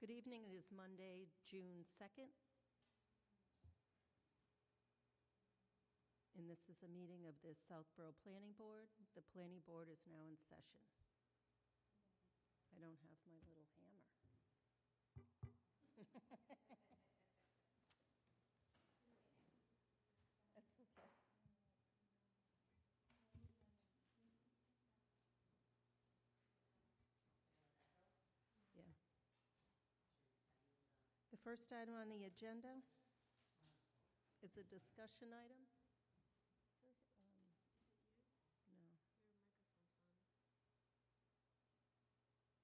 Good evening. It is Monday, June 2nd. And this is a meeting of the Southborough Planning Board. The Planning Board is now in session. I don't have my little hammer. That's okay. Yeah. The first item on the agenda is a discussion item. No. Your microphone's on. You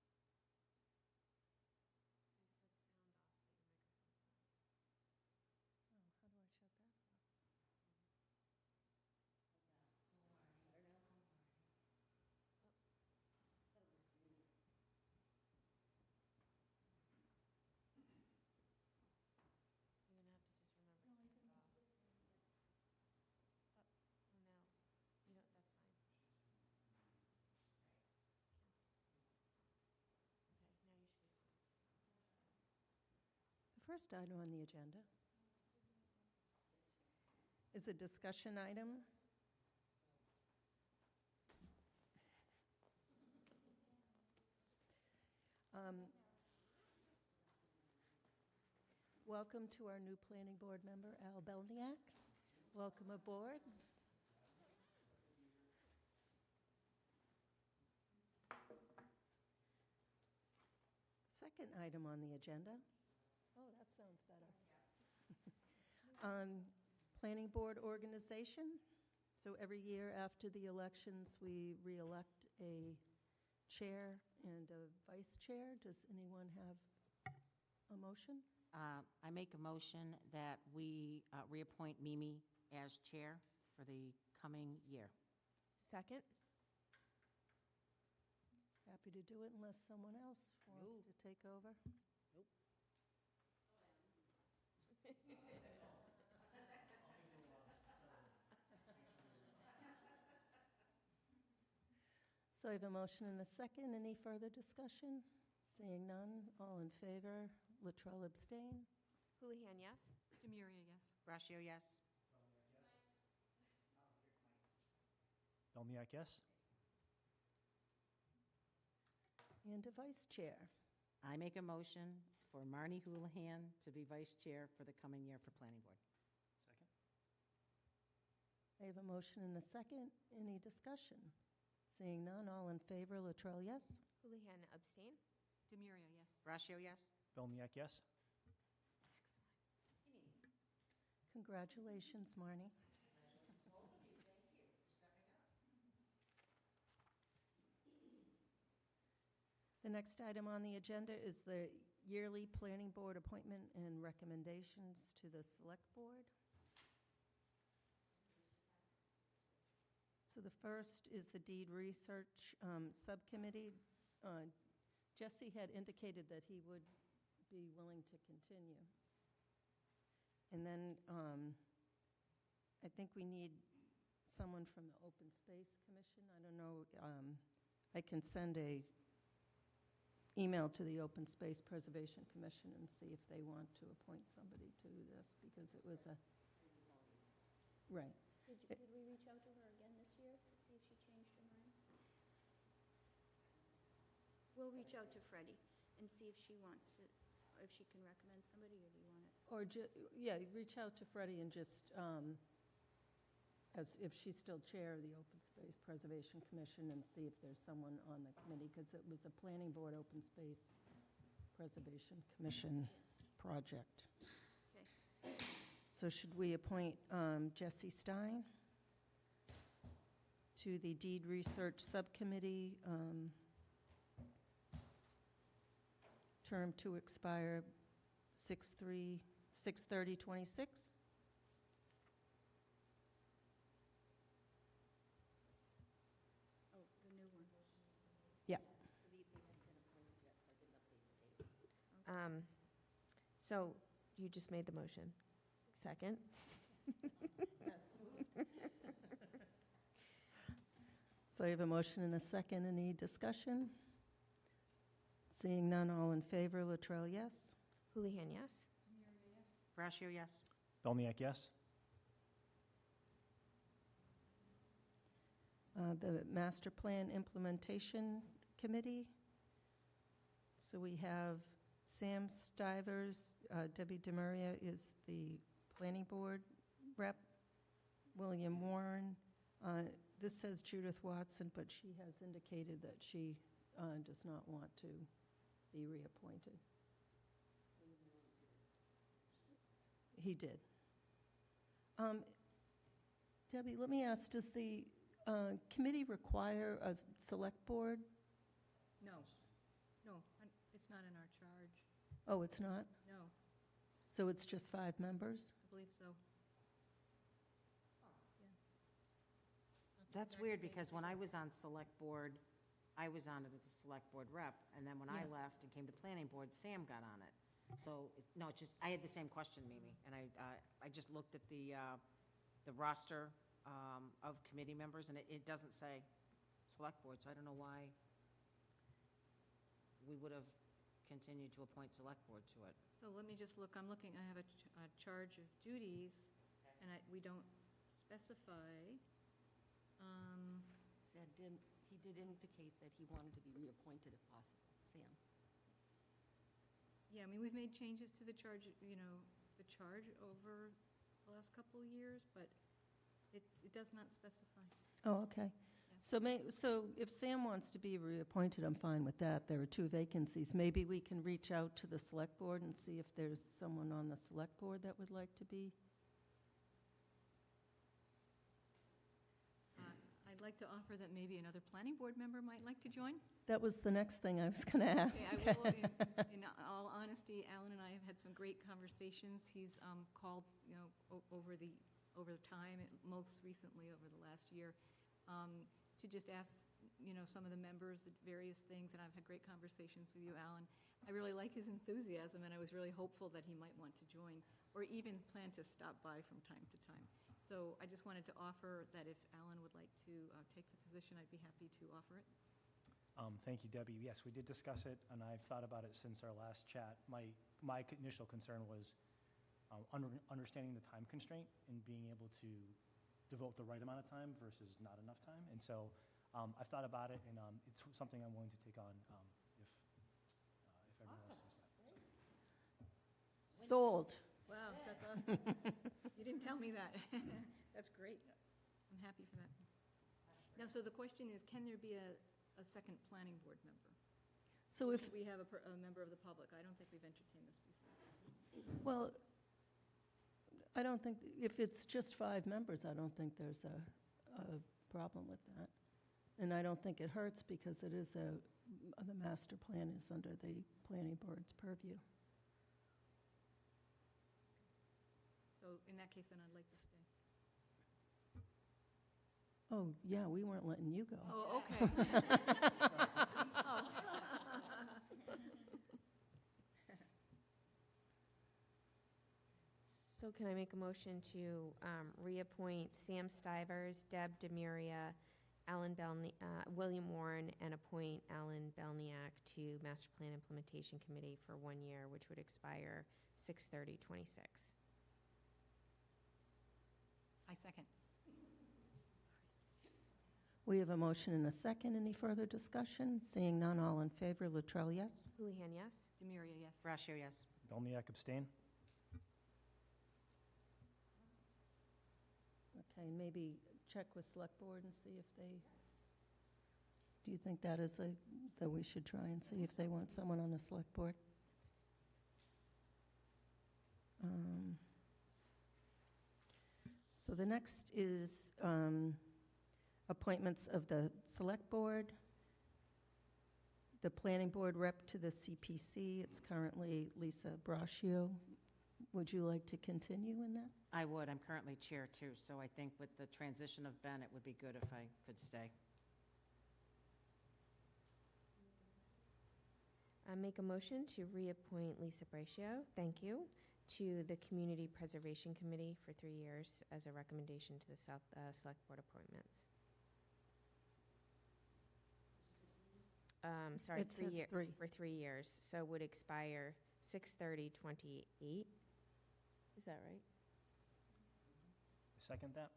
have sound off, but your microphone's on. Oh, how do I shut that off? You're gonna have to just remember to turn it off. Oh, no, you don't, that's fine. Cancel. Okay, now you should be fine. The first item on the agenda is a discussion item. Welcome to our new planning board member, Al Belniak. Welcome aboard. Second item on the agenda. Oh, that sounds better. Planning board organization. So every year after the elections, we re-elect a chair and a vice chair. Does anyone have a motion? I make a motion that we reappoint Mimi as chair for the coming year. Second? Happy to do it unless someone else wants to take over. Nope. So I have a motion and a second. Any further discussion? Seeing none, all in favor. Latrell abstain. Houlihan, yes? Demuria, yes. Brascio, yes. Belniak, yes. And a vice chair. I make a motion for Marnie Houlihan to be vice chair for the coming year for planning board. Second. I have a motion and a second. Any discussion? Seeing none, all in favor. Latrell, yes. Houlihan, abstain? Demuria, yes. Brascio, yes. Belniak, yes. Congratulations, Marnie. The next item on the agenda is the yearly planning board appointment and recommendations to the select board. So the first is the deed research subcommittee. Jesse had indicated that he would be willing to continue. And then I think we need someone from the Open Space Commission. I don't know, I can send a email to the Open Space Preservation Commission and see if they want to appoint somebody to this, because it was a, right. Did we reach out to her again this year to see if she changed her mind? We'll reach out to Freddie and see if she wants to, if she can recommend somebody, or do you want it? Or, yeah, reach out to Freddie and just, as if she's still chair of the Open Space Preservation Commission, and see if there's someone on the committee, because it was a Planning Board Open Space Preservation Commission project. Okay. So should we appoint Jesse Stein to the Deed Research Subcommittee, term to expire 6/30/26? Oh, the new one. Yeah. So you just made the motion. Second? So I have a motion and a second. Any discussion? Seeing none, all in favor, Latrell, yes? Houlihan, yes. Brascio, yes. Belniak, yes. The Master Plan Implementation Committee. So we have Sam Stivers, Debbie DeMaria is the Planning Board rep, William Warren. This says Judith Watson, but she has indicated that she does not want to be reappointed. He did. Debbie, let me ask, does the committee require a select board? No, it's not in our charge. Oh, it's not? No, So it's just 5 members? I believe so. That's weird, because when I was on select board, I was on it as a select board rep, and then when I Yeah. left and came to planning board, Sam got on it. So, no, it's just, I had the same question, Mimi, and I just looked at the roster of committee members, and it doesn't say select board, so I don't know why we would have continued to appoint select board to it. So let me just look, I have a charge of duties, and we don't specify. He did indicate that he wanted to be reappointed if possible. Sam? Yeah, I mean, we've made changes to the charge, the charge over the last couple of years, but it does not specify. Oh, okay. So if Sam wants to be reappointed, I'm fine with that. There are 2 vacancies. Maybe we can reach out to the select board and see if there's someone on the select board that would like to be. I'd like to offer that maybe another planning board member might like to join. That was the next thing I was going to ask. Okay, I will, in all honesty, Alan and I have had some great conversations. He's called, over the time, most recently over the last year, to just ask, some of the members at various things, and I've had great conversations with you, Alan. I really like his enthusiasm, and I was really hopeful that he might want to join, or even plan to stop by from time to time. So I just wanted to offer that if Alan would like to take the position, I'd be happy to offer it. Thank you, Debbie. Yes, we did discuss it, and I've thought about it since our last chat. My initial concern was understanding the time constraint and being able to devote the right amount of time versus not enough time. And so I've thought about it, and it's something I'm willing to take on if everyone else sees that. Sold. Wow, that's awesome. You didn't tell me that. That's great. I'm happy for that. Now, so the question is, can there be a second planning board member? So if, Should we have a member of the public? I don't think we've entertained this before. well, I don't think, if it's just 5 members, I don't think there's a problem with that. And I don't think it hurts because it is the master plan is under the planning board's purview. So in that case, then I'd like to stay. Oh, yeah, we weren't letting you go. Oh, okay. Oh. So can I make a motion to reappoint Sam Stivers, Deb DeMuria, William Warren, and appoint Alan Belniak to Master Plan Implementation Committee for 1 year, which would expire 6/30/26. I second. We have a motion and a second. Any further discussion? Seeing none, all in favor. Latrell, yes? Houlihan, yes. Demiria, yes. Brascio, yes. Belniak, abstain. Okay, maybe check with select board and see if they, do you think that we should try and see if they want someone on the select board? So the next is appointments of the select board, the planning board rep to the CPC. It's currently Lisa Braccio. Would you like to continue in that? I would. I'm currently chair, too, so I think with the transition of Ben, it would be good if I could stay. I make a motion to reappoint Lisa Braccio, thank you, to the Community Preservation Committee for 3 years as a recommendation to the Select Board appointments. sorry, It says three. for 3 years, so would expire 6/30/28. Is that right? Second that?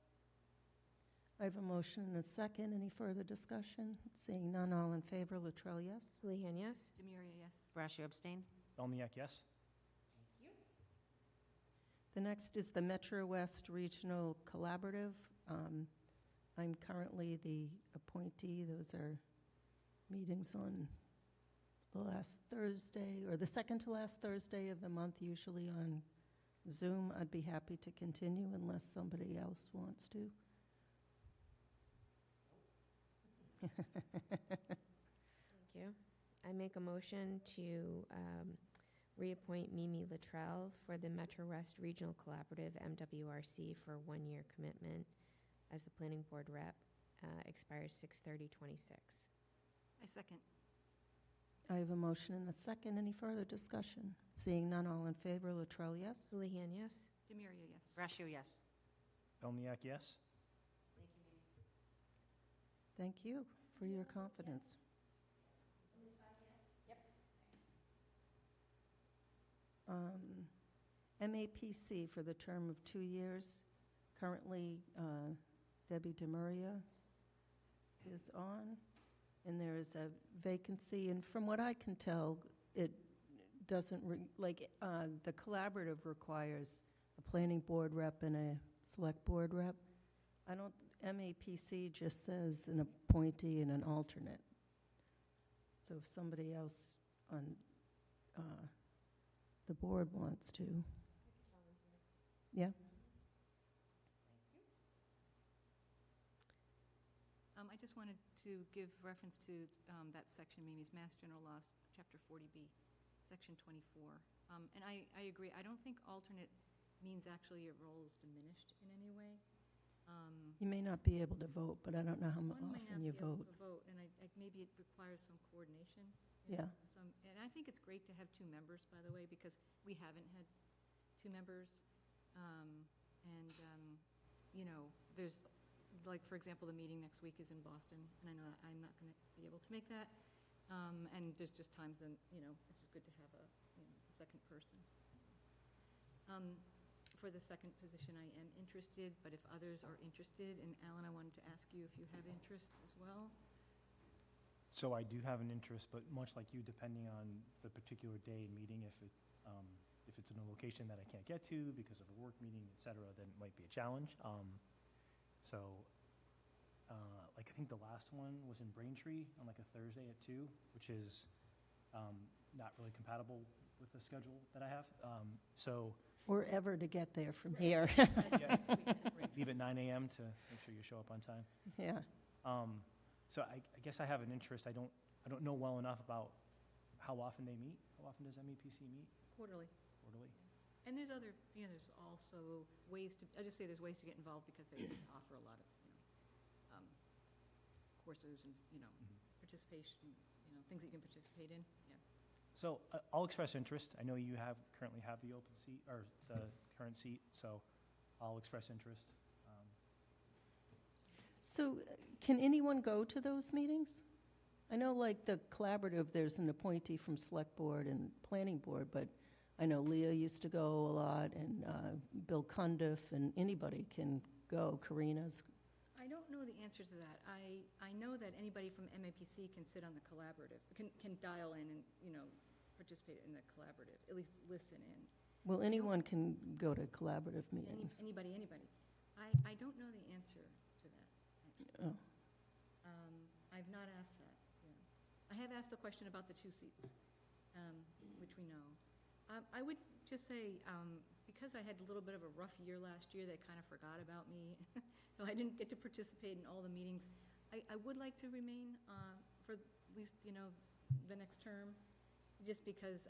I have a motion and a second. Any further discussion? Seeing none, all in favor, Latrell, yes? Houlihan, yes? Demiria, yes. Brascio, abstain? Belniak, yes? The next is the Metro West Regional Collaborative. I'm currently the appointee. Those are meetings on the last Thursday, or the second to last Thursday of the month, usually on Zoom. I'd be happy to continue unless somebody else wants to. Thank you. I make a motion to reappoint Mimi Latrell for the Metro West Regional Collaborative, MWRC, for a 1-year commitment as the planning board rep, expires 6/30/26. I second. I have a motion and a second. Any further discussion? Seeing none, all in favor, Latrell, yes? Houlihan, yes? Demiria, yes. Brascio, yes. Belniak, yes? Thank you for your confidence. MAPC for the term of 2 years. Currently, Debbie DeMaria is on, and there is a vacancy. And from what I can tell, it doesn't, the collaborative requires a planning board rep and a select board rep. MAPC just says an appointee and an alternate. So if somebody else on the board wants to. Yeah. I just wanted to give reference to that section, Mimi's Mass General Laws, Chapter 40B, Section 24. And I agree. I don't think alternate means actually your role is diminished in any way. You may not be able to vote, but I don't know how One may often not you be able vote. to vote, and maybe it requires some coordination. you Yeah. know, and I think it's great to have 2 members, by the way, because we haven't had 2 members. There's, like, for example, the meeting next week is in Boston, and I know I'm not going to be able to make that. And there's just times when, it's just good to have a second person. For the second position, I am interested, but if others are interested, and Alan, I wanted to ask you if you have interest as well. So I do have an interest, but much like you, depending on the particular day and meeting, if it's in a location that I can't get to because of a work meeting, et cetera, then it might be a challenge. I think the last one was in Braintree on like a Thursday at 2, which is not really compatible with the schedule that I have. Or ever to get there from here. Leave at 9 a.m. to make sure you show up on time. Yeah. So I guess I have an interest. I don't know well enough about how often they meet. How often does MEPC meet? Quarterly. Quarterly? And there's other, there's also ways to, I just say there's ways to get involved because they offer a lot of, courses and, participation, things that you can participate in, yeah. So I'll express interest. I know you currently have the open seat, or the current seat, so I'll express interest. So can anyone go to those meetings? I know, like, the collaborative, there's an appointee from Select Board and Planning Board, but I know Leah used to go a lot, and Bill Cundiff, and anybody can go. Karina's. I don't know the answer to that. I know that anybody from MAPC can sit on the collaborative, can dial in and, participate in the collaborative, at least listen in. Well, anyone can go to collaborative meetings. Anybody. I don't know the answer to that, actually. Oh. I've not asked that, yeah. I have asked the question about the 2 seats, which we know. I would just say, because I had a little bit of a rough year last year, they kind of forgot about me. So I didn't get to participate in all the meetings. I would like to remain for at least, the next term, just because,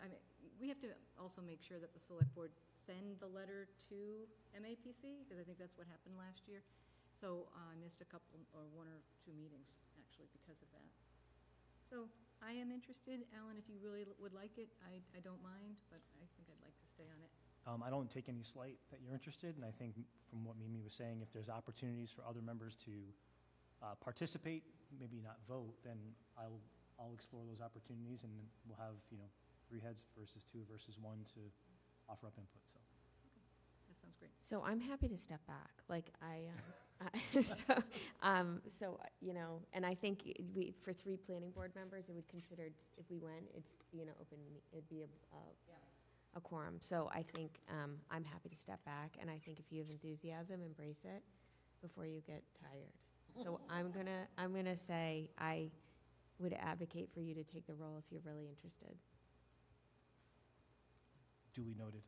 we have to also make sure that the select board send the letter to MAPC, because I think that's what happened last year. So I missed a couple, or 1 or 2 meetings, actually, because of that. So I am interested. Alan, if you really would like it, I don't mind, but I think I'd like to stay on it. I don't take any slight that you're interested, and I think from what Mimi was saying, if there's opportunities for other members to participate, maybe not vote, then I'll I'll explore those opportunities, and then we'll have, 3 heads versus 2 versus 1 to offer up input, so. That sounds great. So I'm happy to step back. Like and I think for 3 planning board members, it would consider, if we went, it's, open, it'd be a quorum. So I think I'm happy to step back, and I think if you have enthusiasm, embrace it before you get tired. So I'm gonna say I would advocate for you to take the role if you're really interested. Duly noted.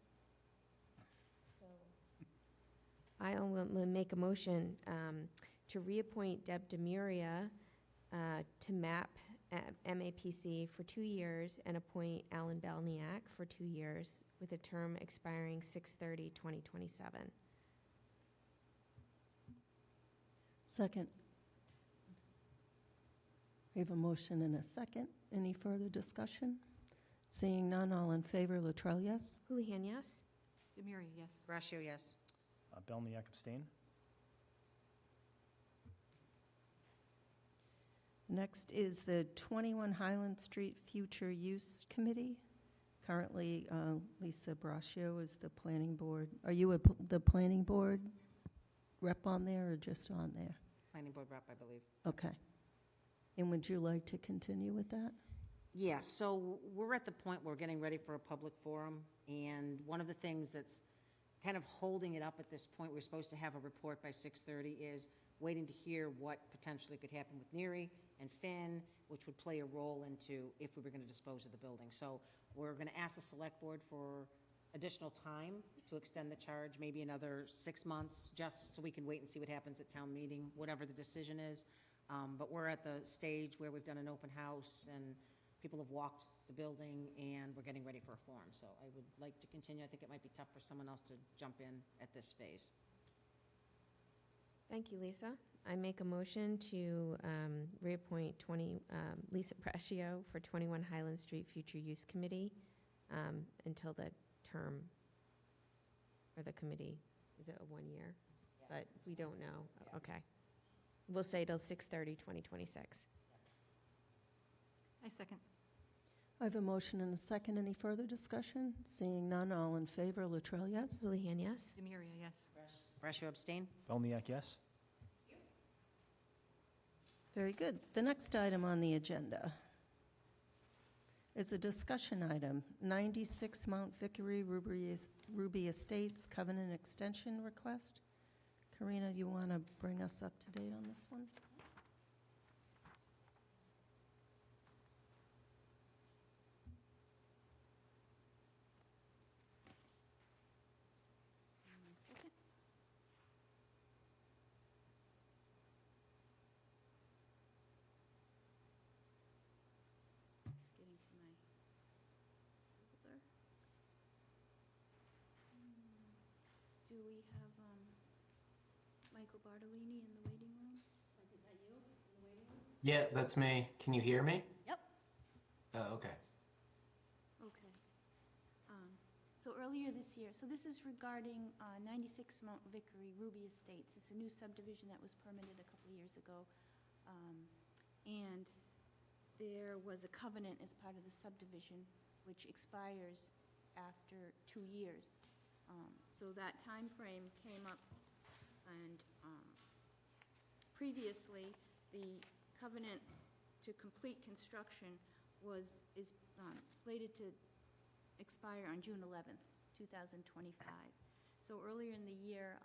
I will make a motion to reappoint Deb Demuria to MAPC for 2 years and appoint Alan Belniak for 2 years with a term expiring 6/30/2027. Second. We have a motion and a second. Any further discussion? Seeing none, all in favor, Latrell, yes? Houlihan, yes? Demiria, yes. Brashio, yes. Belniak abstain. Next is the 21 Highland Street Future Use Committee. Currently, Lisa Braccio is the planning board. Are you the planning board rep on there or just on there? Planning board rep, I believe. Okay. And would you like to continue with that? Yeah, so we're at the point where we're getting ready for a public forum, and one of the things that's kind of holding it up at this point, we're supposed to have a report by 6:30, is waiting to hear what potentially could happen with Neary and Finn, which would play a role into if we were going to dispose of the building. So we're going to ask the select board for additional time to extend the charge, maybe another 6 months, just so we can wait and see what happens at town meeting, whatever the decision is. But we're at the stage where we've done an open house and people have walked the building, and we're getting ready for a forum. So I would like to continue. I think it might be tough for someone else to jump in at this phase. Thank you, Lisa. I make a motion to reappoint Lisa Braccio for 21 Highland Street Future Use Committee until the term, or the committee, is it a 1 year? Yeah. But we don't know. Yeah. Okay. We'll say till 6/30/2026. I second. I have a motion and a second. Any further discussion? Seeing none, all in favor, Latrell, yes? Houlihan, yes? Demiria, yes. Brashio abstain? Belniak, yes. Very good. The next item on the agenda is a discussion item, 96 Mount Vickery, Ruby Estates Covenant Extension Request. Karina, you want to bring us up to date on this one? Do we have Michael Bartolini in the waiting room? Like, is that you in the waiting room? Yeah, that's me. Can you hear me? Yep. Oh, okay. Okay. So earlier this year, so this is regarding 96 Mount Vickery, Ruby Estates. It's a new subdivision that was permitted a couple years ago. And there was a covenant as part of the subdivision, which expires after 2 years. So that time frame came up, and previously, the covenant to complete construction is slated to expire on June 11th, 2025. So earlier in the year,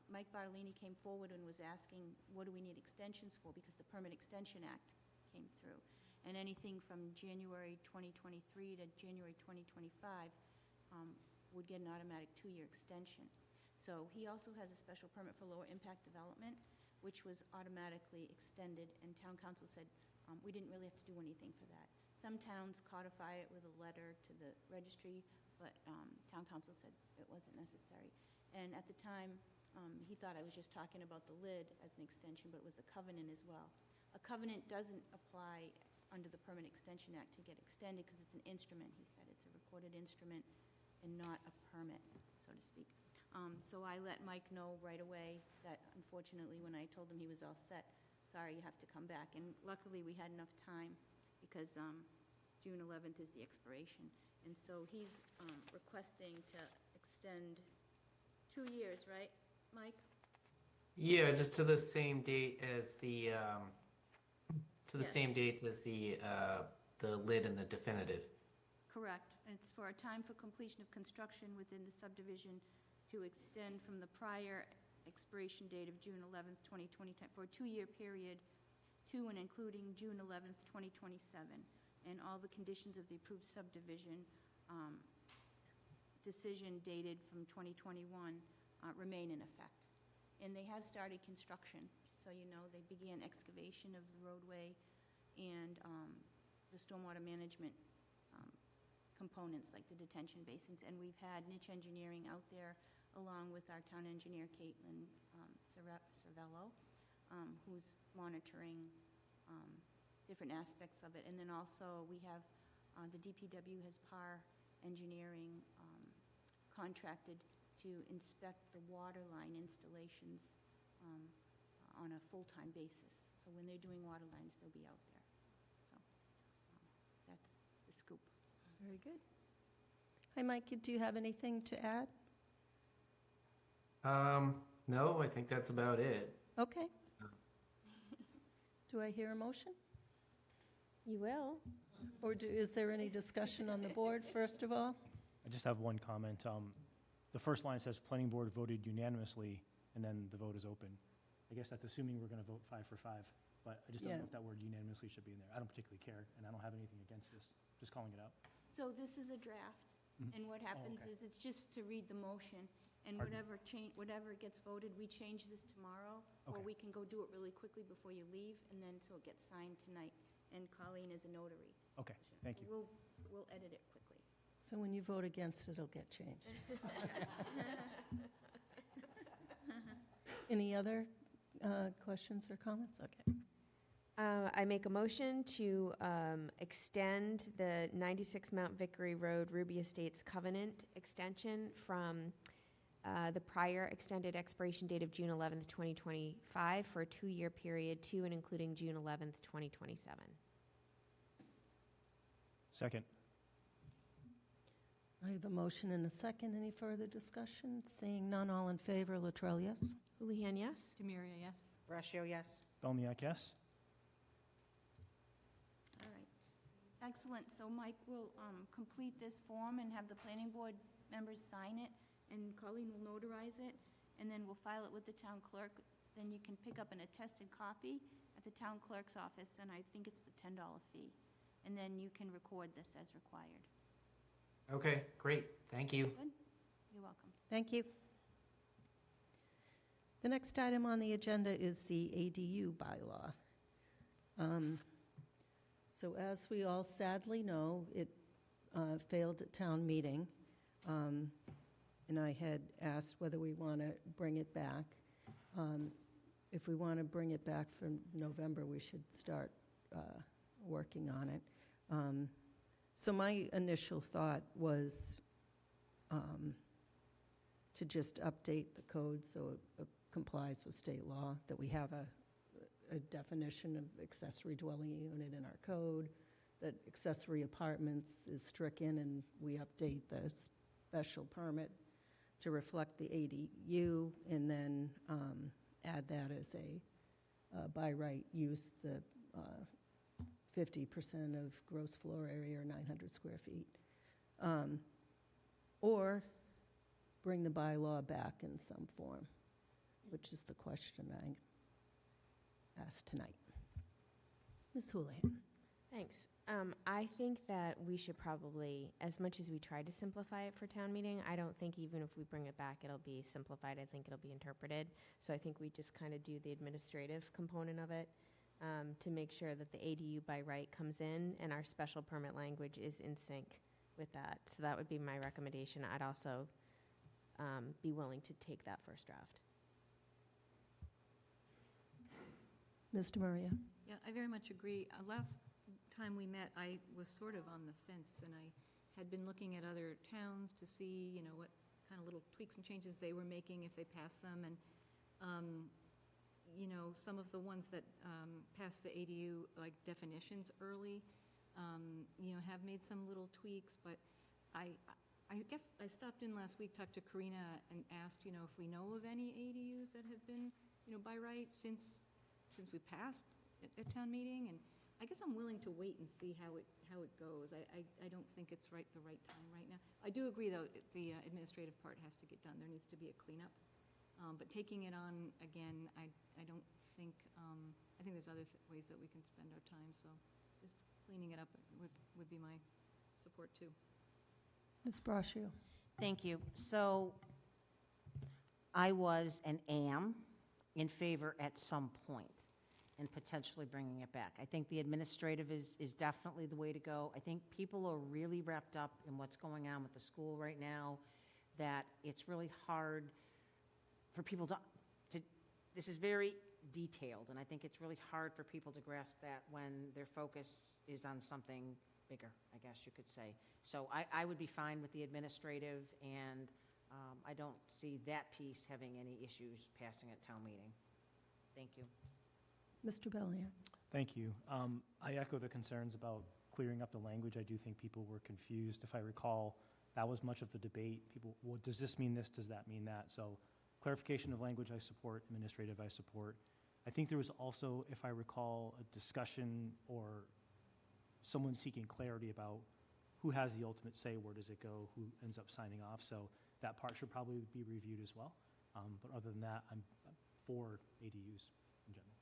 Mike Bartolini came forward and was asking, what do we need extensions for? Because the Permit Extension Act came through. And anything from January 2023 to January 2025 would get an automatic 2-year extension. So he also has a special permit for lower impact development, which was automatically extended, and town council said we didn't really have to do anything for that. Some towns codify it with a letter to the registry, but town council said it wasn't necessary. And at the time, he thought I was just talking about the lid as an extension, but it was the covenant as well. A covenant doesn't apply under the Permit Extension Act to get extended because it's an instrument, he said. It's a recorded instrument and not a permit, so to speak. So I let Mike know right away that unfortunately when I told him he was all set, sorry, you have to come back. And luckily, we had enough time, because June 11th is the expiration. And so he's requesting to extend 2 years, right, Mike? Yeah, just to the same date as the Yes. same dates as the lid and the definitive. Correct. It's for a time for completion of construction within the subdivision to extend from the prior expiration date of June 11th, 2020, for a 2-year period to and including June 11th, 2027. And all the conditions of the approved subdivision decision dated from 2021 remain in effect. And they have started construction, so you know, they began excavation of the roadway and the stormwater management components, like the detention basins. And we've had niche engineering out there, along with our town engineer, Caitlin Cervello, who's monitoring different aspects of it. And then also, we have, the DPW has PAR Engineering contracted to inspect the water line installations on a full-time basis. So when they're doing water lines, they'll be out there. So that's the scoop. Very good. Hi, Mike, do you have anything to add? No, I think that's about it. Okay. Do I hear a motion? You will. Or is there any discussion on the board, first of all? I just have one comment. The first line says, "Planning board voted unanimously," and then the vote is open. I guess that's assuming we're going to vote 5 for 5, but I just don't Yeah. know if that word unanimously should be in there. I don't particularly care, and I don't have anything against this, just calling it out. So this is a draft, and what happens okay. is it's just to read the motion, and Pardon? whatever gets voted, we change this tomorrow, or Okay. we can go do it really quickly before you leave, and then so it gets signed tonight, and Colleen is a notary. Okay, thank So you. We'll edit it quickly. So when you vote against it, it'll get changed. Any other questions or comments? Okay. I make a motion to extend the 96 Mount Vickery Road Ruby Estates covenant extension from the prior extended expiration date of June 11th, 2025 for a 2-year period to and including June 11th, 2027. Second. I have a motion and a second. Any further discussion? Seeing none, all in favor, Latrell, yes? Houlihan, yes? Demiria, yes. Brascio, yes? Belniak, yes? All right. Excellent. So Mike will complete this form and have the planning board members sign it, and Colleen will notarize it, and then we'll file it with the town clerk. Then you can pick up an attested copy at the town clerk's office, and I think it's the $10 fee. And then you can record this as required. Okay, great. Thank you. Good? You're welcome. Thank you. The next item on the agenda is the ADU bylaw. So as we all sadly know, it failed at town meeting, and I had asked whether we want to bring it back. If we want to bring it back for November, we should start working on it. So my initial thought was to just update the code so it complies with state law, that we have a definition of accessory dwelling unit in our code, that accessory apartments is stricken, and we update the special permit to reflect the ADU, and then add that as a by right use, the 50% of gross floor area or 900 square feet. Or bring the bylaw back in some form, which is the question I asked tonight. Ms. Houlihan. Thanks. I think that we should probably, as much as we try to simplify it for town meeting, I don't think even if we bring it back, it'll be simplified. I think it'll be interpreted. So I think we just kind of do the administrative component of it to make sure that the ADU by right comes in and our special permit language is in sync with that. So that would be my recommendation. I'd also be willing to take that first draft. Mr. Maria. Yeah, I very much agree. Last time we met, I was sort of on the fence, and I had been looking at other towns to see, what kind of little tweaks and changes they were making if they passed them. And you know, some of the ones that passed the ADU, like definitions early, you know, have made some little tweaks, but I guess I stopped in last week, talked to Karina, and asked, you know, if we know of any ADUs that have been, you know, by right since we passed at town meeting, and I guess I'm willing to wait and see how it goes. I don't think it's the right time right now. I do agree, though, the administrative part has to get done. There needs to be a cleanup. But taking it on again, I don't think, I think there's other ways that we can spend our time, so just cleaning it up would be my support, too. Ms. Braccio? Thank you. So I was and am in favor at some point in potentially bringing it back. I think the administrative is definitely the way to go. I think people are really wrapped up in what's going on with the school right now, that it's really hard for people to this is very detailed, and I think it's really hard for people to grasp that when their focus is on something bigger, I guess you could say. So I would be fine with the administrative, and I don't see that piece having any issues passing at town meeting. Thank you. Mr. Bellier? Thank you. I echo the concerns about clearing up the language. I do think people were confused. If I recall, that was much of the debate. People, well, does this mean this? Does that mean that? So clarification of language, I support. Administrative, I support. I think there was also, if I recall, a discussion or someone seeking clarity about who has the ultimate say, where does it go, who ends up signing off. So that part should probably be reviewed as well. But other than that, I'm for ADUs in general.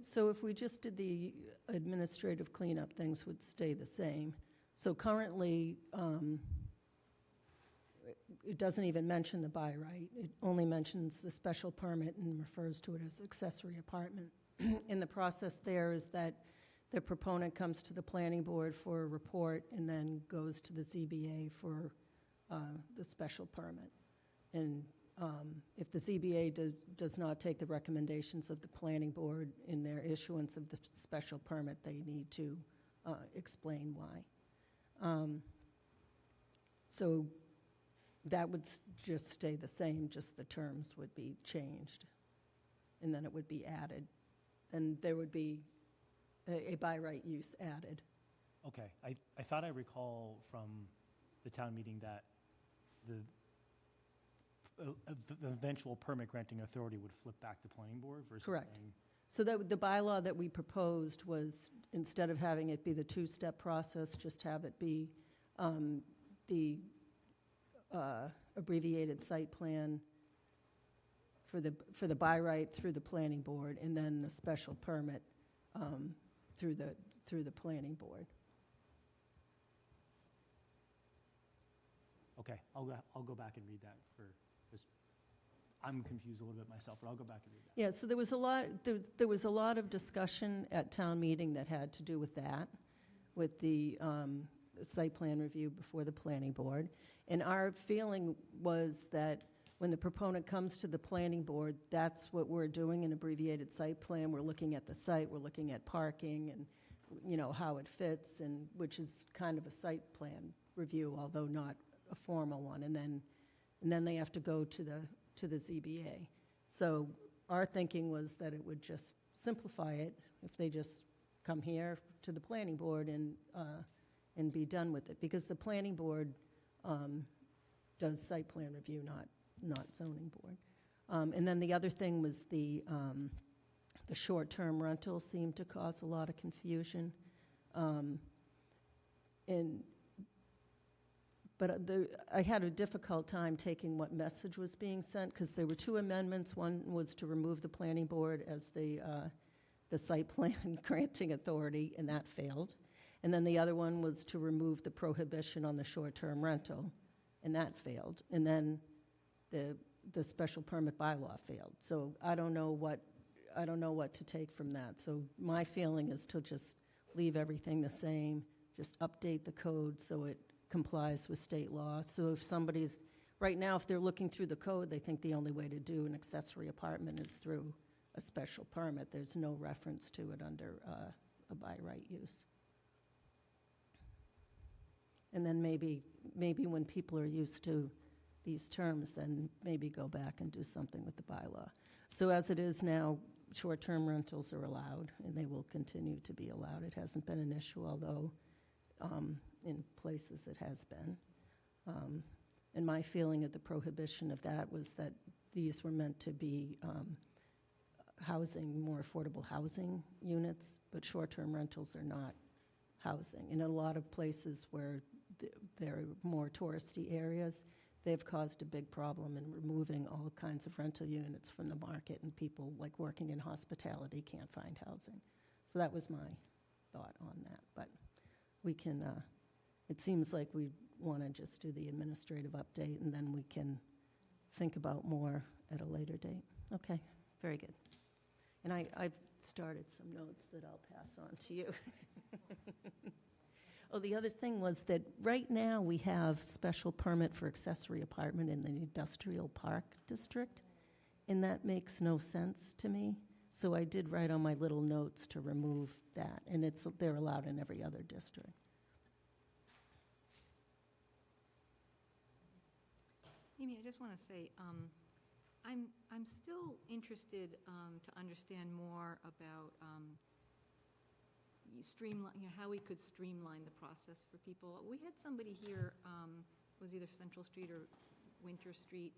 So if we just did the administrative cleanup, things would stay the same. So currently, it doesn't even mention the by right. It only mentions the special permit and refers to it as accessory apartment. And the process there is that the proponent comes to the planning board for a report and then goes to the ZBA for the special permit. And if the ZBA does not take the recommendations of the planning board in their issuance of the special permit, they need to explain why. So that would just stay the same, just the terms would be changed. And then it would be added. And there would be a by right use added. Okay. I thought I recall from the town meeting that the eventual permit granting authority would flip back to planning board versus Correct. saying, So that the bylaw that we proposed was, instead of having it be the two-step process, just have it be the abbreviated site plan for the by right through the planning board, and then the special permit through the planning board. okay, I'll go back and read that because I'm confused a little bit myself, but I'll go back and read that. Yeah, so there was a lot of discussion at town meeting that had to do with that, with the site plan review before the planning board. And our feeling was that when the proponent comes to the planning board, that's what we're doing, an abbreviated site plan. We're looking at the site, we're looking at parking and, you know, how it fits, and which is kind of a site plan review, although not a formal one. And then they have to go to the ZBA. So our thinking was that it would just simplify it if they just come here to the planning board and be done with it, because the planning board does site plan review, not zoning board. And then the other thing was the short-term rental seemed to cause a lot of confusion. But I had a difficult time taking what message was being sent, because there were two amendments. One was to remove the planning board as the site plan granting authority, and that failed. And then the other one was to remove the prohibition on the short-term rental, and that failed. And then the special permit bylaw failed. So I don't know what to take from that. So my feeling is to just leave everything the same, just update the code so it complies with state law. So if somebody's, right now, if they're looking through the code, they think the only way to do an accessory apartment is through a special permit. There's no reference to it under a by right use. And then maybe when people are used to these terms, then maybe go back and do something with the bylaw. So as it is now, short-term rentals are allowed, and they will continue to be allowed. It hasn't been an issue, although in places it has been. And my feeling of the prohibition of that was that these were meant to be housing, more affordable housing units, but short-term rentals are not housing. In a lot of places where there are more touristy areas, they've caused a big problem in removing all kinds of rental units from the market, and people like working in hospitality can't find housing. So that was my thought on that. But we can, it seems like we want to just do the administrative update, and then we can think about more at a later date. Okay, very good. And I've started some notes that I'll pass on to you. Oh, the other thing was that right now we have special permit for accessory apartment in the industrial park district, and that makes no sense to me. So I did write on my little notes to remove that, and they're allowed in every other district. Amy, I just want to say, I'm still interested to understand more about how we could streamline the process for people. We had somebody here, was either Central Street or Winter Street,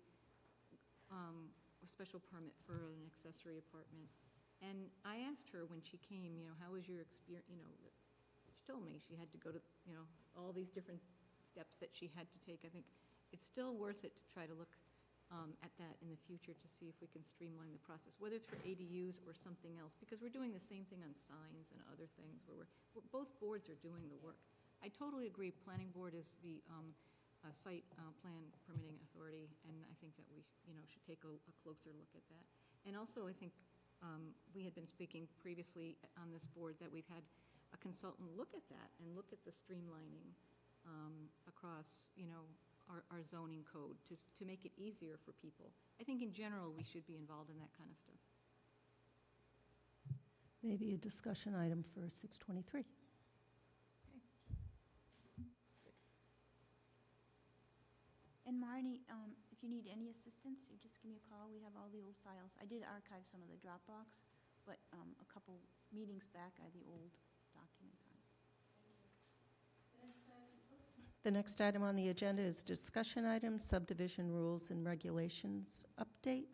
a special permit for an accessory apartment. And I asked her when she came, how was your experience, she told me she had to go to, all these different steps that she had to take. I think it's still worth it to try to look at that in the future to see if we can streamline the process, whether it's for ADUs or something else, because we're doing the same thing on signs and other things where both boards are doing the work. I totally agree. Planning board is the site plan permitting authority, and I think that we should take a closer look at that. And also, I think we had been speaking previously on this board that we've had a consultant look at that and look at the streamlining across, our zoning code to make it easier for people. I think in general, we should be involved in that kind of stuff. Maybe a discussion item for 623. And Marnie, if you need any assistance, you just give me a call. We have all the old files. I did archive some of the Dropbox, but a couple meetings back are the old documents on. The next item on the agenda is discussion items, subdivision rules and regulations update.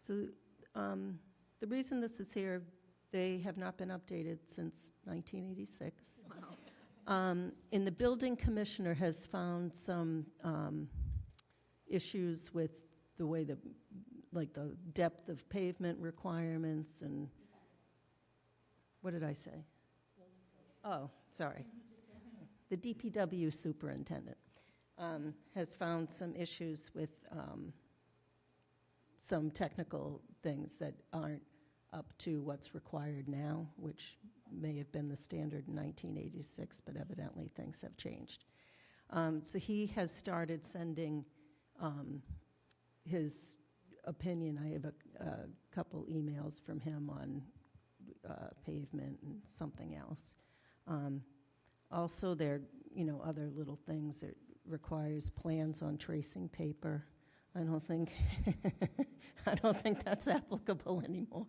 So the reason this is here, they have not been updated since 1986. And the building commissioner has found some issues with the way the depth of pavement requirements and, what did I say? Oh, sorry. The DPW superintendent has found some issues with some technical things that aren't up to what's required now, which may have been the standard in 1986, but evidently things have changed. So he has started sending his opinion. I have a couple emails from him on pavement and something else. Also, there are, other little things. It requires plans on tracing paper. I don't think that's applicable anymore.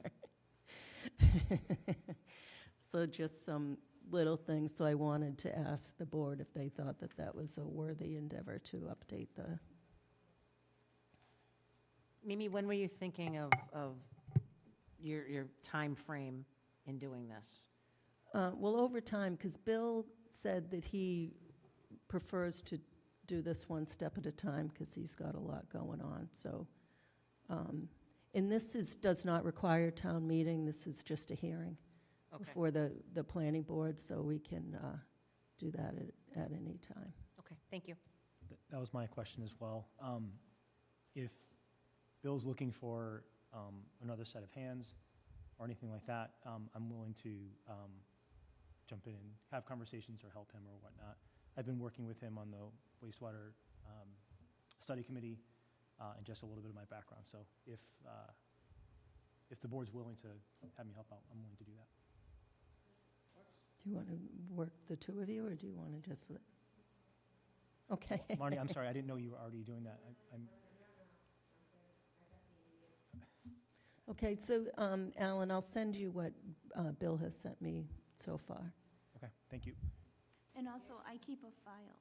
So just some little things. So I wanted to ask the board if they thought that that was a worthy endeavor to update the. Mimi, when were you thinking of your time frame in doing this? Well, over time, because Bill said that he prefers to do this one step at a time because he's got a lot going on. So, and this does not require town meeting. This is just a hearing before the planning board, so we can do that at any time. Okay, thank you. That was my question as well. If Bill's looking for another set of hands or anything like that, I'm willing to jump in and have conversations or help him or whatnot. I've been working with him on the wastewater study committee and just a little bit of my background. So if the board's willing to have me help out, I'm willing to do that. Do you want to work the two of you, or do you want to just? Okay. Marnie, I'm sorry, I didn't know you were already doing that. I'm, Okay, so, Alan, I'll send you what Bill has sent me so far. okay, thank you. And also, I keep a file.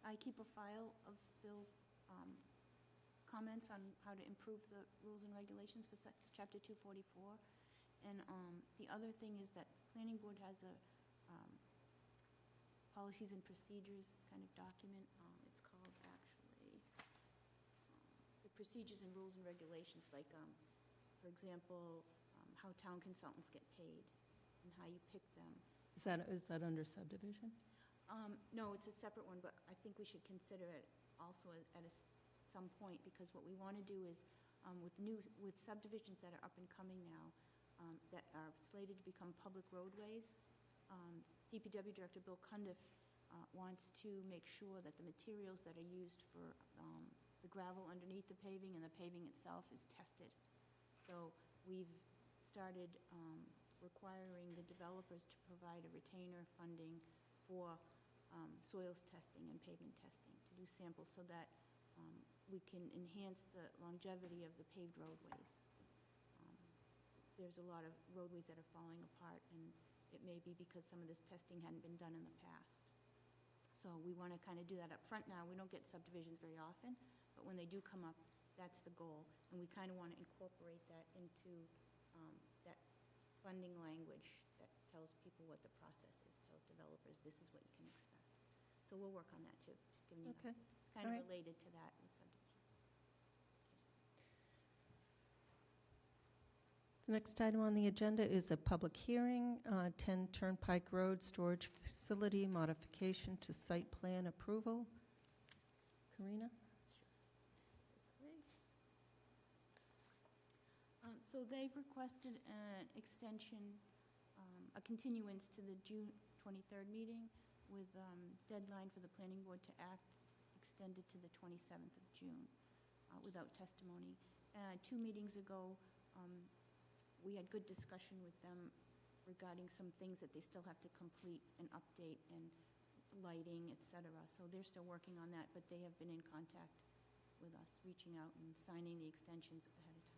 I keep a file of Bill's comments on how to improve the rules and regulations for Chapter 244. And the other thing is that the Planning Board has a policies and procedures kind of document. It's called, actually, the procedures and rules and regulations, like, for example, how town consultants get paid and how you pick them. Is that under subdivision? No, it's a separate one, but I think we should consider it also at some point, because what we want to do is, with subdivisions that are up and coming now, that are slated to become public roadways, DPW Director Bill Cundiff wants to make sure that the materials that are used for the gravel underneath the paving and the paving itself is tested. So we've started requiring the developers to provide a retainer funding for soils testing and pavement testing, to do samples so that we can enhance the longevity of the paved roadways. There's a lot of roadways that are falling apart, and it may be because some of this testing hadn't been done in the past. So we want to kind of do that up front now. We don't get subdivisions very often, but when they do come up, that's the goal. And we kind of want to incorporate that into that funding language that tells people what the process is, tells developers this is what you can expect. So we'll work on that too, just giving you that. Okay. It's kind All of right. related to that with subdivision. The next item on the agenda is a public hearing, 10 Turnpike Road Storage Facility Modification to Site Plan Approval. Karina? So they've requested an extension, a continuance to the June 23rd meeting with deadline for the planning board to act extended to the 27th of June without testimony. 2 meetings ago, we had good discussion with them regarding some things that they still have to complete and update, and lighting, et cetera. So they're still working on that, but they have been in contact with us, reaching out and signing the extensions ahead of time.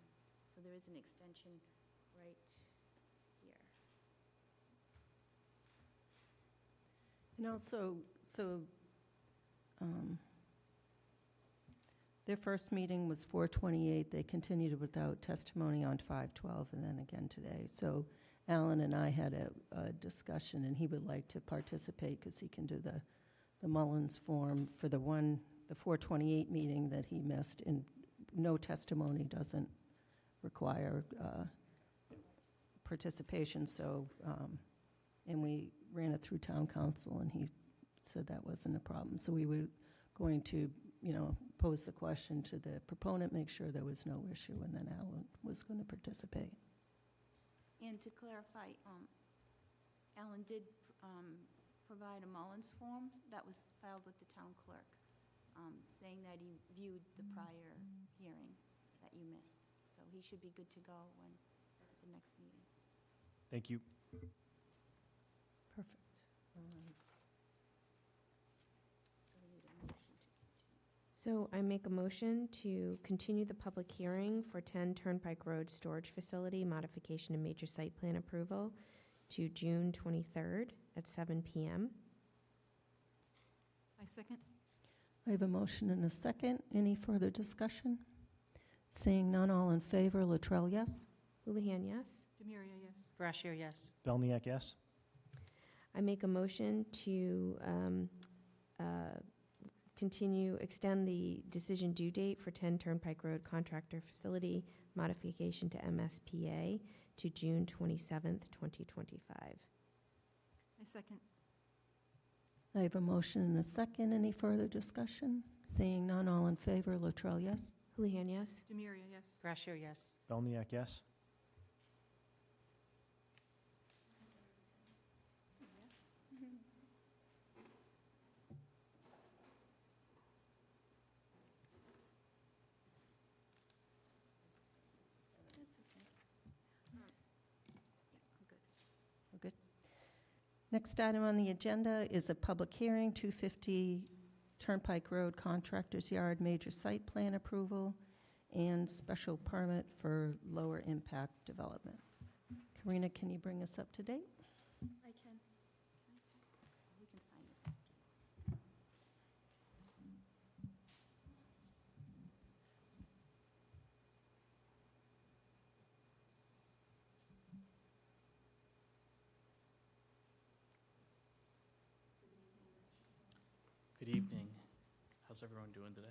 So there is an extension right here. And also, their first meeting was 4/28. They continued without testimony on 5/12, and then again today. So Alan and I had a discussion, and he would like to participate because he can do the Mullins form for the 4/28 meeting that he missed, and no testimony doesn't require participation. So, and we ran it through town council, and he said that wasn't a problem. So we were going to, pose the question to the proponent, make sure there was no issue, and then Alan was going to participate. And to clarify, Alan did provide a Mullins form that was filed with the town clerk, saying that he viewed the prior hearing that you missed. So he should be good to go when at the next meeting. Thank you. Perfect. So we need a motion to continue. So I make a motion to continue the public hearing for 10 Turnpike Road Storage Facility Modification and Major Site Plan Approval to June 23rd at 7 p.m. I second. I have a motion and a second. Any further discussion? Seeing none, all in favor, Latrell, yes? Houlihan, yes. Demiria, yes. Brashear, yes. Belniak, yes? I make a motion to extend the decision due date for 10 Turnpike Road Contractor Facility Modification to MSPA to June 27th, 2025. I second. I have a motion and a second. Any further discussion? Seeing none, all in favor, Latrell, yes? Houlihan, yes. Demiria, yes. Brashear, yes. Belniak, yes? That's okay. Yeah, I'm good. We're good. Next item on the agenda is a public hearing, 250 Turnpike Road Contractor's Yard Major Site Plan Approval, and special permit for lower impact development. Karina, can you bring us up to date? I can. We can sign this after. Good evening. How's everyone doing today?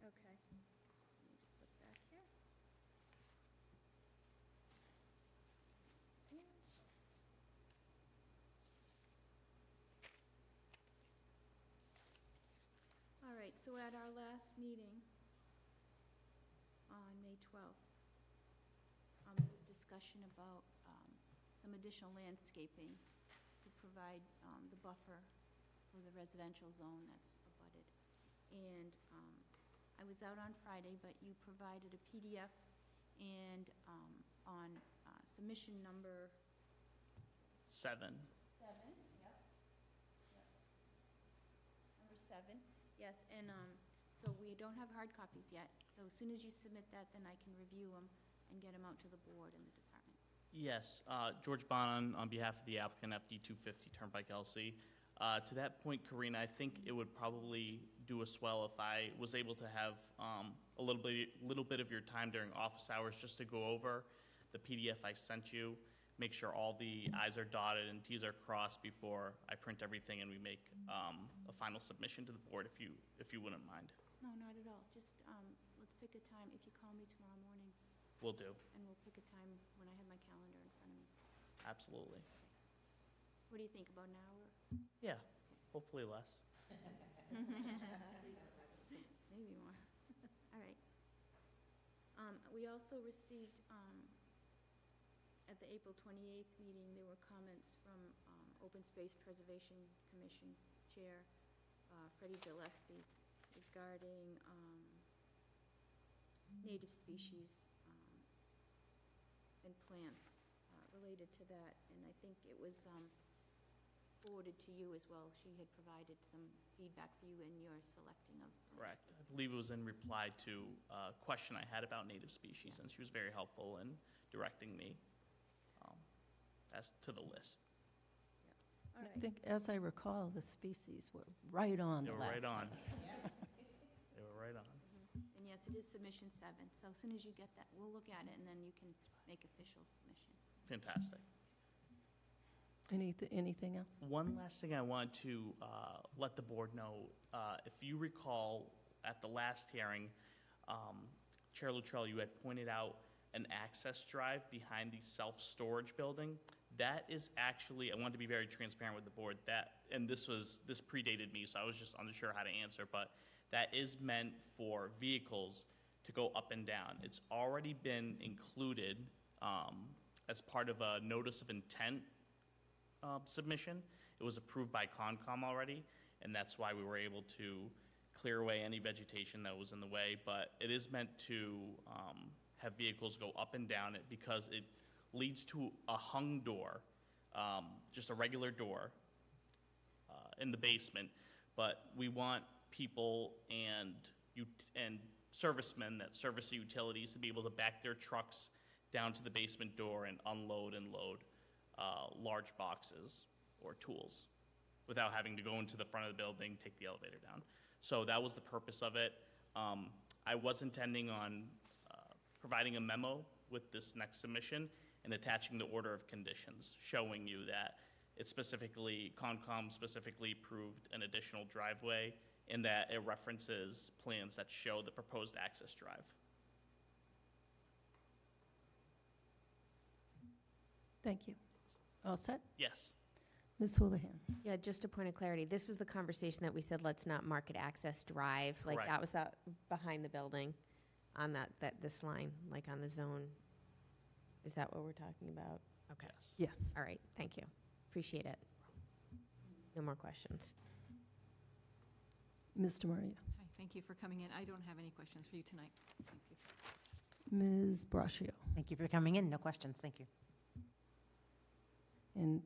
Okay. Let me just look back here. All right, so at our last meeting on May 12th, there was discussion about some additional landscaping to provide the buffer for the residential zone that's abutted. And I was out on Friday, but you provided a PDF and on submission number 7. 7, yep. Number 7, yes, and so we don't have hard copies yet. So as soon as you submit that, then I can review them and get them out to the board and the departments. Yes, George Bonan on behalf of the applicant FD 250 Turnpike LC. To that point, Karina, I think it would probably do us well if I was able to have a little bit of your time during office hours just to go over the PDF I sent you, make sure all the I's are dotted and T's are crossed before I print everything and we make a final submission to the board, if you wouldn't mind. No, not at all. Just let's pick a time. If you call me tomorrow morning, Will do. and we'll pick a time when I have my calendar in front of me. Absolutely. What do you think, about an hour? Yeah, hopefully less. Maybe more. All right. We also received, at the April 28th meeting, there were comments from Open Space Preservation Commission Chair Freddie Gillespie regarding native species and plants related to that. And I think it was forwarded to you as well. She had provided some feedback for you in your selecting of. Correct. I believe it was in reply to a question I had about native species, and she was very helpful in directing me as to the list. All I right. think, as I recall, the species were right on They the were last right on. time. They were right on. And yes, it is submission 7. So as soon as you get that, we'll look at it and then you can make official submission. Fantastic. Anything else? One last thing I want to let the board know, if you recall at the last hearing, Chair Luttrell, you had pointed out an access drive behind the self-storage building. That is actually, I wanted to be very transparent with the board, and this predated me, so I was just unsure how to answer, but that is meant for vehicles to go up and down. It's already been included as part of a notice of intent submission. It was approved by Concom already, and that's why we were able to clear away any vegetation that was in the way, but it is meant to have vehicles go up and down it because it leads to a hung door, just a regular door in the basement, but we want people and servicemen that service the utilities to be able to back their trucks down to the basement door and unload and load large boxes or tools without having to go into the front of the building, take the elevator down. So that was the purpose of it. I was intending on providing a memo with this next submission and attaching the order of conditions, showing you that Concom specifically approved an additional driveway and that it references plans that show the proposed access drive. Thank you. All set? Yes. Ms. Houlihan? Yeah, just a point of clarity, this was the conversation that we said, let's not market access drive. Like, that Correct. was that behind the building on this line, like on the zone. Is that what we're talking about? Okay. Yes. Yes. All right, thank you. Appreciate it. No more questions. Mr. Maria? Hi, thank you for coming in. I don't have any questions for you tonight. Thank you. Ms. Braccio? Thank you for coming in. No questions. Thank you. And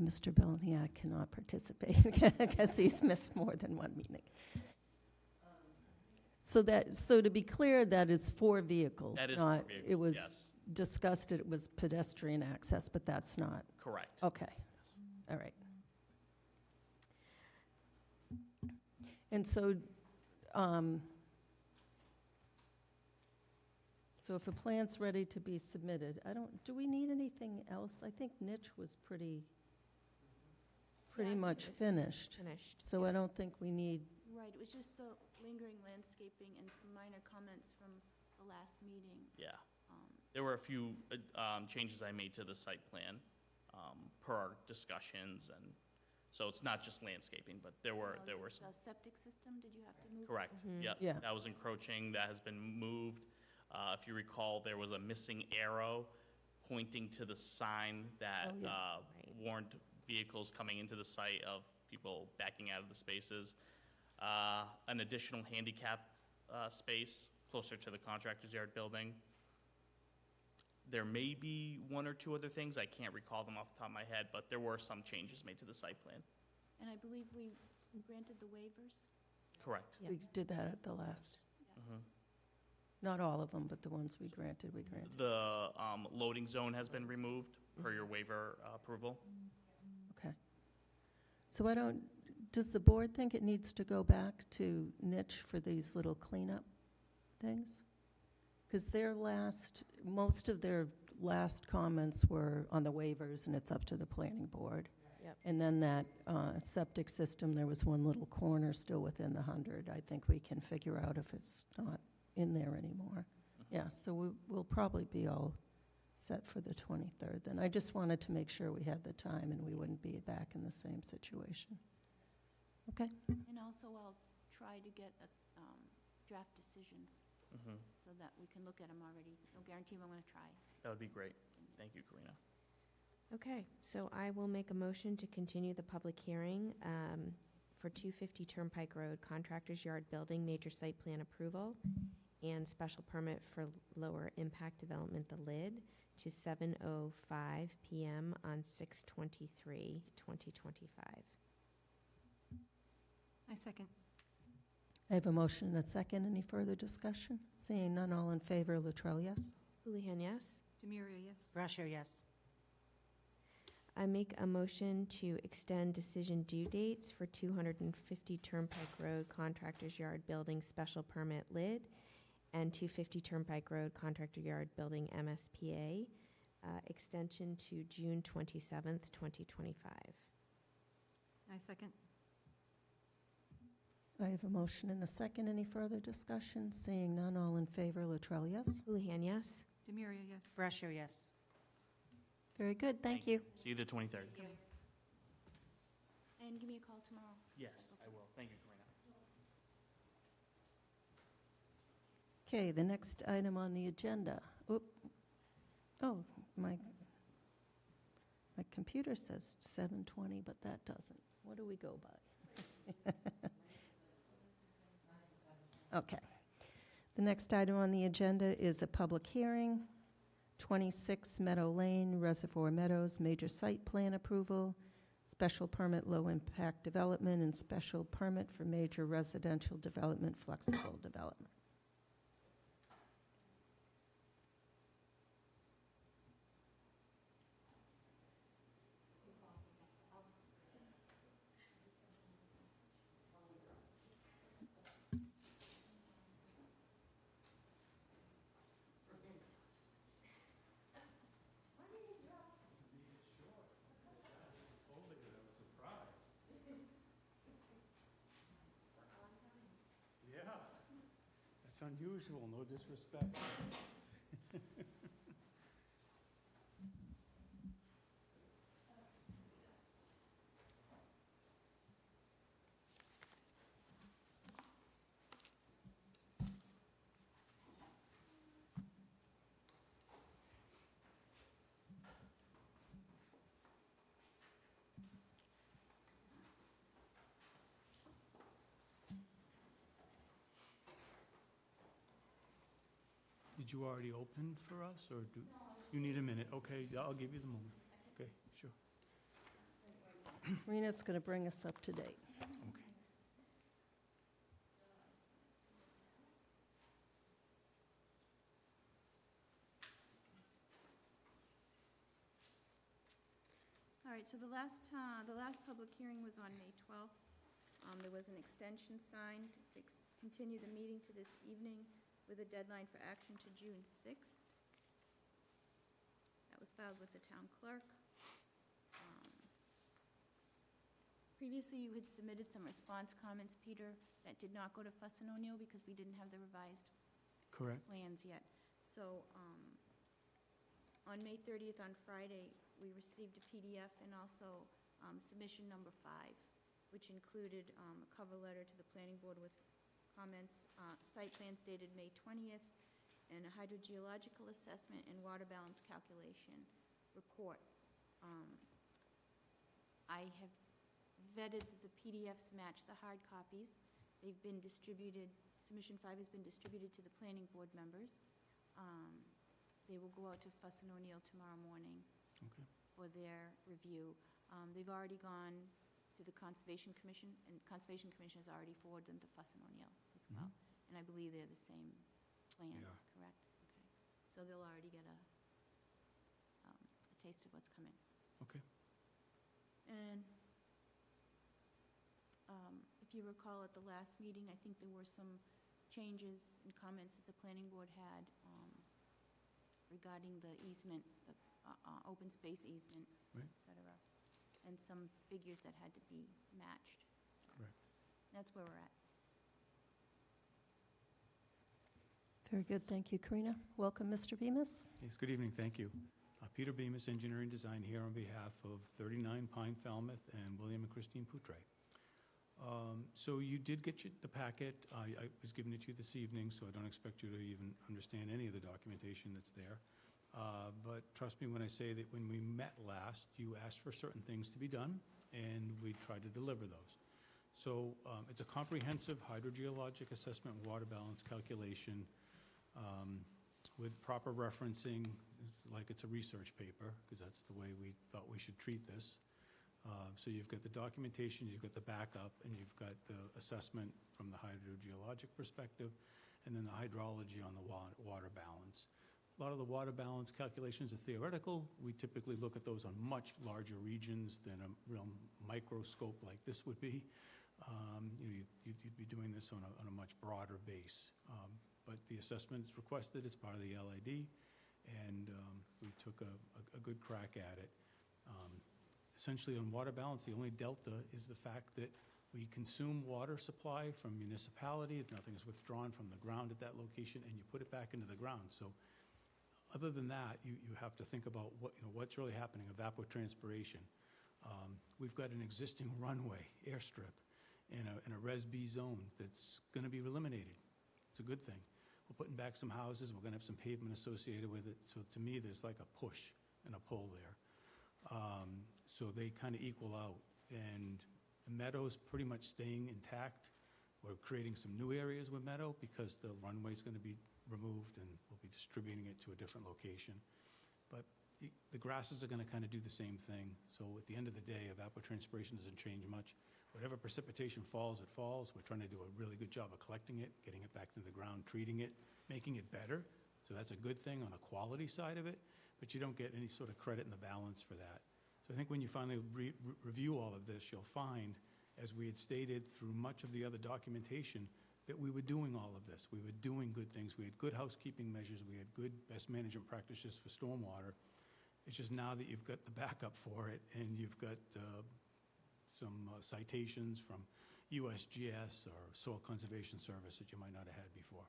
Mr. Belniak cannot participate because he's missed more than one meeting. So to be clear, that is for vehicles. That is not- for vehicles, It was yes. discussed, it was pedestrian access, but that's not, Correct. okay, all right. And so, so if a plan's ready to be submitted, do we need anything else? I think niche was pretty Yeah, I think much it was finished. Finished. So I don't think we need, Right, it was just the lingering landscaping and some minor comments from the last meeting. Yeah. Um, There were a few changes I made to the site plan per our discussions, and so it's not just landscaping, but there were some. Septic system, did you have to move? Correct, Mhm. yep. Yeah. That was encroaching, that has been moved. If you recall, there was a missing arrow pointing to the sign that Oh, yeah. Right. warned vehicles coming into the site of people backing out of the spaces. An additional handicap space closer to the contractor's yard building. There may be one or two other things, I can't recall them off the top of my head, but there were some changes made to the site plan. And I believe we granted the waivers? Correct. Yep. we did that at the last, Mhm. not all of them, but the ones we granted, we granted. The loading zone has been removed per your waiver approval. Okay. So does the board think it needs to go back to niche for these little cleanup things? Because most of their last comments were on the waivers, and it's up to the planning board. Yep. And then that septic system, there was one little corner still within the 100. I think we can figure out if it's not in there anymore. Yeah, so we'll probably be all set for the 23rd. Then I just wanted to make sure we had the time and we wouldn't be back in the same situation. Okay? And also, I'll try to get draft decisions Mhm. so that we can look at them already. No guarantee, but I'm going to try. That would be great. Thank you, Karina. Okay, so I will make a motion to continue the public hearing for 250 Turnpike Road, Contractor's Yard Building, major site plan approval, and special permit for lower impact development, the lid, to 7:05 PM on 6/23/2025. I second. I have a motion and a second. Any further discussion? Seeing none, all in favor, Latrell, yes? Houlihan, yes? Demiria, yes. Brasher, yes. I make a motion to extend decision due dates for 250 Turnpike Road, Contractor's Yard Building, special permit lid, and 250 Turnpike Road, Contractor Yard Building, MSPA, extension to June 27th, 2025. I second. I have a motion and a second. Any further discussion? Seeing none, all in favor, Latrell, yes? Houlihan, yes? Demiria, yes. Brasher, yes. Very good, thank you. See you the 23rd. And give me a call tomorrow. Yes, I will. Thank you, Karina. Okay, the next item on the agenda. Oh, my computer says 7:20, but that doesn't. What do we go by? Okay. The next item on the agenda is a public hearing, 26 Meadow Lane, Reservoir Meadows, major site plan approval, special permit low-impact development, and special permit for major residential development, flexible development. That's unusual, no disrespect. Did you already open for us, or do you need a minute? Okay, yeah, I'll give you the moment. Okay, sure. Rena's going to bring us up to date. Okay. All right, so the last public hearing was on May 12th. There was an extension signed to continue the meeting to this evening with a deadline for action to June 6th. That was filed with the town clerk. Previously, you had submitted some response comments, Peter, that did not go to Fuss and O'Neill because we didn't have the revised Correct. plans yet. So on May 30th, on Friday, we received a PDF and also submission number 5, which included a cover letter to the planning board with comments, site plans dated May 20th, and a hydrogeological assessment and water balance calculation report. I have vetted that the PDFs match the hard copies. They've been distributed, submission 5 has been distributed to the planning board members. They will go out to Fuss and O'Neill tomorrow morning Okay. for their review. They've already gone to the Conservation Commission, and Conservation Commission has already forwarded them to Fuss and O'Neill as well. And I believe they're the same plans, They are. correct? Okay. So they'll already get a taste of what's coming. Okay. And if you recall at the last meeting, I think there were some changes and comments that the planning board had regarding the easement, the open space easement, Right. et cetera, and some figures that had to be matched. Correct. That's where we're at. Very good, thank you, Karina. Welcome, Mr. Bemis. Yes, good evening, thank you. Peter Bemis, Engineering Design, here on behalf of 39 Pine Falmouth and William and Christine Poutre. So you did get the packet. I was giving it to you this evening, so I don't expect you to even understand any of the documentation that's there. But trust me when I say that when we met last, you asked for certain things to be done, and we tried to deliver those. So it's a comprehensive hydrogeologic assessment water balance calculation with proper referencing. It's like it's a research paper, because that's the way we thought we should treat this. So you've got the documentation, you've got the backup, and you've got the assessment from the hydrogeologic perspective, and then the hydrology on the water balance. A lot of the water balance calculations are theoretical. We typically look at those on much larger regions than a real microscope like this would be. You'd be doing this on a much broader base. But the assessment is requested, it's part of the LID, and we took a good crack at it. Essentially, on water balance, the only delta is the fact that we consume water supply from municipality. If nothing is withdrawn from the ground at that location, and you put it back into the ground. So other than that, you have to think about what's really happening, evapotranspiration. We've got an existing runway, airstrip, in a Res B zone that's going to be eliminated. It's a good thing. We're putting back some houses. We're going to have some pavement associated with it. So to me, there's like a push and a pull there. So they kind of equal out. And the meadow's pretty much staying intact. We're creating some new areas with meadow because the runway's going to be removed, and we'll be distributing it to a different location. But the grasses are going to kind of do the same thing. So at the end of the day, evapotranspiration doesn't change much. Whatever precipitation falls, it falls. We're trying to do a really good job of collecting it, getting it back into the ground, treating it, making it better. So that's a good thing on a quality side of it, but you don't get any sort of credit in the balance for that. So I think when you finally review all of this, you'll find, as we had stated through much of the other documentation, that we were doing all of this. We were doing good things. We had good housekeeping measures. We had good best management practices for stormwater. It's just now that you've got the backup for it, and you've got some citations from USGS or Soil Conservation Service that you might not have had before.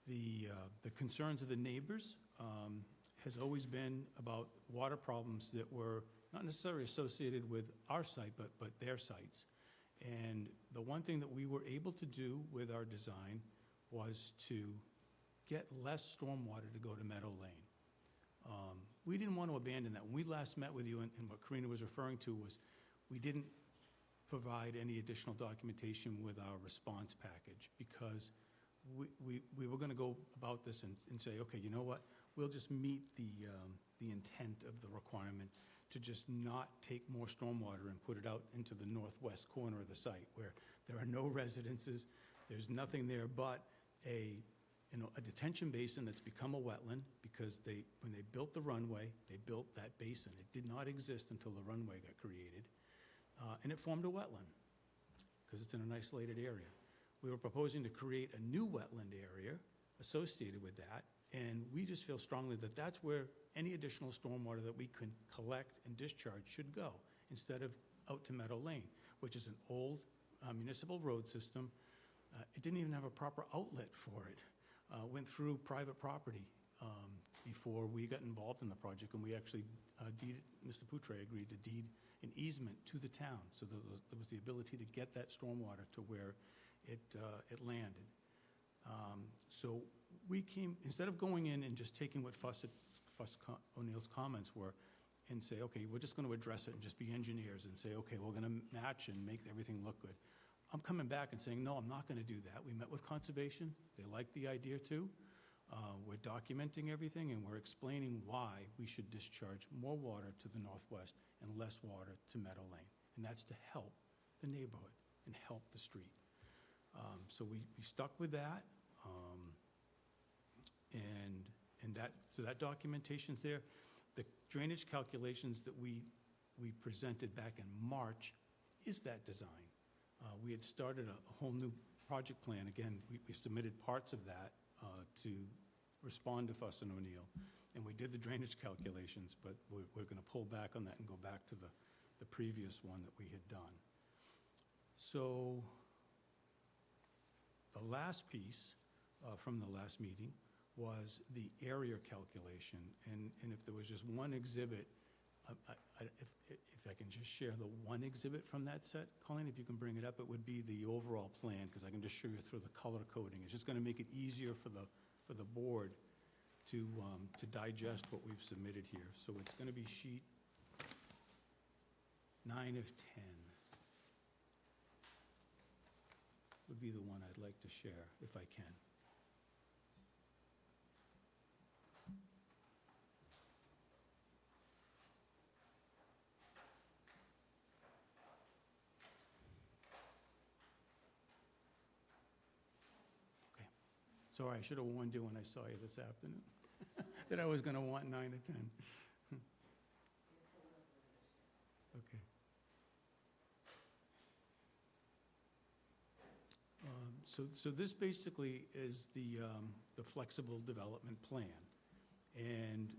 The concerns of the neighbors has always been about water problems that were not necessarily associated with our site, but their sites. And the one thing that we were able to do with our design was to get less stormwater to go to Meadow Lane. We didn't want to abandon that. When we last met with you, and what Karina was referring to was, we didn't provide any additional documentation with our response package, because we were going to go about this and say, okay, you know what? We'll just meet the intent of the requirement to just not take more stormwater and put it out into the northwest corner of the site where there are no residences, there's nothing there but a detention basin that's become a wetland because when they built the runway, they built that basin. It did not exist until the runway got created, and it formed a wetland because it's in an isolated area. We were proposing to create a new wetland area associated with that, and we just feel strongly that that's where any additional stormwater that we can collect and discharge should go, instead of out to Meadow Lane, which is an old municipal road system. It didn't even have a proper outlet for it. Went through private property before we got involved in the project, and we actually Mr. Poutre agreed to deed an easement to the town, so there was the ability to get that stormwater to where it landed. So we came, instead of going in and just taking what Fuss O'Neill's comments were and say, okay, we're just going to address it and just be engineers and say, okay, we're going to match and make everything look good. I'm coming back and saying, no, I'm not going to do that. We met with Conservation. They liked the idea too. We're documenting everything, and we're explaining why we should discharge more water to the northwest and less water to Meadow Lane. And that's to help the neighborhood and help the street. So we stuck with that. So that documentation's there. The drainage calculations that we presented back in March is that design. We had started a whole new project plan. Again, we submitted parts of that to respond to Fuss and O'Neill, and we did the drainage calculations, but we're going to pull back on that and go back to the previous one that we had done. So the last piece from the last meeting was the area calculation, and if there was just one exhibit, if I can just share the one exhibit from that set, Colleen, if you can bring it up, it would be the overall plan, because I can just show you through the color coding. It's just going to make it easier for the board to digest what we've submitted here. So it's going to be sheet 9 of 10. Would be the one I'd like to share, if I can. Sorry, I should have warned you when I saw you this afternoon that I was going to want 9 to 10. Okay. So this basically is the flexible development plan. And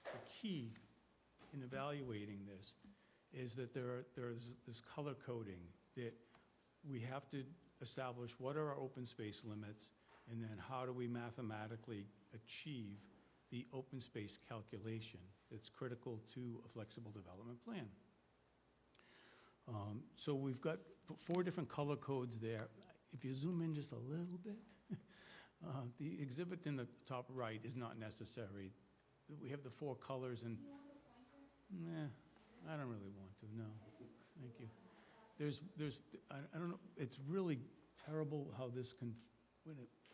the key in evaluating this is that there's this color coding that we have to establish what are our open space limits, and then how do we mathematically achieve the open space calculation that's critical to a flexible development plan. So we've got 4 different color codes there. If you zoom in just a little bit, the exhibit in the top right is not necessary. We have the 4 colors, and I don't really want to, no. Thank you. I don't know, it's really terrible how this can,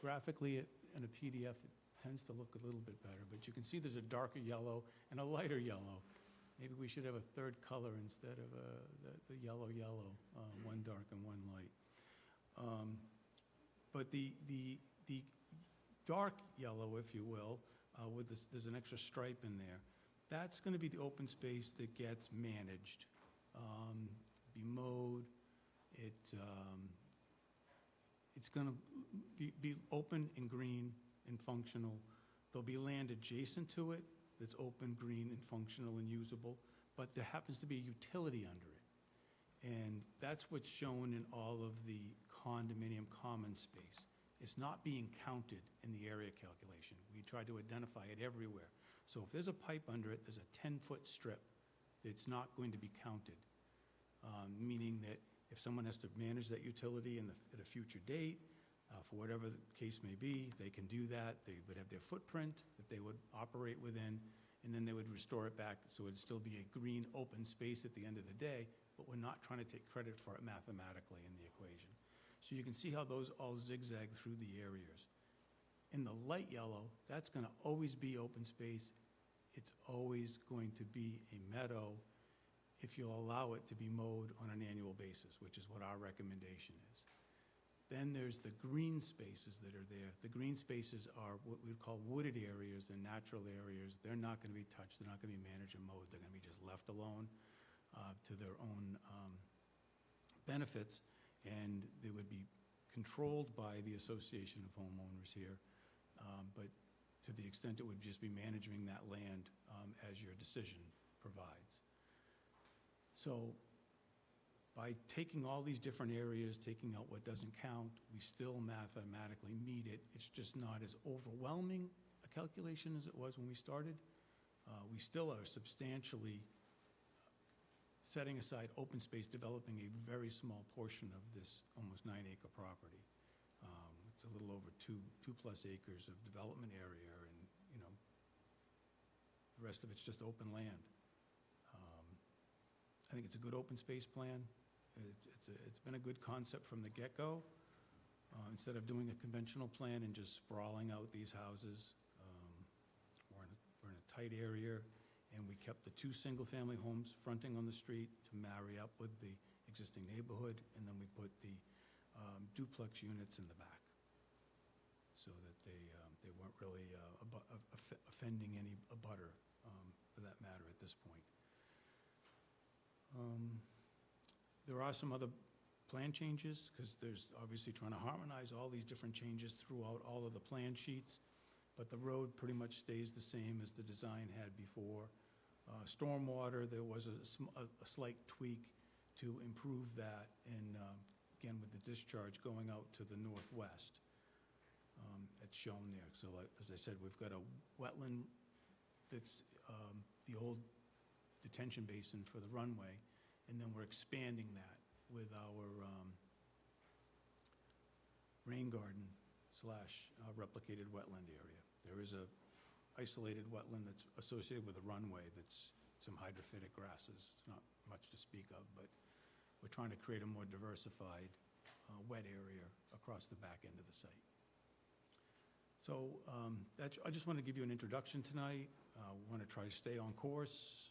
graphically in a PDF, it tends to look a little bit better, but you can see there's a darker yellow and a lighter yellow. Maybe we should have a third color instead of the yellow, one dark and one light. But the dark yellow, if you will, with this, there's an extra stripe in there. That's going to be the open space that gets managed, be mowed. It's going to be open and green and functional. There'll be land adjacent to it that's open, green, and functional and usable, but there happens to be a utility under it. And that's what's shown in all of the condominium common space. It's not being counted in the area calculation. We try to identify it everywhere. So if there's a pipe under it, there's a 10-foot strip that's not going to be counted, meaning that if someone has to manage that utility at a future date, for whatever the case may be, they can do that. They would have their footprint that they would operate within, and then they would restore it back so it'd still be a green open space at the end of the day, but we're not trying to take credit for it mathematically in the equation. So you can see how those all zigzag through the areas. In the light yellow, that's going to always be open space it's always going to be a meadow if you'll allow it to be mowed on an annual basis, which is what our recommendation is. Then there's the green spaces that are there. The green spaces are what we call wooded areas and natural areas. They're not going to be touched. They're not going to be managed and mowed. They're going to be just left alone to their own benefits, and they would be controlled by the Association of Homeowners here, but to the extent it would just be managing that land as your decision provides. So by taking all these different areas, taking out what doesn't count, we still mathematically meet it. It's just not as overwhelming a calculation as it was when we started. We still are substantially setting aside open space, developing a very small portion of this almost 9-acre property. It's a little over two plus acres of development area, and, you know, the rest of it's just open land. I think it's a good open space plan. It's been a good concept from the get-go. Instead of doing a conventional plan and just sprawling out these houses, we're in a tight area, and we kept the 2 single-family homes fronting on the street to marry up with the existing neighborhood, and then we put the duplex units in the back so that they weren't really offending any abutter, for that matter, at this point. There are some other plan changes, because there's obviously trying to harmonize all these different changes throughout all of the plan sheets, but the road pretty much stays the same as the design had before. Stormwater, there was a slight tweak to improve that, and again, with the discharge going out to the northwest. It's shown there. So as I said, we've got a wetland that's the old detention basin for the runway, and then we're expanding that with our rain garden / replicated wetland area. There is a isolated wetland that's associated with a runway that's some hydrophytic grasses. It's not much to speak of, but we're trying to create a more diversified wet area across the back end of the site. So I just want to give you an introduction tonight. We want to try to stay on course.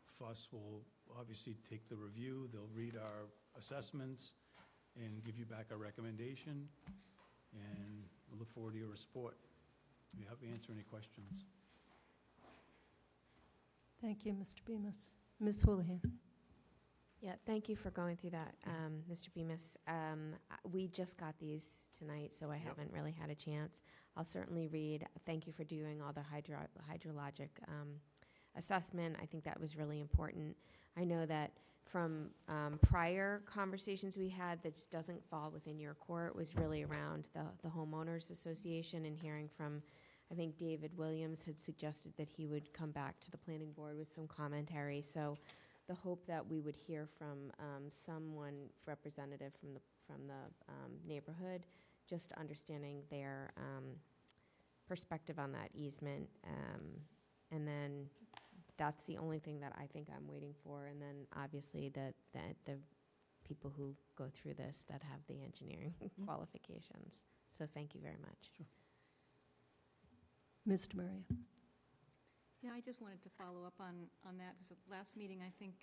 FUS will obviously take the review. They'll read our assessments and give you back a recommendation. And we look forward to your support. Be happy to answer any questions. Thank you, Mr. Bemis. Ms. Houlihan. Yeah, thank you for going through that, Mr. Bemis. We just got these tonight, so I haven't really had a chance. I'll certainly read. Thank you for doing all the hydrologic assessment. I think that was really important. I know that from prior conversations we had, that just doesn't fall within your court, was really around the homeowners association, and hearing from, I think David Williams had suggested that he would come back to the planning board with some commentary. So the hope that we would hear from someone representative from the neighborhood, just understanding their perspective on that easement, and then that's the only thing that I think I'm waiting for. And then obviously the people who go through this that have the engineering qualifications. So thank you very much. Sure. Mr. Maria. Yeah, I just wanted to follow up on that, because at the last meeting, I think,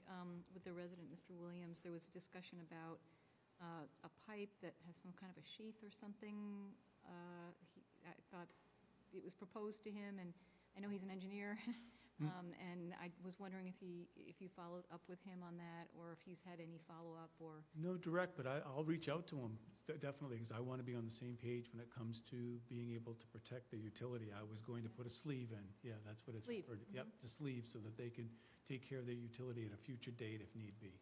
with the resident, Mr. Williams, there was a discussion about a pipe that has some kind of a sheath or something. I thought it was proposed to him, and I know he's an engineer, and I was wondering if you followed up with him on that, or if he's had any follow-up, or... No direct, but I'll reach out to him, definitely, because I want to be on the same page when it comes to being able to protect the utility. I was going to put a sleeve in. Yeah, that's what it's Sleeve. referred to. Yep, it's a sleeve, so that they can take care of their utility at a future date if need be.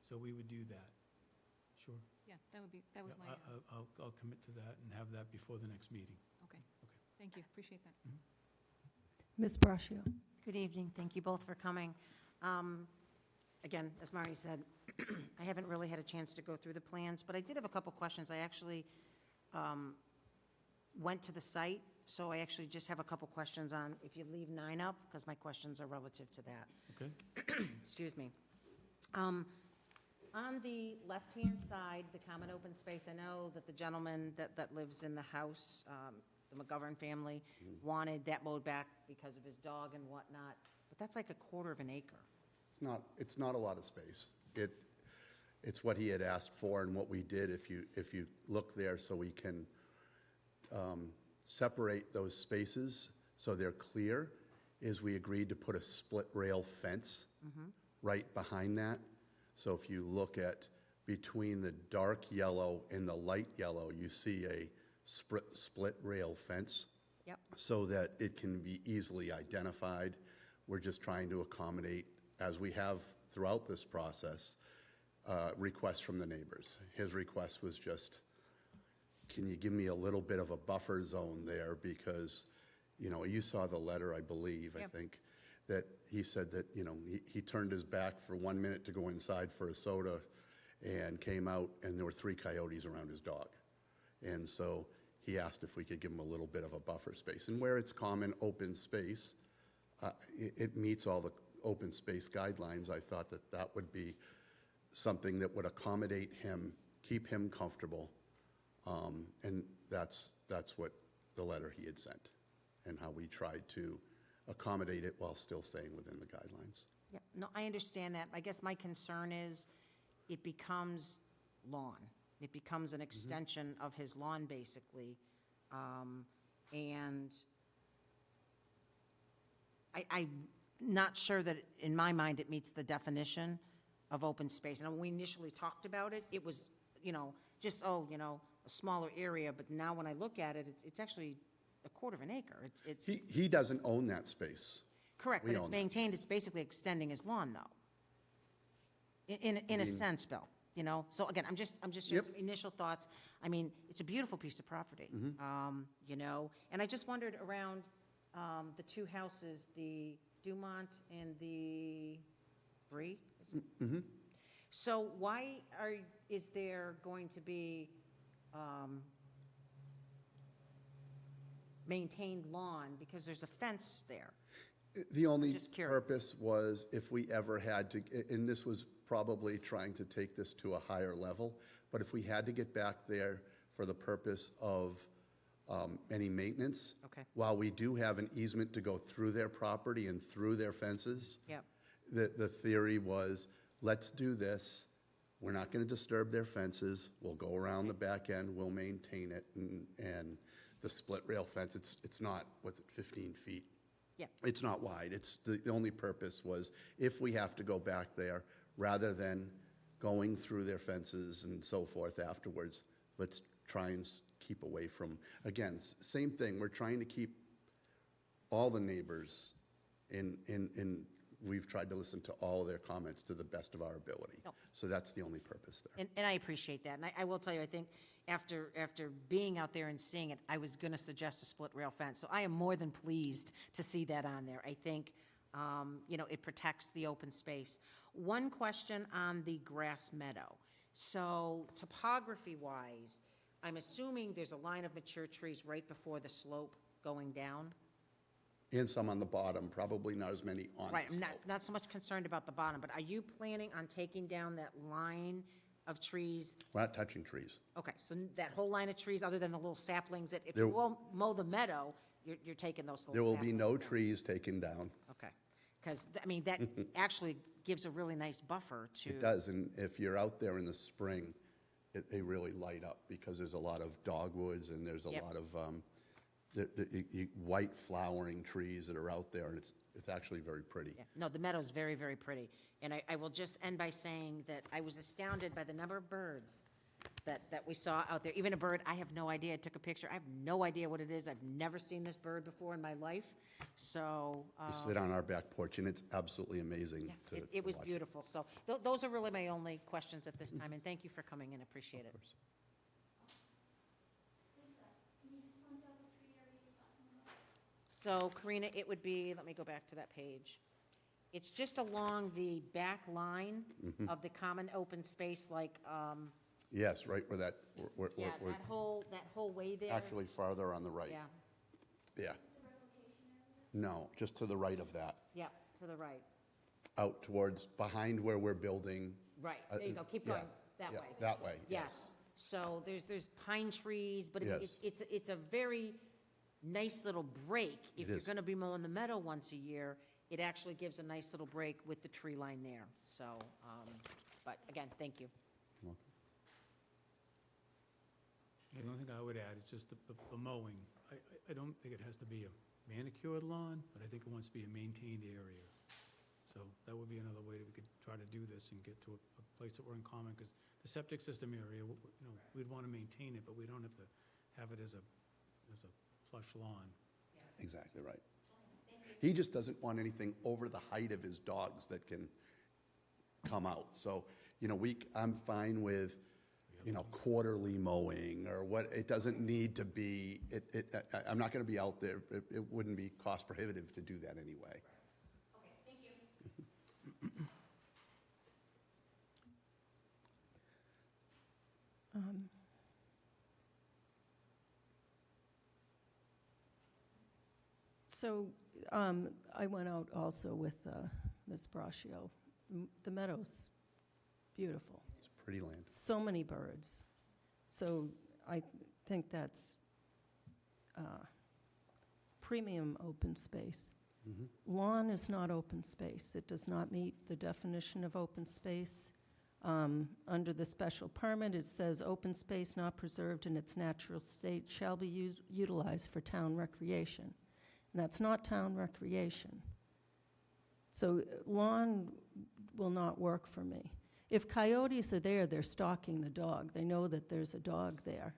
So we would do that. Sure. Yeah, that was Yeah, my... I'll commit to that and have that before the next meeting. Okay. Thank you, appreciate that. Ms. Braccio. Good evening. Thank you both for coming. Again, as Marty said, I haven't really had a chance to go through the plans, but I did have a couple questions. I actually went to the site, so I actually just have a couple questions on, if you leave 9 up, because my questions are relative to that. Okay. Excuse me. On the left-hand side, the common open space, I know that the gentleman that lives in the house, the the McGovern family wanted that mowed back because of his dog and whatnot, but that's like a quarter of an acre. It's not a lot of space. It's what he had asked for and what we did, if you look there, so we can separate those spaces so they're clear, is we agreed to put a split rail fence right behind that. So if you look at between the dark yellow and the light yellow, you see a split rail fence. Yep. So that it can be easily identified. We're just trying to accommodate, as we have throughout this process, requests from the neighbors. His request was just, can you give me a little bit of a buffer zone there? Because, you saw the letter, I believe, Yep. I think, that he said that, he turned his back for 1 minute to go inside for a soda and came out and there were 3 coyotes around his dog. And so he asked if we could give him a little bit of a buffer space. And where it's common open space, it meets all the open space guidelines. I thought that that would be something that would accommodate him, keep him comfortable. And that's what the letter he had sent and how we tried to accommodate it while still staying within the guidelines. Yeah, no, I understand that. I guess my concern is it becomes lawn. It becomes an extension of his lawn, basically. And I'm not sure that, in my mind, it meets the definition of open space. And when we initially talked about it, it was, just, a smaller area. But now when I look at it, it's actually a quarter of an acre. It's He doesn't own that space. correct, we but it's own it. maintained. It's basically extending his lawn, though. In a sense, Bill, So again, I'm just sharing Yep. some initial thoughts. I mean, it's a beautiful piece of property, And I just wondered around the 2 houses, the Dumont and the Bree. So why is there going to be maintained lawn? Because there's a fence there. The only Just curious. purpose was if we ever had to, and this was probably trying to take this to a higher level, but if we had to get back there for the purpose of any maintenance. Okay. While we do have an easement to go through their property and through their fences. Yep. The theory was, let's do this. We're not going to disturb their fences. We'll go around the back end, we'll maintain it, and the split rail fence, it's not, 15 feet? Yeah. It's not wide. It's, the only purpose was if we have to go back there, rather than going through their fences and so forth afterwards, let's try and keep away from, again, same thing, we're trying to keep all the neighbors we've tried to listen to all of their comments to the best of our ability. No. So that's the only purpose there. And I appreciate that. And I will tell you, I think after being out there and seeing it, I was going to suggest a split rail fence. So I am more than pleased to see that on there. I think, it protects the open space. One question on the grass meadow. So topography-wise, I'm assuming there's a line of mature trees right before the slope going down? And some on the bottom, probably not as many on Right, the I'm slope. not so much concerned about the bottom, but are you planning on taking down that line of trees? We're not touching trees. Okay, so that whole line of trees, other than the little saplings, that if There- you won't mow the meadow, you're taking those little There will be no saplings down. trees taken down. Okay, because, that actually gives a really nice buffer to. It does, and if you're out there in the spring, they really light up because there's a lot of dogwoods and there's a Yep. lot of white flowering trees that are out there, and it's actually very pretty. Yeah, no, the meadow's very, very pretty. And I will just end by saying that I was astounded by the number of birds that we saw out there. Even a bird, I have no idea. I took a picture. I have no idea what it is. I've never seen this bird before in my life. So, They sit on our back porch, and it's absolutely amazing to it was watch. beautiful. So those are really my only questions at this time, and thank you for coming in. Appreciate it. Of course. So Karina, it would be, let me go back to that page. It's just along the back line of the common open space, like, Yes, right where that, we're that whole way there. actually farther on the right. Yeah, Yeah. No, just to the right of that, yeah, to the right. out towards, behind where we're building. Right, there you go, keep going, that Yeah, way. that way, Yes, so there's pine trees, but I mean, Yes. it's a very nice little break. If It you're is. going to be mowing the meadow once a year, it actually gives a nice little break with the tree line there. So, but again, thank you. The only thing I would add is just the mowing. I don't think it has to be a manicured lawn, but I think it wants to be a maintained area. So that would be another way that we could try to do this and get to a place that we're in common, because the septic system area, we'd want to maintain it, but we don't have to have it as a plush lawn. Exactly right. He just doesn't want anything over the height of his dogs that can come out. So, I'm fine with, quarterly mowing or what, it doesn't need to be, I'm not going to be out there, it wouldn't be cost prohibitive to do that anyway. Okay, thank you. So I went out also with Ms. Braccio. The meadow's beautiful. It's pretty land. So many birds. So I think that's premium open space. Lawn is not open space. It does not meet the definition of open space. Under the special permit, it says open space not preserved in its natural state shall be utilized for town recreation. And that's not town recreation. So lawn will not work for me. If coyotes are there, they're stalking the dog. They know that there's a dog there.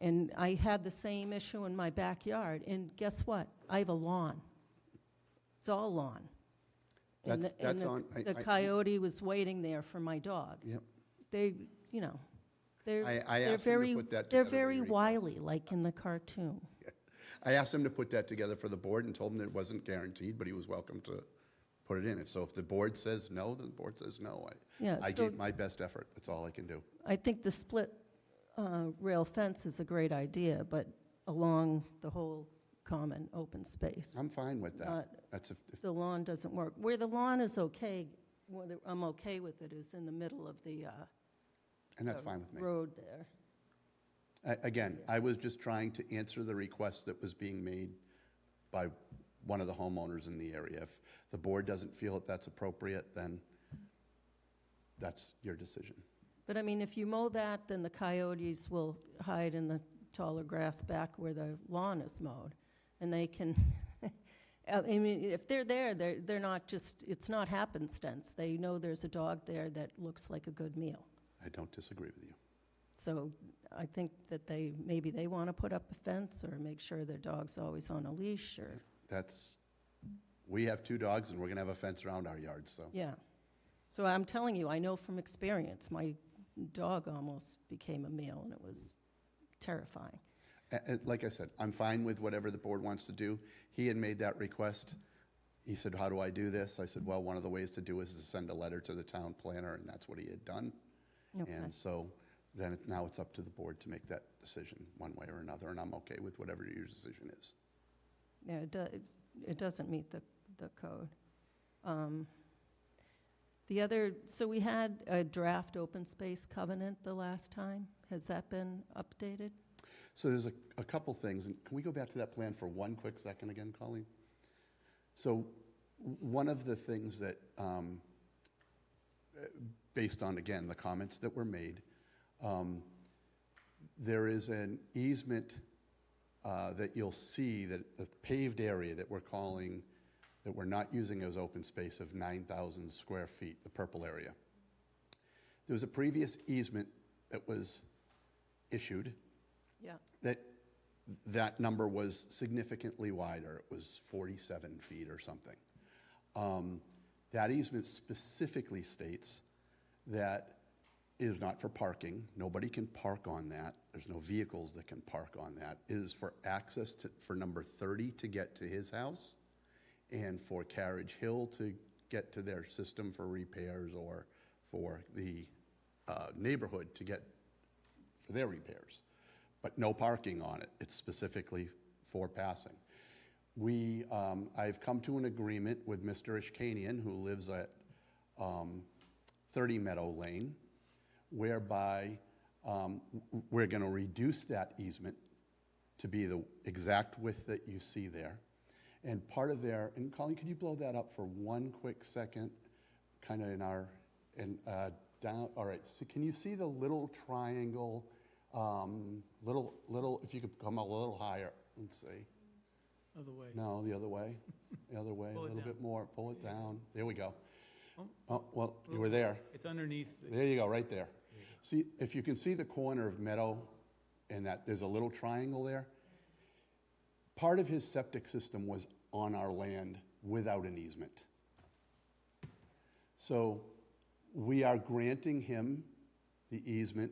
And I had the same issue in my backyard, and guess what? I have a lawn. It's all lawn. And That's the on. the coyote was waiting there for my dog. Yep. They, they're I they're asked him to very put that they're together very when he wily, like in the cartoon. I asked him to put that together for the board and told him that it wasn't guaranteed, but he was welcome to put it in. So if the board says no, then the board says no. Yeah, I so- gave my best effort. That's all I can do. I think the split rail fence is a great idea, but along the whole common open space. I'm fine with that. Not- That's if The lawn doesn't work. Where the lawn is okay, where I'm okay with it, is in the middle of the and that's fine with me. road there. Again, I was just trying to answer the request that was being made by one of the homeowners in the area. If the board doesn't feel that that's appropriate, then that's your decision. But I mean, if you mow that, then the coyotes will hide in the taller grass back where the lawn is mowed. And they can, I mean, if they're there, they're not just, it's not happenstance. They know there's a dog there that looks like a good meal. I don't disagree with you. So I think that maybe they want to put up a fence or make sure their dog's always on a leash or, We have 2 dogs, and we're going to have a fence around our yard, so. yeah. So I'm telling you, I know from experience, my dog almost became a meal and it was terrifying. Like I said, I'm fine with whatever the board wants to do. He had made that request. He said, how do I do this? I said, well, one of the ways to do is to send a letter to the town planner, and that's what he had done. Okay. And so then now it's up to the board to make that decision one way or another, and I'm okay with whatever your decision is. Yeah, it doesn't meet the code. So we had a draft open space covenant the last time. Has that been updated? So there's a couple things, and can we go back to that plan for one quick second again, Colleen? So one of the things that, based on, again, the comments that were made, there is an easement that you'll see, that the paved area that we're not using as open space of 9,000 square feet, the purple area. There was a previous easement that was issued. Yeah. That number was significantly wider. It was 47 feet or something. That easement specifically states that it is not for parking. Nobody can park on that. There's no vehicles that can park on that. It is for access for number 30 to get to his house and for Carriage Hill to get to their system for repairs or for the neighborhood to get for their repairs. But no parking on it. It's specifically for passing. I've come to an agreement with Mr. Ishkanian, who lives at 30 Meadow Lane, whereby we're going to reduce that easement to be the exact width that you see there. And part of there, and Colleen, could you blow that up for one quick second? Kind of down, all right, so can you see the little triangle, if you could come a little higher, let's see. Other way. No, the other way, a Pull it little down. bit more, pull it down, there we go. Oh. Oh, well, you were there. It's underneath. There you go, right there. See, if you can see the corner of Meadow and that there's a little triangle there, part of his septic system was on our land without an easement. So we are granting him the easement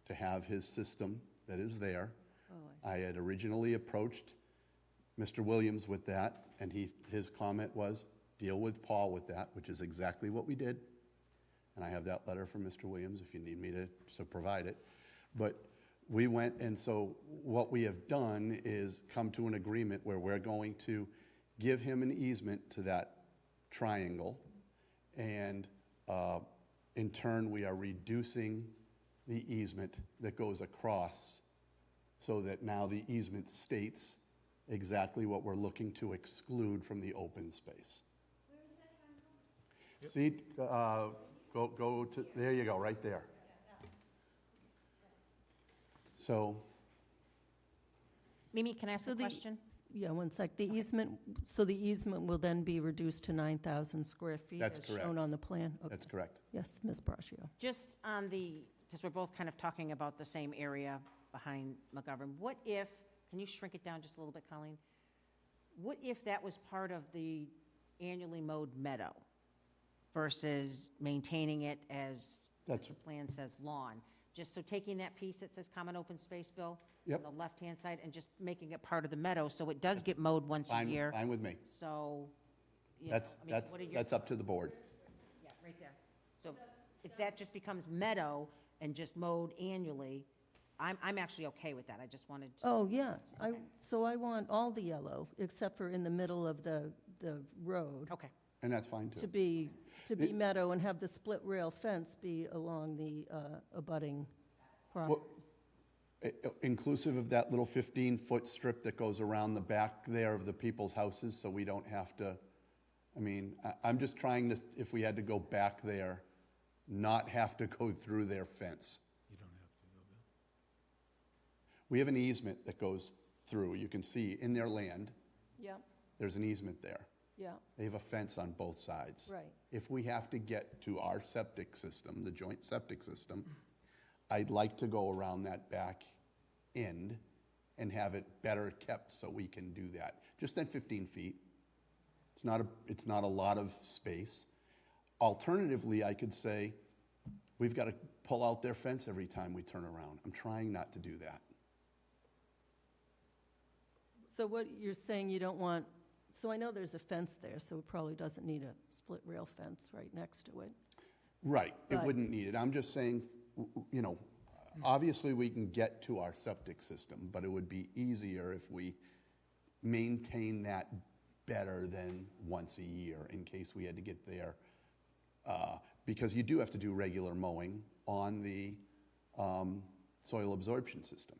to have his system that is there. Oh, I had originally approached Mr. Williams with that, and his comment was, deal with Paul with that, which is exactly what we did. And I have that letter from Mr. Williams if you need me to provide it. But we went, and so what we have done is come to an agreement where we're going to give him an easement to that triangle, and in turn, we are reducing the easement that goes across so that now the easement states exactly what we're looking to exclude from the open space. Where is that triangle? See, go to, there you go, right there. So, Mimi, can I ask So a the- question? Yeah, one sec. The easement, so the easement will then be reduced to 9,000 square feet? That's As correct. shown on the plan? Okay. that's correct. Yes, Ms. Braccio. Just on the, because we're both kind of talking about the same area behind McGovern, what if, can you shrink it down just a little bit, Colleen? What if that was part of the annually mowed meadow versus maintaining it as That's- the plan says lawn? Just so taking that piece that says common open space, Bill? Yep. On the left-hand side, and just making it part of the meadow, so it does get mowed once a Fine, year. fine with me. So, you know, I mean, what are your- That's up to the board. Yeah, right there. So if that just becomes meadow and just mowed annually, I'm actually okay with that. I just wanted to. Oh, yeah. Okay. So I want all the yellow, except for in the middle of the road, Okay. And that's fine, to too. be meadow, and have the split rail fence be along the abutting property. Inclusive of that little 15-foot strip that goes around the back there of the people's houses, so we don't have to, I mean, I'm just trying to, if we had to go back there, not have to go through their fence. You don't have to, though, Bill. We have an easement that goes through. You can see in their land, Yeah, there's an easement there. yeah, They have a fence on both sides. right. If we have to get to our septic system, the joint septic system, I'd like to go around that back end and have it better kept so we can do that. Just that 15 feet. It's not a lot of space. Alternatively, I could say, we've got to pull out their fence every time we turn around. I'm trying not to do that. So what you're saying, you don't want, so I know there's a fence there, so it probably doesn't need a split rail fence right next to it. Right, it Right. wouldn't need it. I'm just saying, you know, obviously we can get to our septic system, but it would be easier if we maintain that better than once a year in case we had to get there. Because you do have to do regular mowing on the soil absorption system.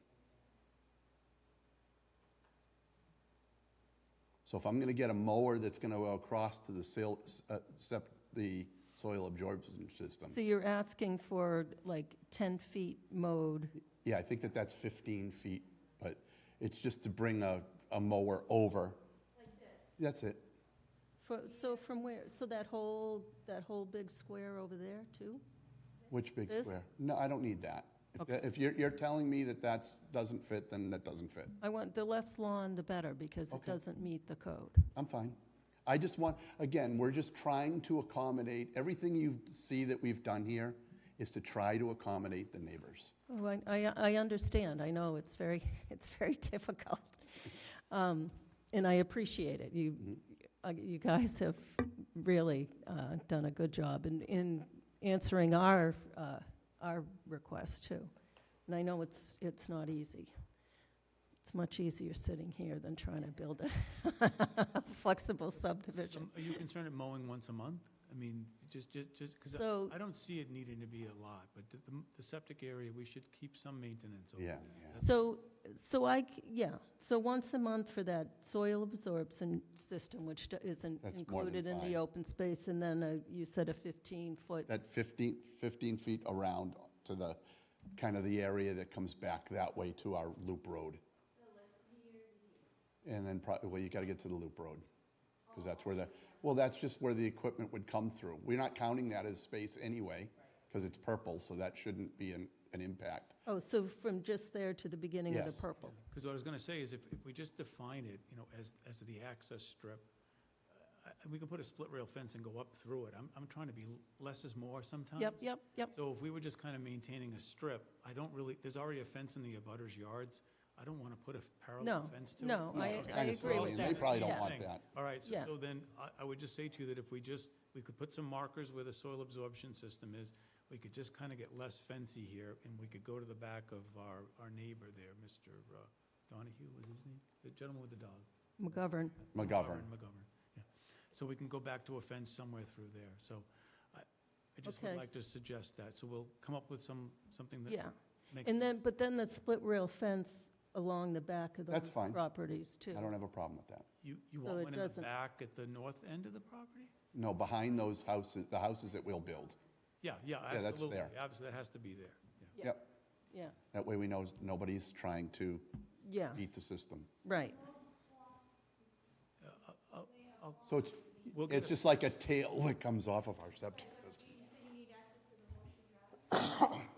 So if I'm going to get a mower that's going to go across to the soil absorption system, So you're asking for like 10 feet mowed, yeah, I think that's 15 feet, but it's just to bring a mower over. Like this? That's it. so from where, so that whole big square over there too? Which big This? square? No, I don't need that. If you're telling me that doesn't fit, then that doesn't fit. I want, the less lawn, the better, because it Okay. doesn't meet the code. I'm fine. I just want, again, we're just trying to accommodate, everything you see that we've done here is to try to accommodate the neighbors. Oh, I understand. I know it's very difficult. And I appreciate it. You guys have really done a good job in answering our requests, too. And I know it's not easy. It's much easier sitting here than trying to build a flexible subdivision. Are you concerned at mowing once a month? I mean, just, because So- I don't see it needing to be a lot, but the septic area, we should keep some maintenance over Yeah, there. yeah. That's- So once a month for that soil absorption system, which isn't That's more than included in the fine. open space, and then you said a 15-foot, That 15 feet around to the, kind of the area that comes back that way to our loop road. And then, well, you got to get to the loop road, because that's where that's just where the equipment would come through. We're not counting that as space anyway, because it's purple, so that shouldn't be an impact. oh, so from just there to the beginning of the Yes. purple? Because what I was going to say is if we just define it, as the access strip, we can put a split rail fence and go up through it. I'm trying to be less is more sometimes. Yep. So if we were just kind of maintaining a strip, there's already a fence in the abutters' yards. I don't want to put a parallel fence to it. No, I It's kinda agree silly, with and that. They probably don't Yeah. want that. All right, Yeah. so then I would just say to you that if we could put some markers where the soil absorption system is, we could just kind of get less fancy here, and we could go to the back of our neighbor there, Mr. Donahue, was his name? The gentleman with the dog. McGovern. McGovern. McGovern, yeah. So we can go back to a fence somewhere through there. So I just would Okay. like to suggest that. So we'll come up with something that Yeah. makes And then, sense. but then the split rail fence along the back of That's those fine. properties, too. I don't have a problem with that. You So want it one in the doesn't- back at the north end of the property? No, behind those houses, the houses that we'll build. Yeah, that's absolutely. there. Absolutely, that has to be there. Yeah. Yep. Yeah, That way we know nobody's trying to yeah, beat the system. right. So it's, We'll get it's a- just like a tail that comes off of our septic system.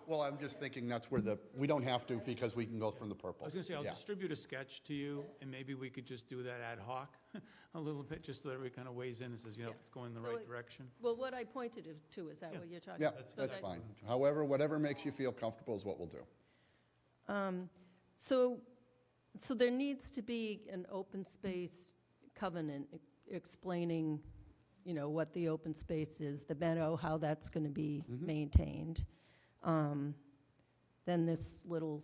Well, I'm just thinking that's where we don't have to because we can go from the purple. I was going to say, I'll Yeah. distribute a sketch to you, and maybe we could just do that ad hoc a little bit, just so that everybody kind of weighs in and says, Yeah. it's going in the So right it- direction. Well, what I pointed to, is that Yeah. what you're talking Yeah, about? that's So that- fine. However, whatever makes you feel comfortable is what we'll do. So there needs to be an open space covenant explaining, what the open space is, the meadow, how that's going to be Mm-hmm. maintained. Then this little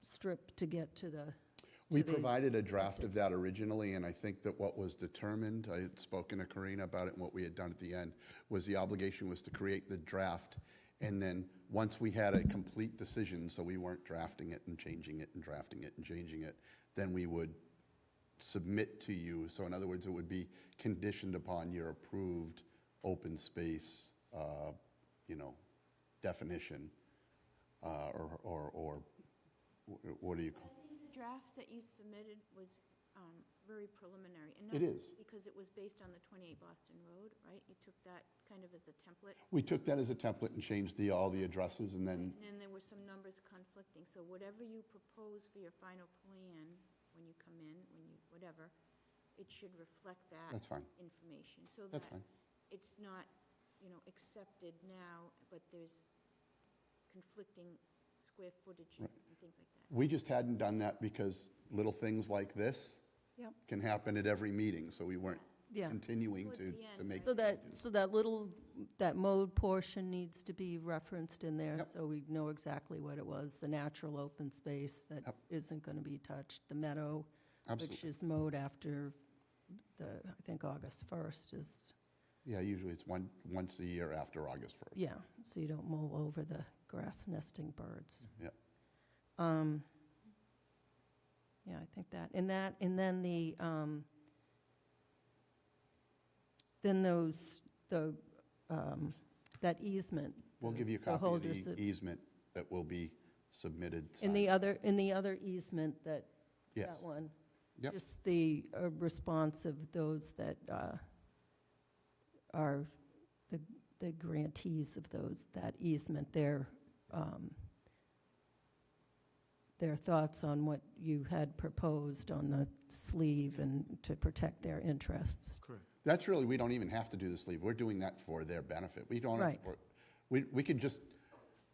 strip to get to the. We to the provided a draft septic. of that originally, and I think that what was determined, I had spoken to Karina about it, and what we had done at the end, was the obligation was to create the draft, and then, once we had a complete decision, so we weren't drafting it and changing it and drafting it and changing it, then we would submit to you. So in other words, it would be conditioned upon your approved open space, definition, or what do you call? I think the draft that you submitted was very preliminary. And It not is. Because it was based on the 28 Boston Road, right? You took that kind of as a template. We took that as a template and changed all the addresses, and then, And then there were some numbers conflicting. So whatever you propose for your final plan, when you come in, whatever, it should reflect that that's fine. information. So That's that fine. it's not, accepted now, but there's conflicting square footages Right. and things like that. We just hadn't done that because little things like this Yep. can happen at every meeting, so we weren't Yeah. continuing Towards to the end, to make. So that mowed portion needs to be referenced in there, Yep. so we know exactly what it was, the natural open space that Yep. isn't going to be touched, the meadow, which Absolutely. is mowed after I think August 1st is, Yeah, usually it's once a year after August 1st. yeah, so you don't mow over the grass nesting birds. Yep. Yeah, I think that, and then that easement. We'll give you a the copy of holders the that- easement that will be submitted. In the signed. other easement, that Yes. one. Yep. Just the response of those that are the grantees of that easement, their thoughts on what you had proposed on the sleeve and to protect their interests. Correct. That's really, we don't even have to do the sleeve. We're doing that for their benefit. We don't. Right. We could just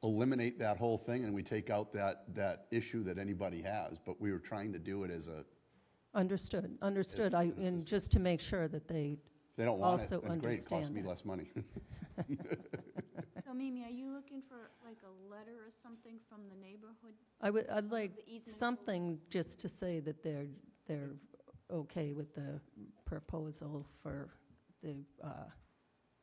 eliminate that whole thing and we take out that issue that anybody has, but we were trying to do it as a, Understood. It's And just to make sure that they, if they don't want it, Also then great, it costs understand me that. less money. So Mimi, are you looking for like a letter or something from the neighborhood? I'd like The easement something just to say that they're okay with the proposal for the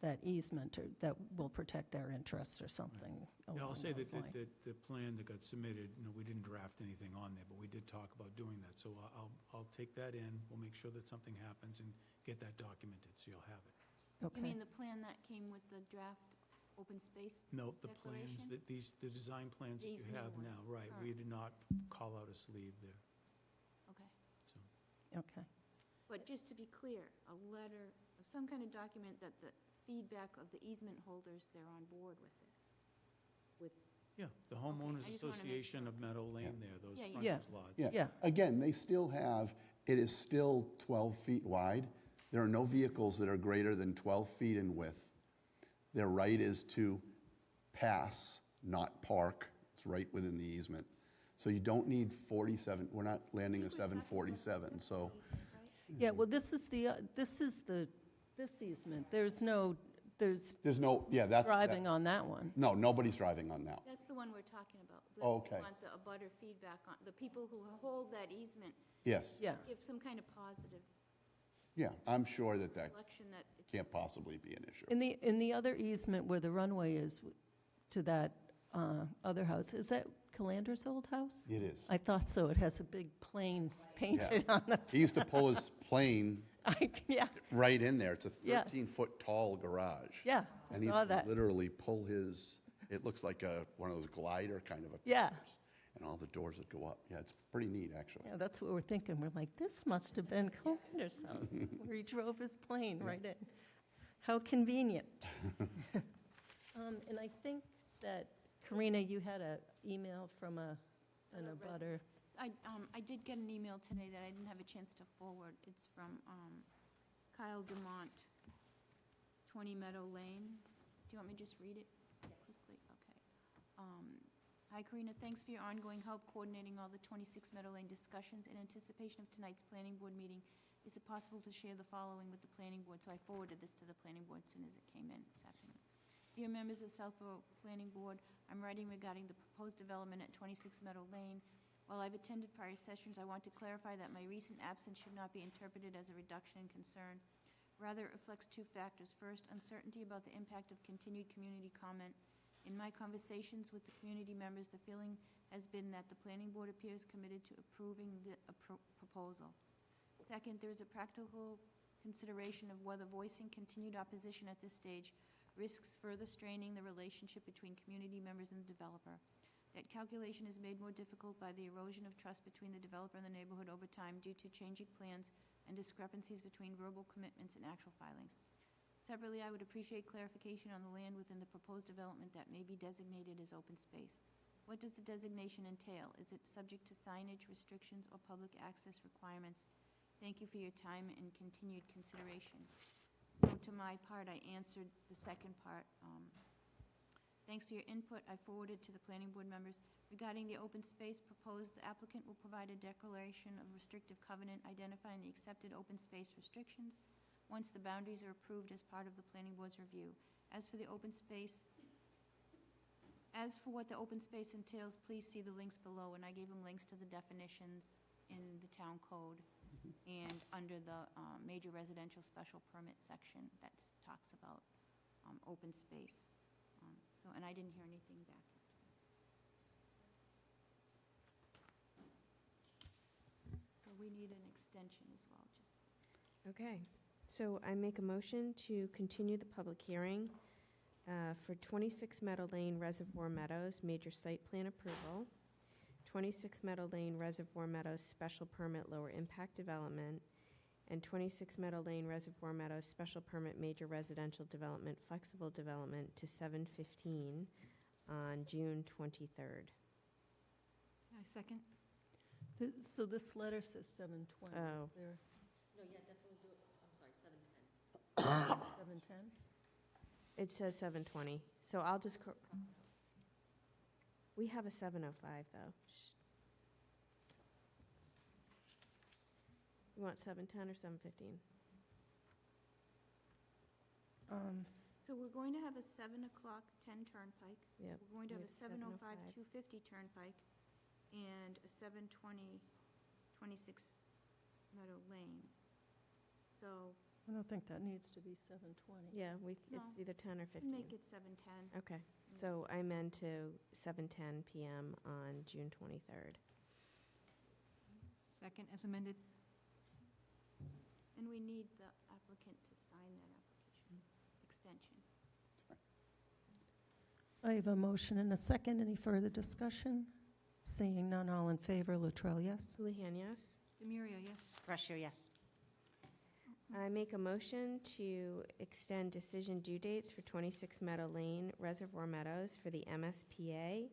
that easement, or that will protect their interests or something Yeah, I'll along say those that lines. the plan that got submitted, we didn't draft anything on there, but we did talk about doing that. So I'll take that in, we'll make sure that something happens and get that documented, so you'll have it. You Okay, mean the plan that came with the draft open space? No, the plans, Declaration? the design plans that These you new have ones. now, right, All we right. did not call out a sleeve there, Okay. so. okay. But just to be clear, a letter, some kind of document that the feedback of the easement holders, they're on board with this. With, Yeah, the homeowners I just wanna make association sure. of Meadow Lane there, those Yeah, yeah. frontage lots. Yeah. Yeah. Again, they still have, it is still 12 feet wide. There are no vehicles that are greater than 12 feet in width. Their right is to pass, not park. It's right within the easement. So you don't need 47, we're not landing a 747, so. Yeah, well, this is this easement. There's no There's no, yeah, that's. driving on that one. No, nobody's driving on that. that's the one we're talking about. Oh, okay. We want the abutter feedback on, the people who hold that easement, Yes, Yeah, give some kind of positive yeah, I'm sure that election that it can't possibly be an issue. in the other easement where the runway is to that other house, is that Calander's old house? It is. I thought so. It has a big plane painted on the, He used to pull his plane yeah, right in there. It's a Yeah. 13-foot tall garage. yeah, And I he saw used to that. literally pull his, it looks like one of those glider kind of a. Yeah. And all the doors would go up. Yeah, it's pretty neat, actually. Yeah, that's what we're thinking. We're like, this must have been Calander's house, where he drove his plane right in. How convenient. And I think that, Karina, you had an email from an abutter. I did get an email today that I didn't have a chance to forward. It's from Kyle Dumont, 20 Meadow Lane. Do you want me to just read it quickly? Okay. Hi, Karina. Thanks for your ongoing help coordinating all the 26 Meadow Lane discussions. In anticipation of tonight's planning board meeting, is it possible to share the following with the planning board? So I forwarded this to the planning board as soon as it came in this afternoon. Dear members of Southborough Planning Board, I'm writing regarding the proposed development at 26 Meadow Lane. While I've attended prior sessions, I want to clarify that my recent absence should not be interpreted as a reduction in concern. Rather, it reflects two factors. First, uncertainty about the impact of continued community comment. In my conversations with the community members, the feeling has been that the planning board appears committed to approving the proposal. Second, there is a practical consideration of whether voicing continued opposition at this stage risks further straining the relationship between community members and the developer. That calculation is made more difficult by the erosion of trust between the developer and the neighborhood over time due to changing plans and discrepancies between verbal commitments and actual filings. Separately, I would appreciate clarification on the land within the proposed development that may be designated as open space. What does the designation entail? Is it subject to signage, restrictions, or public access requirements? Thank you for your time and continued consideration. So to my part, I answered the second part. Thanks for your input. I forwarded to the planning board members. Regarding the open space proposed, the applicant will provide a declaration of restrictive covenant identifying the accepted open space restrictions once the boundaries are approved as part of the planning board's review. As for what the open space entails, please see the links below, and I gave them links to the definitions in the town code and under the major residential special permit section that talks about open space. And I didn't hear anything back. So we need an extension as well, just. Okay, so I make a motion to continue the public hearing for 26 Meadow Lane Reservoir Meadows, major site plan approval, 26 Meadow Lane Reservoir Meadows special permit lower impact development, and 26 Meadow Lane Reservoir Meadows special permit major residential development flexible development to 7:15 on June 23rd. I second. So this letter says 7:20. Oh. Is there No, yeah, definitely do it, I'm sorry, 7:10. 7:10? It says 7:20, so I'll just, we have a 7:05, though. Shh. You want 7:10 or 7:15? So we're going to have a 7 o'clock 10 Turnpike. Yep. We're going to we have a have 7:05 7:05. 250 Turnpike and a 7:20 26 Meadow Lane. So I don't think that needs to be 7:20. Yeah, No. it's either 10 or 15. Make it 7:10. Okay, so I amend to 7:10 PM on June 23rd. Second as amended. And we need the applicant to sign that application, extension. I have a motion and a second. Any further discussion? Seeing none, all in favor, Latrell, yes? Houlihan, yes? Demiria, yes. Russia, yes. I make a motion to extend decision due dates for 26 Meadow Lane, Reservoir Meadows for the MSPA,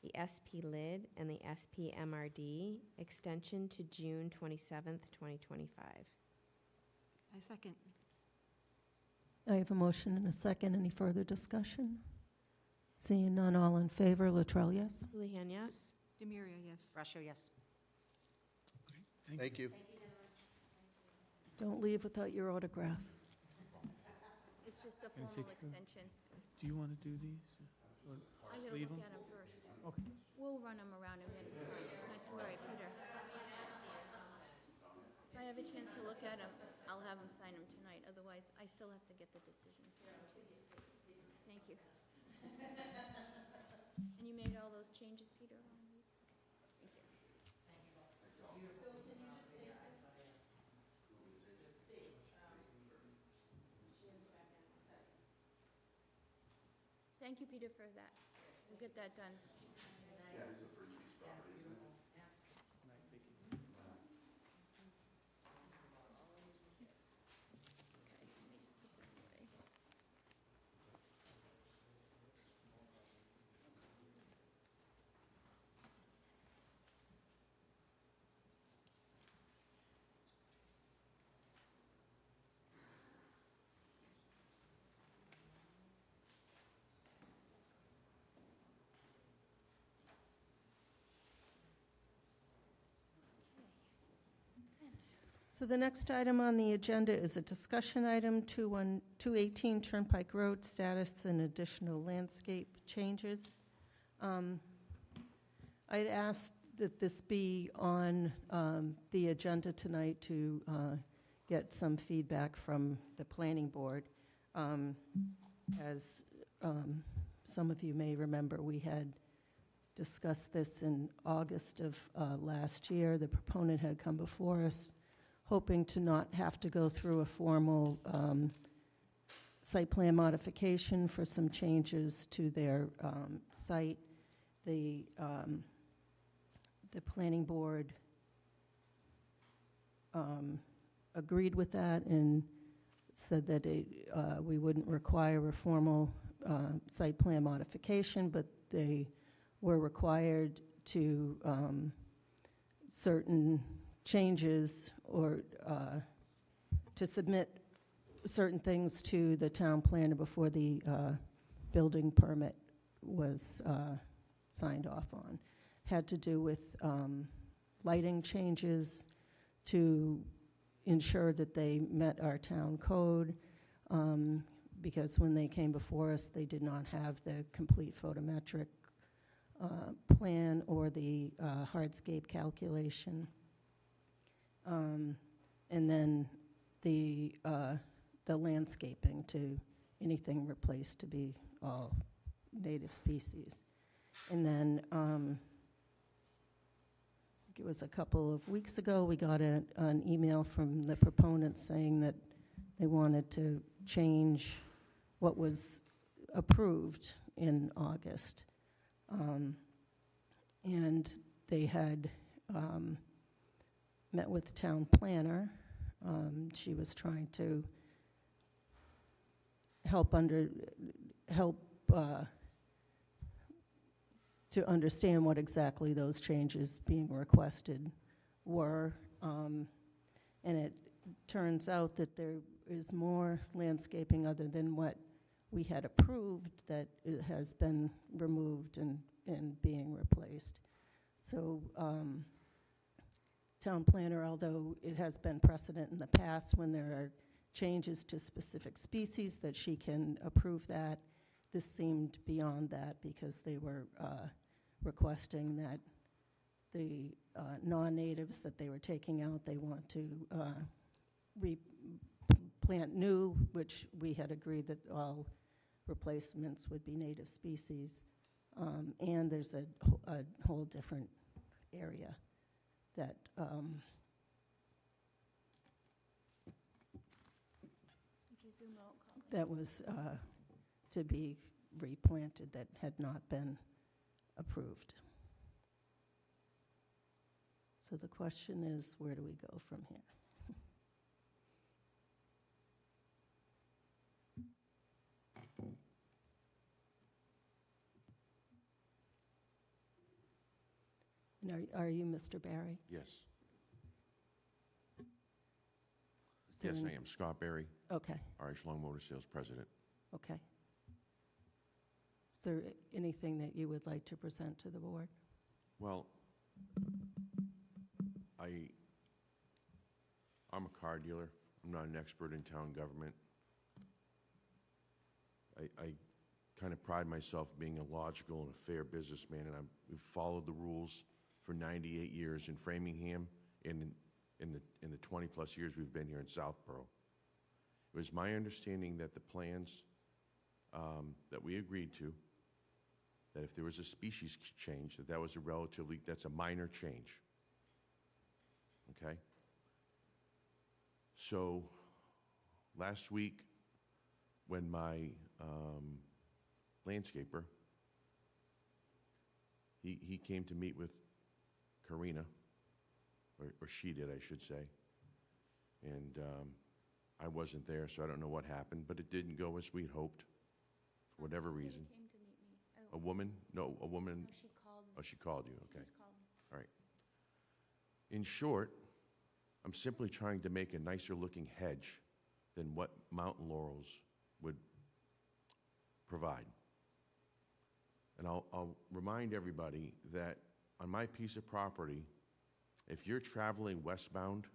the SP LID, and the SP MRD, extension to June 27th, 2025. I second. I have a motion and a second. Any further discussion? Seeing none, all in favor, Latrell, yes? Houlihan, yes? Demiria, yes. Russia, yes. Thank you. Don't leave without your autograph. It's just a Can I formal take care? extension. Do you want to do these? Or I gotta leave look them? at them first. Okay. We'll run them around and get them signed. Not to worry, Peter. If I have a chance to look at them, I'll have them sign them tonight. Otherwise, I still have to get the decisions. Thank you. And you made all those changes, Peter, on these? Thank you. Thank you, Peter, for that. We'll get that done. Okay, let me just put this away. So the next item on the agenda is a discussion item, 218 Turnpike Road, status and additional landscape changes. I'd asked that this be on the agenda tonight to get some feedback from the planning board. As some of you may remember, we had discussed this in August of last year. The proponent had come before us, hoping to not have to go through a formal site plan modification for some changes to their site. The planning board agreed with that and said that we wouldn't require a formal site plan modification, but they were required to certain changes or to submit certain things to the town planner before the building permit was signed off on. Had to do with lighting changes to ensure that they met our town code, because when they came before us, they did not have the complete photometric plan or the hardscape calculation. And then the landscaping to anything replaced to be all native species. And then it was a couple of weeks ago, we got an email from the proponents saying that they wanted to change what was approved in August. And they had met with the town planner. She was trying to help to understand what exactly those changes being requested were. And it turns out that there is more landscaping other than what we had approved that it has been removed and being replaced. So town planner, although it has been precedent in the past when there are changes to specific species that she can approve that, this seemed beyond that because they were requesting that the plant new, which we had agreed that all replacements would be native species. And there's a whole different area that If you zoom out, Colleen. that was to be replanted that had not been approved. So the question is, where do we go from here? And are you Mr. Barry? Yes. Is there Yes, I any- am. Scott Berry, Okay, RH Long Motor Sales President. okay. Is there anything that you would like to present to the board? Well, I'm a car dealer. I'm not an expert in town government. I kind of pride myself being a logical and a fair businessman, and we've followed the rules for 98 years in Framingham and in the 20-plus years we've been here in Southborough. It was my understanding that the plans that we agreed to, that if there was a species change, that's a minor change. Okay? So, last week, when my landscaper, he came to meet with Karina, or she did, I should say, and I wasn't there, so I don't know what happened, but it didn't go as we'd hoped, for whatever Somebody reason. came to meet me. A woman? No, a woman. No, she called me. Oh, she called you, She okay. just called me. All right. In short, I'm simply trying to make a nicer looking hedge than what mountain laurels would provide. And I'll remind everybody that on my piece of property, if you're traveling westbound,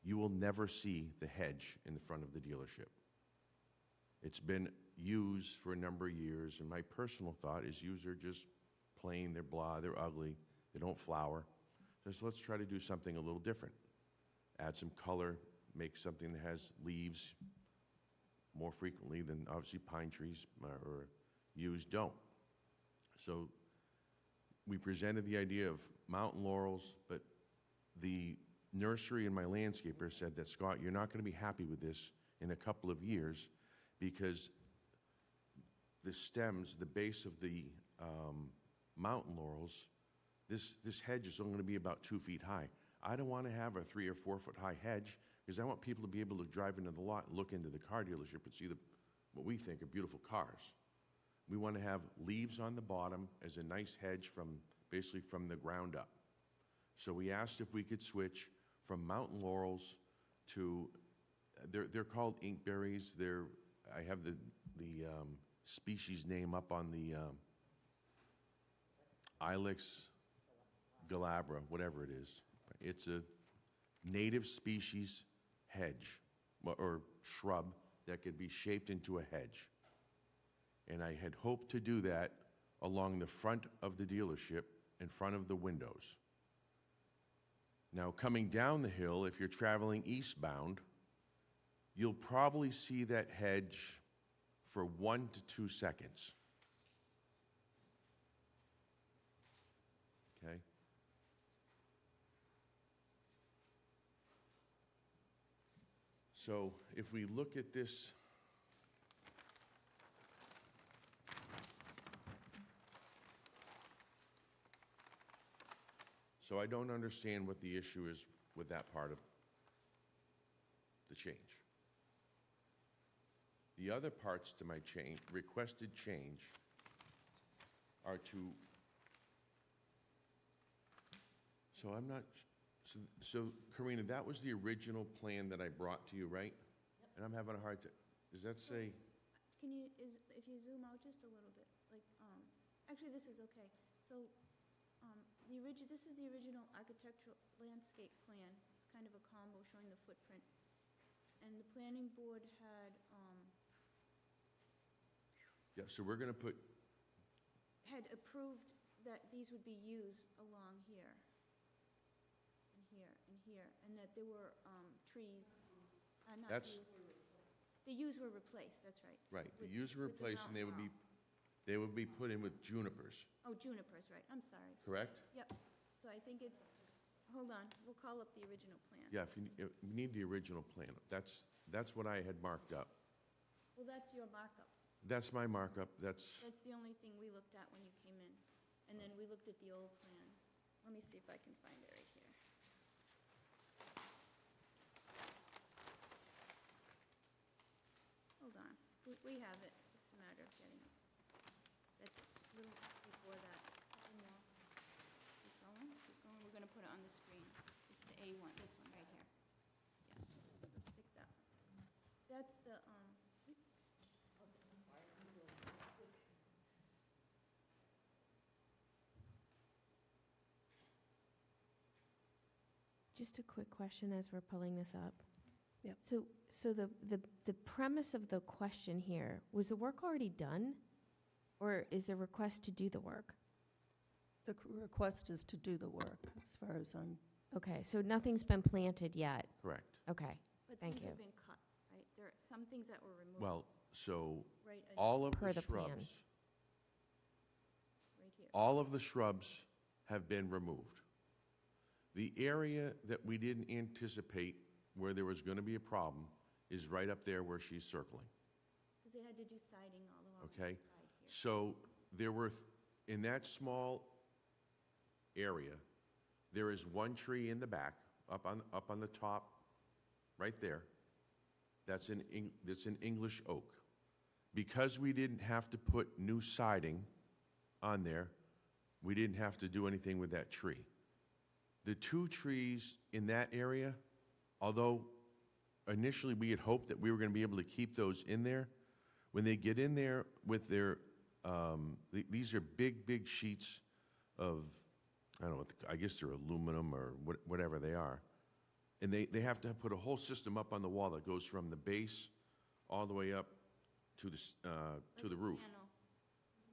you will never see the hedge in the front of the dealership. It's been used for a number of years, and my personal thought is used are just plain, they're blah, they're ugly, they don't flower. So let's try to do something a little different. Add some color, make something that has leaves more frequently than obviously pine trees or yews don't. So we presented the idea of mountain laurels, but the nursery and my landscaper said that, Scott, you're not going to be happy with this in a couple of years because the stems, the base of the mountain laurels, this hedge is only going to be about 2 feet high. I don't want to have a 3 or 4 foot high hedge because I want people to be able to drive into the lot and look into the car dealership and see what we think are beautiful cars. We want to have leaves on the bottom as a nice hedge basically from the ground up. So we asked if we could switch from mountain laurels to, they're called inkberries. I have the species name up on the Ilex glabra, whatever it is. It's a native species hedge or shrub that could be shaped into a hedge. And I had hoped to do that along the front of the dealership, in front of the windows. Now, coming down the hill, if you're traveling eastbound, you'll probably see that hedge for 1 to 2 seconds. Okay? So if we look at this, so I don't understand what the issue is with that part of the change. The other parts to my requested change are to, so I'm not, so Karina, that was the original plan that I brought to you, right? Yep. And I'm having a hard time, does that say? If you zoom out just a little bit, like, actually, this is okay. So, this is the original architectural landscape plan. It's kind of a combo showing the footprint. And the planning board had, Yeah, so we're going to put, had approved that these would be used along here, and here, and here, and that there were trees, not That's- trees, The yews were replaced, that's right. Right, the With- yews were with the replaced and mountain they would be put in with junipers, laurel. Oh, junipers, right, I'm sorry. correct? Yep, so I think it's, hold on, we'll call up the original plan. Yeah, if you need the original plan. That's what I had marked up. Well, that's your markup. That's my markup, that's, That's the only thing we looked at when you came in. And then we looked at the old plan. Let me see if I can find it right here. Hold on, we have it, just a matter of getting it. That's a little before that. Couple more. Keep going, we're gonna put it on the screen. It's the A1, this one right here. Yeah, let's stick that. That's the, Just a quick question as we're pulling this up. Yep. So the premise of the question here, was the work already done? Or is the request to do the work? The request is to do the work, as far as I'm, Okay, so nothing's been planted yet? correct. Okay, but Thank things you. have been cut, right? There are some things that were removed. Well, so Right, all of Per the the plan. shrubs, right here. all of the shrubs have been removed. The area that we didn't anticipate where there was going to be a problem is right up there where she's circling, Because they had to do siding all along the okay? side here. So there were, in that small area, there is one tree in the back, up on the top, right there. That's an English oak. Because we didn't have to put new siding on there, we didn't have to do anything with that tree. The two trees in that area, although initially we had hoped that we were going to be able to keep those in there, when they get in there with their, these are big sheets of, I don't know, I guess they're aluminum or whatever they are. And they have to put a whole system up on the wall that goes from the base all the way up to the roof. Panel,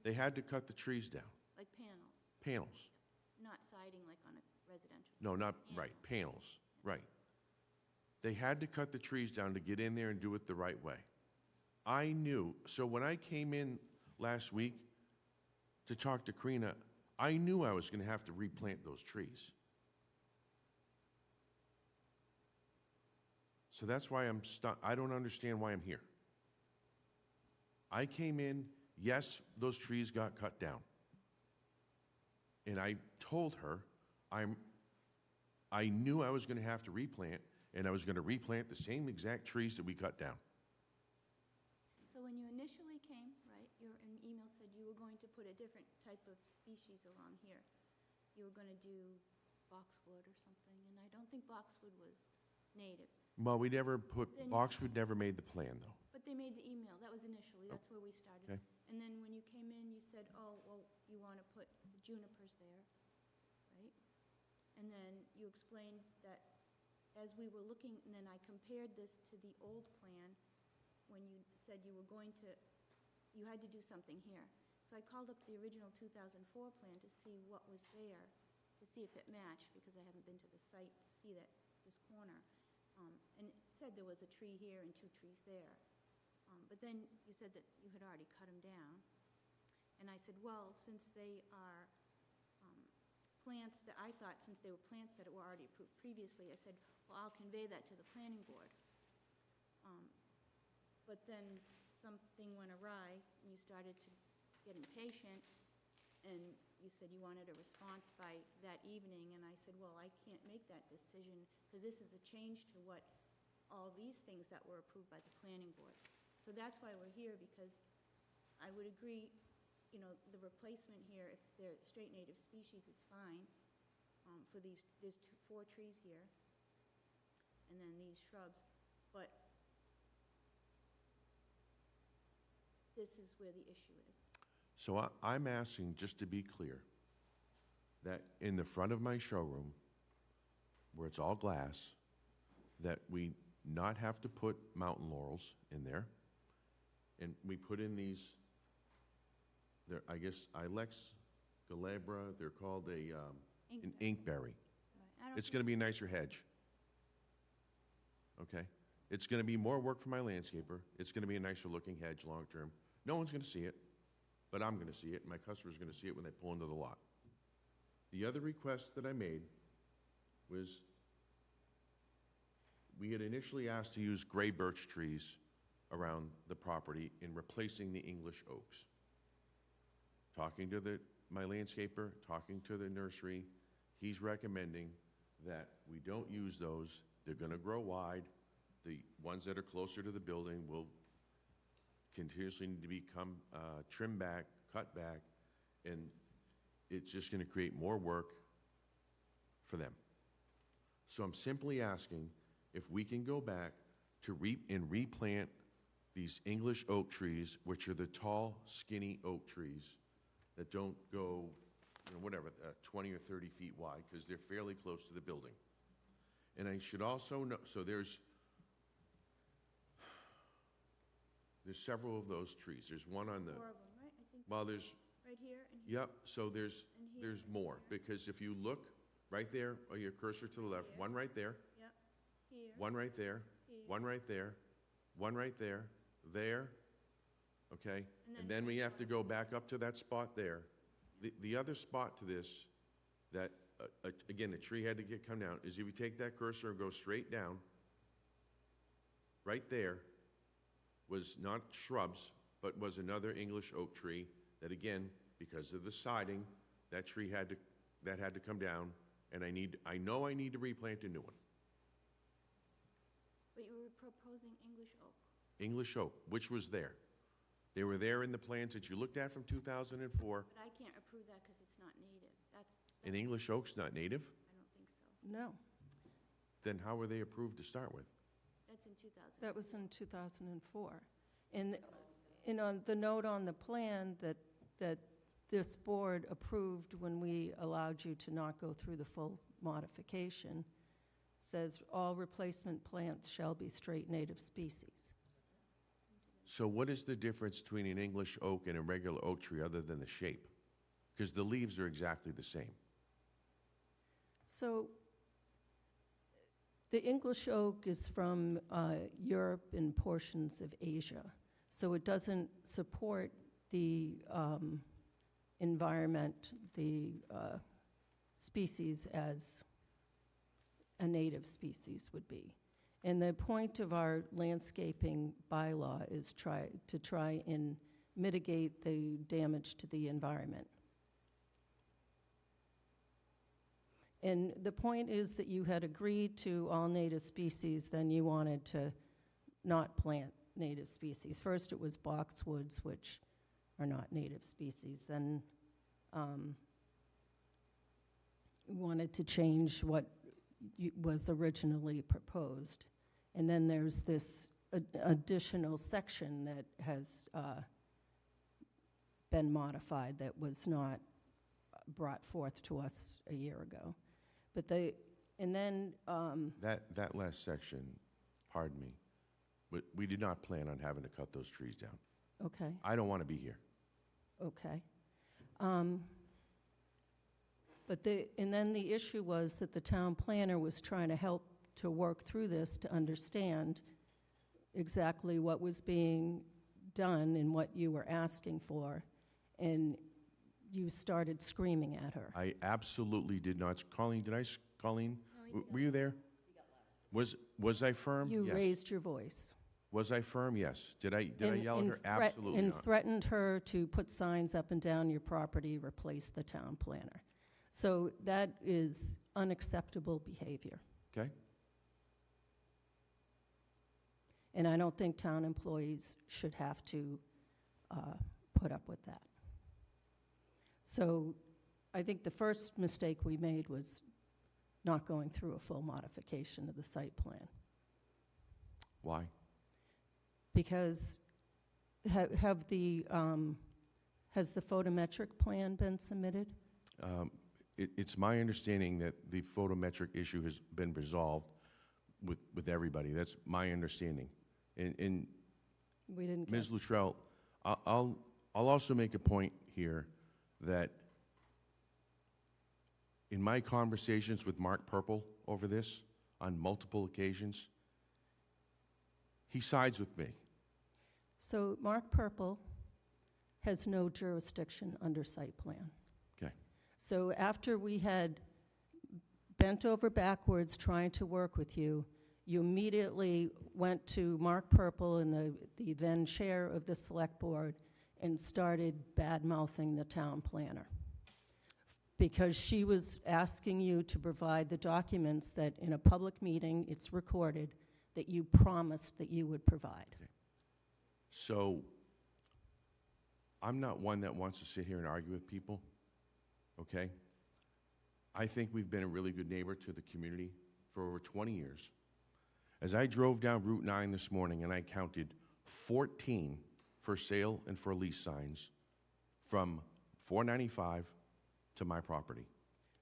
They had to cut the trees down, like panels, panels. not siding like on a residential. No, not, right, panels, right. They had to cut the trees down to get in there and do it the right way. I knew, so when I came in last week to talk to Karina, I knew I was going to have to replant those trees. So that's why I'm stuck. I don't understand why I'm here. I came in, yes, those trees got cut down. And I told her I knew I was going to have to replant, and I was going to replant the same exact trees that we cut down. So when you initially came, right, your email said you were going to put a different type of species along here. You were going to do boxwood or something, and I don't think boxwood was native. Well, we never put, Then- Boxwood never made the plan, though. But they made the email, that was initially, that's where we started. Okay. And then when you came in, you said, oh, well, you want to put the junipers there, right? And then you explained that as we were looking, and then I compared this to the old plan, when you said you were going to, you had to do something here. So I called up the original 2004 plan to see what was there, to see if it matched, because I haven't been to the site to see that, this corner. And it said there was a tree here and two trees there. But then you said that you had already cut them down. And I said, well, since they are plants that I thought, since they were plants that were already approved previously, I said, well, I'll convey that to the planning board. But then something went awry, and you started to get impatient, and you said you wanted a response by that evening, and I said, well, I can't make that decision, because this is a change to what, all these things that were approved by the planning board. So that's why we're here, because I would agree, you know, the replacement here, if they're straight native species, is fine, for these, there's 4 trees here, and then these shrubs, but this is where the issue is. So I'm asking, just to be clear, that in the front of my showroom, where it's all glass, that we not have to put mountain laurels in there, and we put in these, I guess, Ilex glabra, they're called an inkberry. I don't It's think- going to be a nicer hedge. Okay? It's going to be more work for my landscaper. It's going to be a nicer looking hedge long-term. No one's going to see it, but I'm going to see it, and my customer's going to see it when they pull into the lot. The other request that I made was, we had initially asked to use gray birch trees around the property in replacing the English oaks. Talking to my landscaper, talking to the nursery, he's recommending that we don't use those. They're going to grow wide. The ones that are closer to the building will continuously need to become trimmed back, cut back, and it's just going to create more work for them. So I'm simply asking if we can go back to replant these English oak trees, which are the tall, skinny oak trees that don't go, 20 or 30 feet wide, because they're fairly close to the building. And I should also know, so there's several of those trees. There's one on the, 4 of them, right? I think well, there's, right here and here. yep, so there's And here. more, because if you look right there, or your cursor to the left, Here. one right there, Yep, here, one right there, here. one right there, one right there, there, okay? And then we have to go back up to that spot there. The other spot to this, that, again, the tree had to come down, is if you take that cursor and go straight down, right there was not shrubs, but was another English oak tree that, again, because of the siding, that tree had to come down, and I know I need to replant a new one. But you were proposing English oak. English oak, which was there. They were there in the plans that you looked at from 2004. But I can't approve that because it's not native. And English oak's not native? I don't think so. No, Then how were they approved to start with? That's in 2000. that was in 2004. And on the note on the plan that this board approved when we allowed you to not go through the full modification, says all replacement plants shall be straight native species. So what is the difference between an English oak and a regular oak tree other than the shape? Because the leaves are exactly the same. So the English oak is from Europe and portions of Asia. So it doesn't support the environment, the species as a native species would be. And the point of our landscaping bylaw is to try and mitigate the damage to the environment. And the point is that you had agreed to all native species, then you wanted to not plant native species. First, it was boxwoods, which are not native species. Then we wanted to change what was originally proposed. And then there's this additional section that has been modified that was not brought forth to us a year ago. But That last section, pardon me, but we did not plan on having to cut those trees down. okay, I don't want to be here. okay. And then the issue was that the town planner was trying to help to work through this to understand exactly what was being done and what you were asking for, and you started screaming at her. I absolutely did not. Colleen, Colleen, were you there? Was I firm? You Yes. raised your voice. Was I firm? Yes. Did I yell at her? Absolutely And not. threatened her to put signs up and down your property, replace the town planner. So that is unacceptable behavior. Okay? And I don't think town employees should have to put up with that. So I think the first mistake we made was not going through a full modification of the site plan. Why? Because has the photometric plan been submitted? It's my understanding that the photometric issue has been resolved with everybody. That's my understanding. And We didn't get. Ms. Luttrell, I'll also make a point here that in my conversations with Mark Purple over this on multiple occasions, He sides with me. So Mark Purple has no jurisdiction under site plan. Okay. So after we had bent over backwards trying to work with you, you immediately went to Mark Purple and the then chair of the select board and started bad-mouthing the town planner. Because she was asking you to provide the documents that in a public meeting, it's recorded, that you promised that you would provide. So I'm not one that wants to sit here and argue with people, okay? I think we've been a really good neighbor to the community for over 20 years. As I drove down Route 9 this morning and I counted 14 for sale and for lease signs from 495 to my property.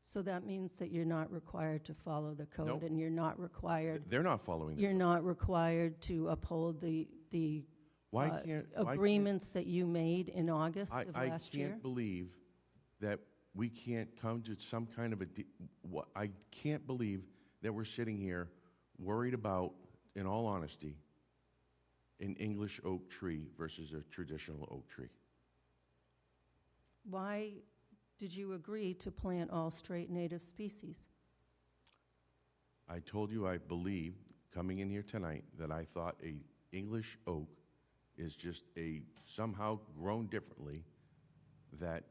So that means that you're not required to follow the code, Nope. and you're not required, They're not following the you're not required to uphold the Why can't agreements that you made in August of last I year? can't believe that we can't come to some kind of I can't believe that we're sitting here worried about, in all honesty, an English oak tree versus a traditional oak tree. Why did you agree to plant all straight native species? I told you I believed, coming in here tonight, that I thought a English oak is just somehow grown differently, that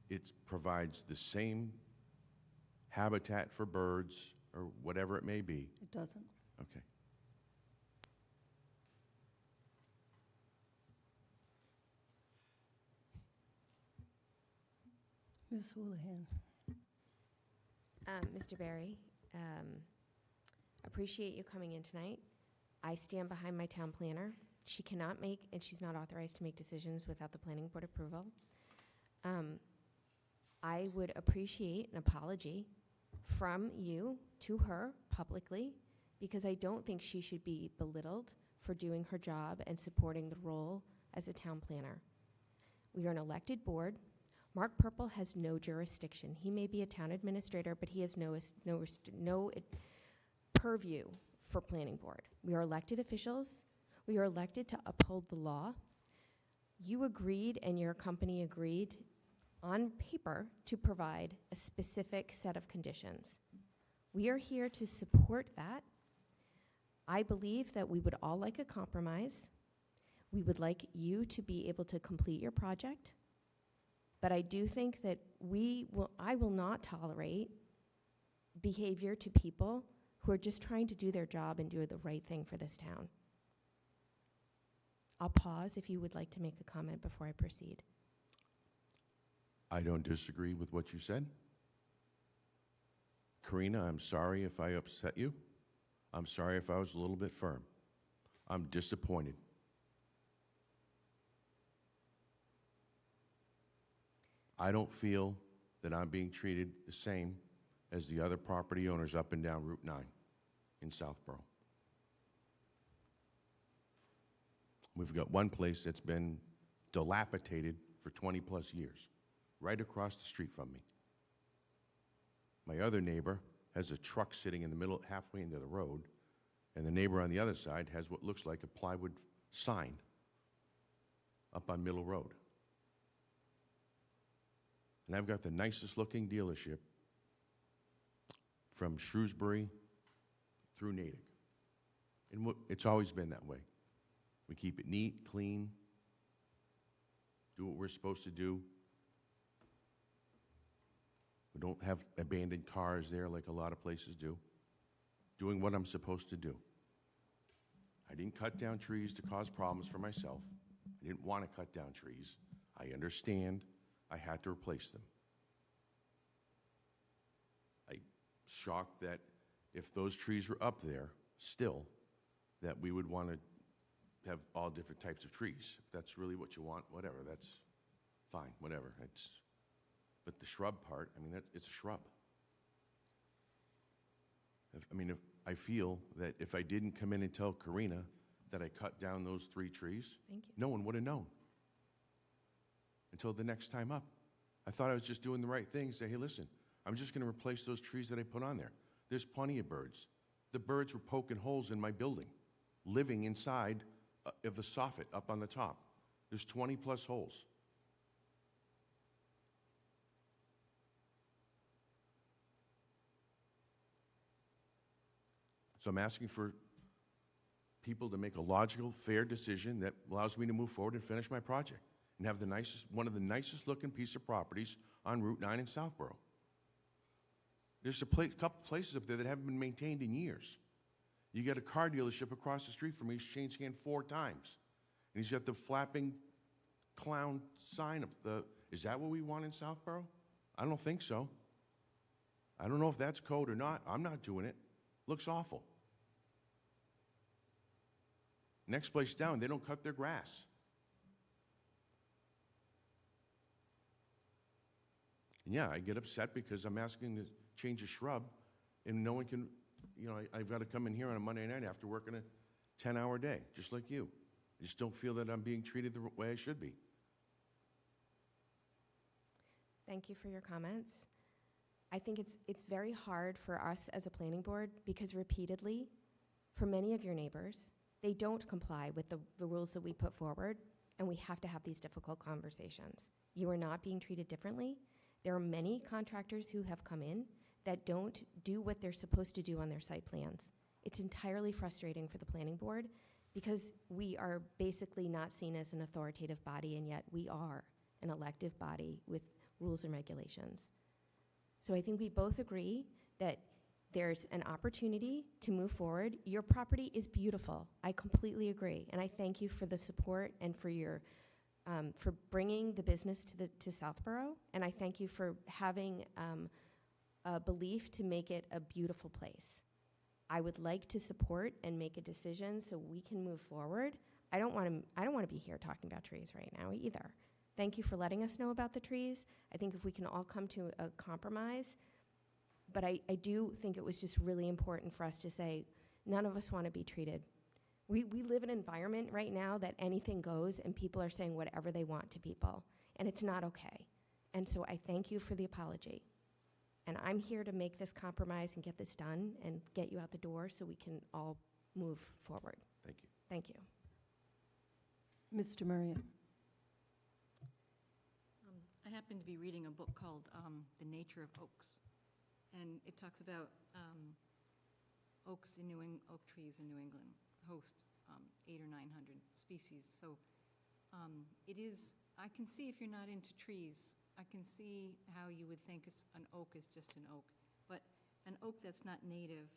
it provides the same habitat for birds or whatever it may be. It doesn't. Okay. Ms. Houlihan. Mr. Barry, appreciate you coming in tonight. I stand behind my town planner. She cannot make, and she's not authorized to make decisions without the planning board approval. I would appreciate an apology from you to her publicly, because I don't think she should be belittled for doing her job and supporting the role as a town planner. We are an elected board. Mark Purple has no jurisdiction. He may be a town administrator, but he has no purview for planning board. We are elected officials. We are elected to uphold the law. You agreed, and your company agreed on paper to provide a specific set of conditions. We are here to support that. I believe that we would all like a compromise. We would like you to be able to complete your project. But I do think that I will not tolerate behavior to people who are just trying to do their job and do the right thing for this town. I'll pause if you would like to make a comment before I proceed. I don't disagree with what you said. Karina, I'm sorry if I upset you. I'm sorry if I was a little bit firm. I'm disappointed. I don't feel that I'm being treated the same as the other property owners up and down Route 9 in Southborough. We've got one place that's been dilapidated for 20-plus years, right across the street from me. My other neighbor has a truck sitting in the middle, halfway into the road, and the neighbor on the other side has what looks like a plywood sign up on Middle Road. And I've got the nicest looking dealership from Shrewsbury through Natick. And it's always been that way. We keep it neat, clean, do what we're supposed to do. We don't have abandoned cars there like a lot of places do. Doing what I'm supposed to do. I didn't cut down trees to cause problems for myself. I didn't want to cut down trees. I understand I had to replace them. I'm shocked that if those trees were up there still, that we would want to have all different types of trees. If that's really what you want, whatever, that's fine, whatever. But the shrub part, I mean, it's a shrub. I feel that if I didn't come in and tell Karina that I cut down those 3 trees, Thank you. no one would have known until the next time up. I thought I was just doing the right thing, say, hey, listen, I'm just going to replace those trees that I put on there. There's plenty of birds. The birds were poking holes in my building, living inside of the soffit up on the top. There's 20-plus holes. So I'm asking for people to make a logical, fair decision that allows me to move forward and finish my project and have the nicest, one of the nicest looking piece of properties on Route 9 in Southborough. There's a couple places up there that haven't been maintained in years. You got a car dealership across the street from me, he's changed hands 4 times. And he's got the flapping clown sign up the, is that what we want in Southborough? I don't think so. I don't know if that's code or not. I'm not doing it. Looks awful. Next place down, they don't cut their grass. And yeah, I get upset because I'm asking to change a shrub, and no one can, you know, I've got to come in here on a Monday night after working a 10-hour day, just like you. I just don't feel that I'm being treated the way I should be. Thank you for your comments. I think it's very hard for us as a planning board because repeatedly, for many of your neighbors, they don't comply with the rules that we put forward, and we have to have these difficult conversations. You are not being treated differently. There are many contractors who have come in that don't do what they're supposed to do on their site plans. It's entirely frustrating for the planning board because we are basically not seen as an authoritative body, and yet we are an elective body with rules and regulations. So I think we both agree that there's an opportunity to move forward. Your property is beautiful. I completely agree, and I thank you for the support and for your for bringing the business to Southborough, and I thank you for having a belief to make it a beautiful place. I would like to support and make a decision so we can move forward. I don't want to be here talking about trees right now either. Thank you for letting us know about the trees. I think if we can all come to a compromise, but I do think it was just really important for us to say none of us want to be treated. We live in an environment right now that anything goes and people are saying whatever they want to people, and it's not okay. And so I thank you for the apology. And I'm here to make this compromise and get this done and get you out the door so we can all move forward. Thank you. Thank you. Mr. Murray. I happen to be reading a book called The Nature of Oaks, and it talks about oak trees in New England host 800 or 900 species. So it is, I can see if you're not into trees, I can see how you would think an oak is just an oak. But an oak that's not native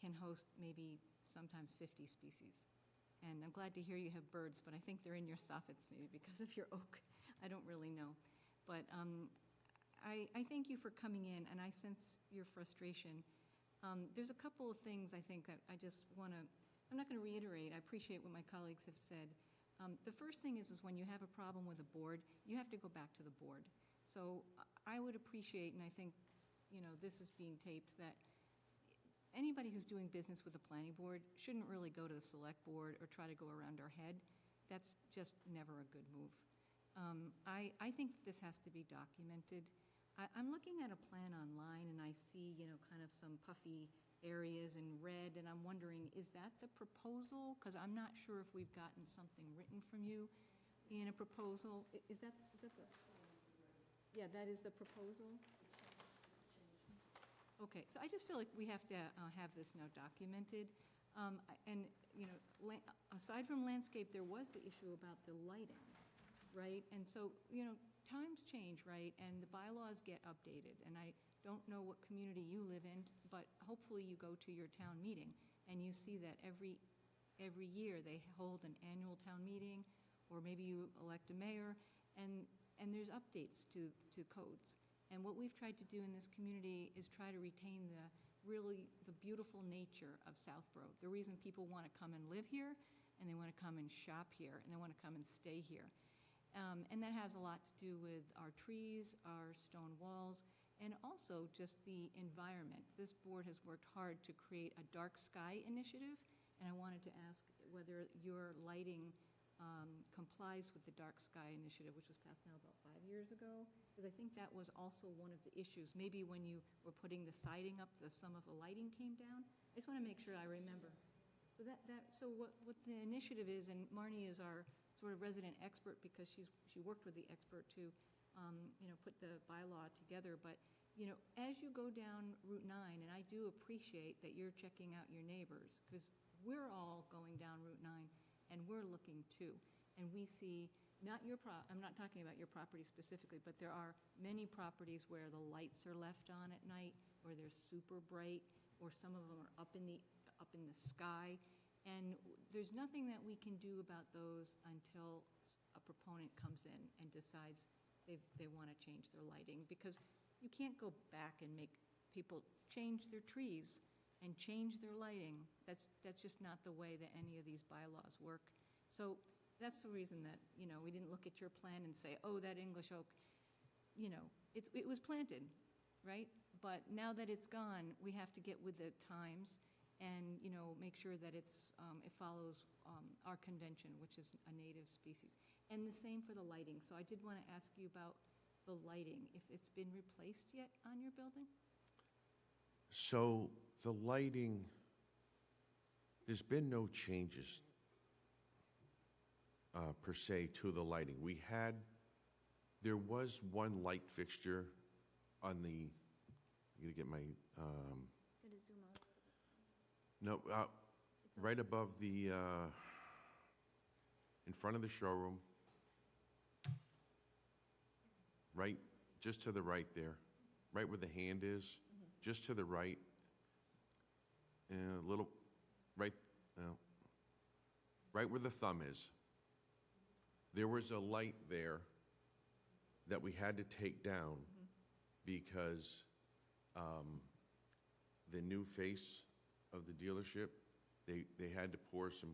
can host maybe sometimes 50 species. And I'm glad to hear you have birds, but I think they're in your soffits maybe because of your oak. I don't really know. But I thank you for coming in, and I sense your frustration. There's a couple of things I think that I just want to, I'm not going to reiterate. I appreciate what my colleagues have said. The first thing is when you have a problem with a board, you have to go back to the board. So I would appreciate, and I think, you know, this is being taped, that anybody who's doing business with the planning board shouldn't really go to the select board or try to go around our head. That's just never a good move. I think this has to be documented. I'm looking at a plan online, and I see, you know, kind of some puffy areas in red, and I'm wondering, is that the proposal? Because I'm not sure if we've gotten something written from you in a proposal. Is that the, yeah, that is the proposal? Okay, so I just feel like we have to have this now documented. And, you know, aside from landscape, there was the issue about the lighting, right? And so, you know, times change, right? And the bylaws get updated. And I don't know what community you live in, but hopefully you go to your town meeting and you see that every year they hold an annual town meeting, or maybe you elect a mayor, and there's updates to codes. And what we've tried to do in this community is try to retain the beautiful nature of Southborough. The reason people want to come and live here, and they want to come and shop here, and they want to come and stay here. And that has a lot to do with our trees, our stone walls, and also just the environment. This board has worked hard to create a dark sky initiative, and I wanted to ask whether your lighting complies with the dark sky initiative, which was passed now about 5 years ago, because I think that was also one of the issues. Maybe when you were putting the siding up, some of the lighting came down. I just want to make sure I remember. So what the initiative is, and Marnie is our sort of resident expert because she worked with the expert to, put the bylaw together, but, as you go down Route 9, and I do appreciate that you're checking out your neighbors, because we're all going down Route 9, and we're looking too, and we see, I'm not talking about your property specifically, but there are many properties where the lights are left on at night, or they're super bright, or some of them are up in the sky, and there's nothing that we can do about those until a proponent comes in and decides they want to change their lighting, because you can't go back and make people change their trees and change their lighting. That's just not the way that any of these bylaws work. So that's the reason that, we didn't look at your plan and say, oh, that English oak, it was planted, right? But now that it's gone, we have to get with the times and, make sure that it follows our convention, which is a native species. And the same for the lighting. So I did want to ask you about the lighting, if it's been replaced yet on your building? So the lighting, there's been no changes per se to the lighting. There was one light fixture on the, I'm going to get my, Gotta zoom out a little bit. no, right above the, in front of the showroom, right, just to the right there, right where the hand is, just to the right, and a little, right where the thumb is. There was a light there that we had to take down because the new face of the dealership, they had to pour some,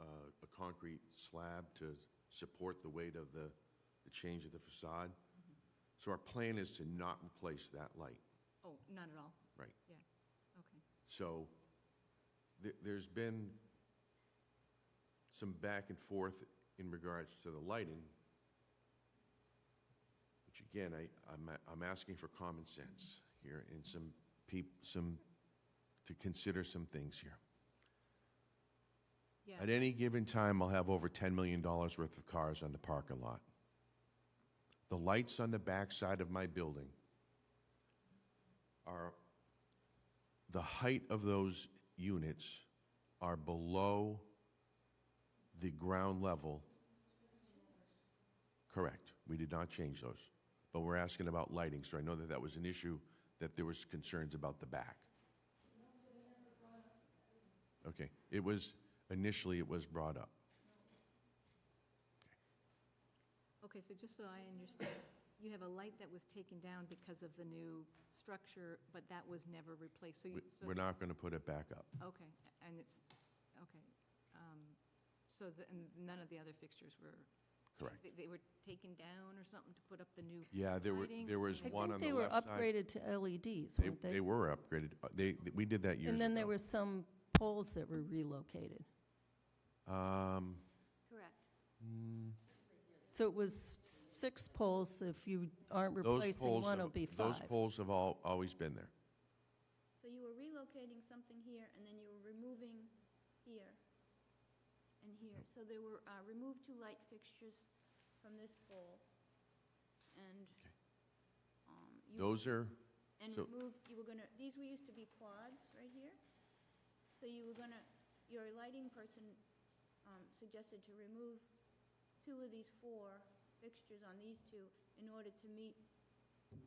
a concrete slab to support the weight of the change of the facade. So our plan is to not replace that light. Oh, not at all? Right. Yeah, okay. So there's been some back and forth in regards to the lighting, which again, I'm asking for common sense here and to consider some things here. Yeah. At any given time, I'll have over $10 million worth of cars on the parking lot. The lights on the backside of my building the height of those units are below the ground level. Correct. We did not change those. But we're asking about lighting, so I know that was an issue, that there was concerns about the back. Okay. Initially it was brought up. Okay, so just so I understand, you have a light that was taken down because of the new structure, but that was never replaced, so you... We're not going to put it back up. Okay, and it's, okay. And none of the other fixtures were... Correct. They were taken down or something to put up the new Yeah, there was I one on think the they were left side. upgraded to LEDs, weren't they? They were upgraded. We did that years ago. And then there were some poles that were relocated. Correct. So it was 6 poles. If you aren't Those replacing poles one, have- it'll be 5. Those poles have always been there. So you were relocating something here, and then you were removing here and here. So there were removed 2 light fixtures from this pole, and Those are, and so- removed, you were gonna, these were used to be quads right here. So you were gonna, your lighting person suggested to remove 2 of these 4 fixtures on these 2 in order to meet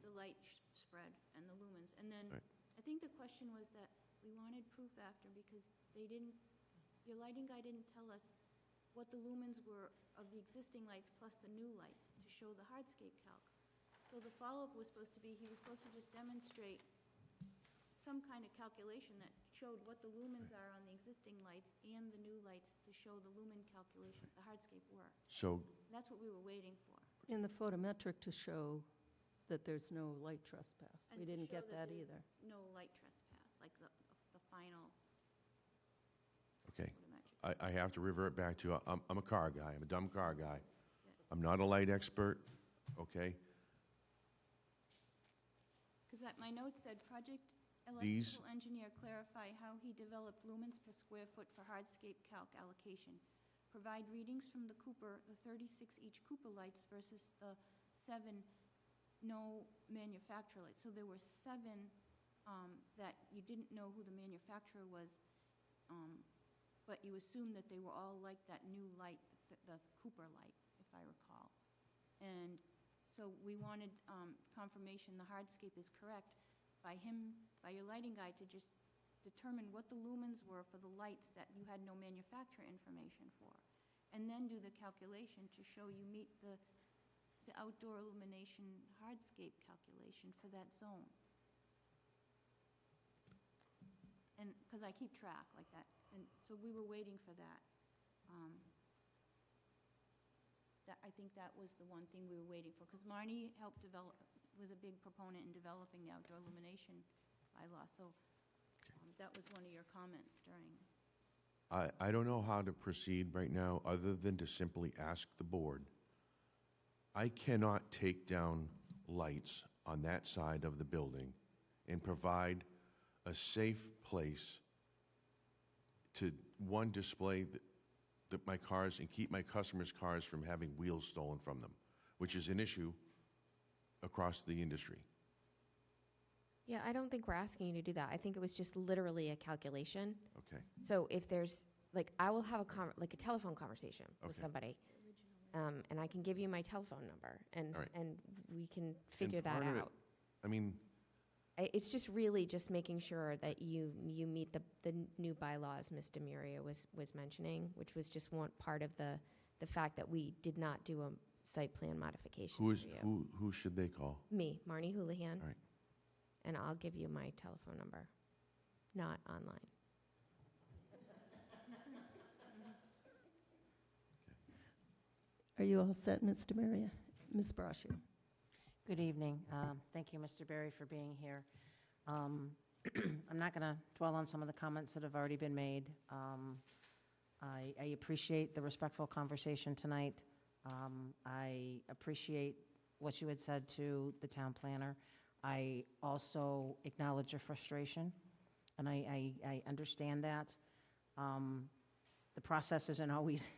the light spread and the lumens. And then, Right. I think the question was that we wanted proof after because your lighting guy didn't tell us what the lumens were of the existing lights plus the new lights to show the hardscape calc. So the follow-up was supposed to be, he was supposed to just demonstrate some kind of calculation that showed what the lumens are on the existing lights and the new lights to show the lumen calculation, the hardscape work. so That's what we were waiting for. In the photometric to show that there's no light trespass. And We to didn't show get that there's either. No light trespass, like the final okay. photometric. I have to revert back to, I'm a car guy. I'm a dumb car guy. I'm not a light expert, okay? Because my note said, project These- Electrical engineer clarify how he developed lumens per square foot for hardscape calc allocation. Provide readings from the Cooper, the 36 each Cooper lights versus the 7 no manufacturer lights. So there were 7 that you didn't know who the manufacturer was, but you assumed that they were all like that new light, the Cooper light, if I recall. And so we wanted confirmation the hardscape is correct by your lighting guy to just determine what the lumens were for the lights that you had no manufacturer information for. And then do the calculation to show you meet the outdoor illumination hardscape calculation for that zone. And, because I keep track like that, and so we were waiting for that. I think that was the one thing we were waiting for, because Marnie helped develop, was a big proponent in developing the outdoor illumination bylaw, so that was one of your comments during. I don't know how to proceed right now, other than to simply ask the board. I cannot take down lights on that side of the building and provide a safe place to, one, display my cars and keep my customers' cars from having wheels stolen from them, which is an issue across the industry. Yeah, I don't think we're asking you to do that. I think it was just literally a calculation. Okay. So if there's, like, I will have a telephone conversation with Okay. somebody, and I can give you my telephone number, and All right. and we can figure And that part of it- out. I mean, It's just really just making sure that you meet the new bylaws Ms. Demuria was mentioning, which was just one part of the fact that we did not do a site plan modification for you. who should they call? Me, Marnie Houlihan. All right. And I'll give you my telephone number, not online. Are you all set, Mr. Maria? Ms. Brascio? Good evening. Thank you, Mr. Berry, for being here. I'm not going to dwell on some of the comments that have already been made. I appreciate the respectful conversation tonight. I appreciate what you had said to the town planner. I also acknowledge your frustration, and I understand that. The process isn't always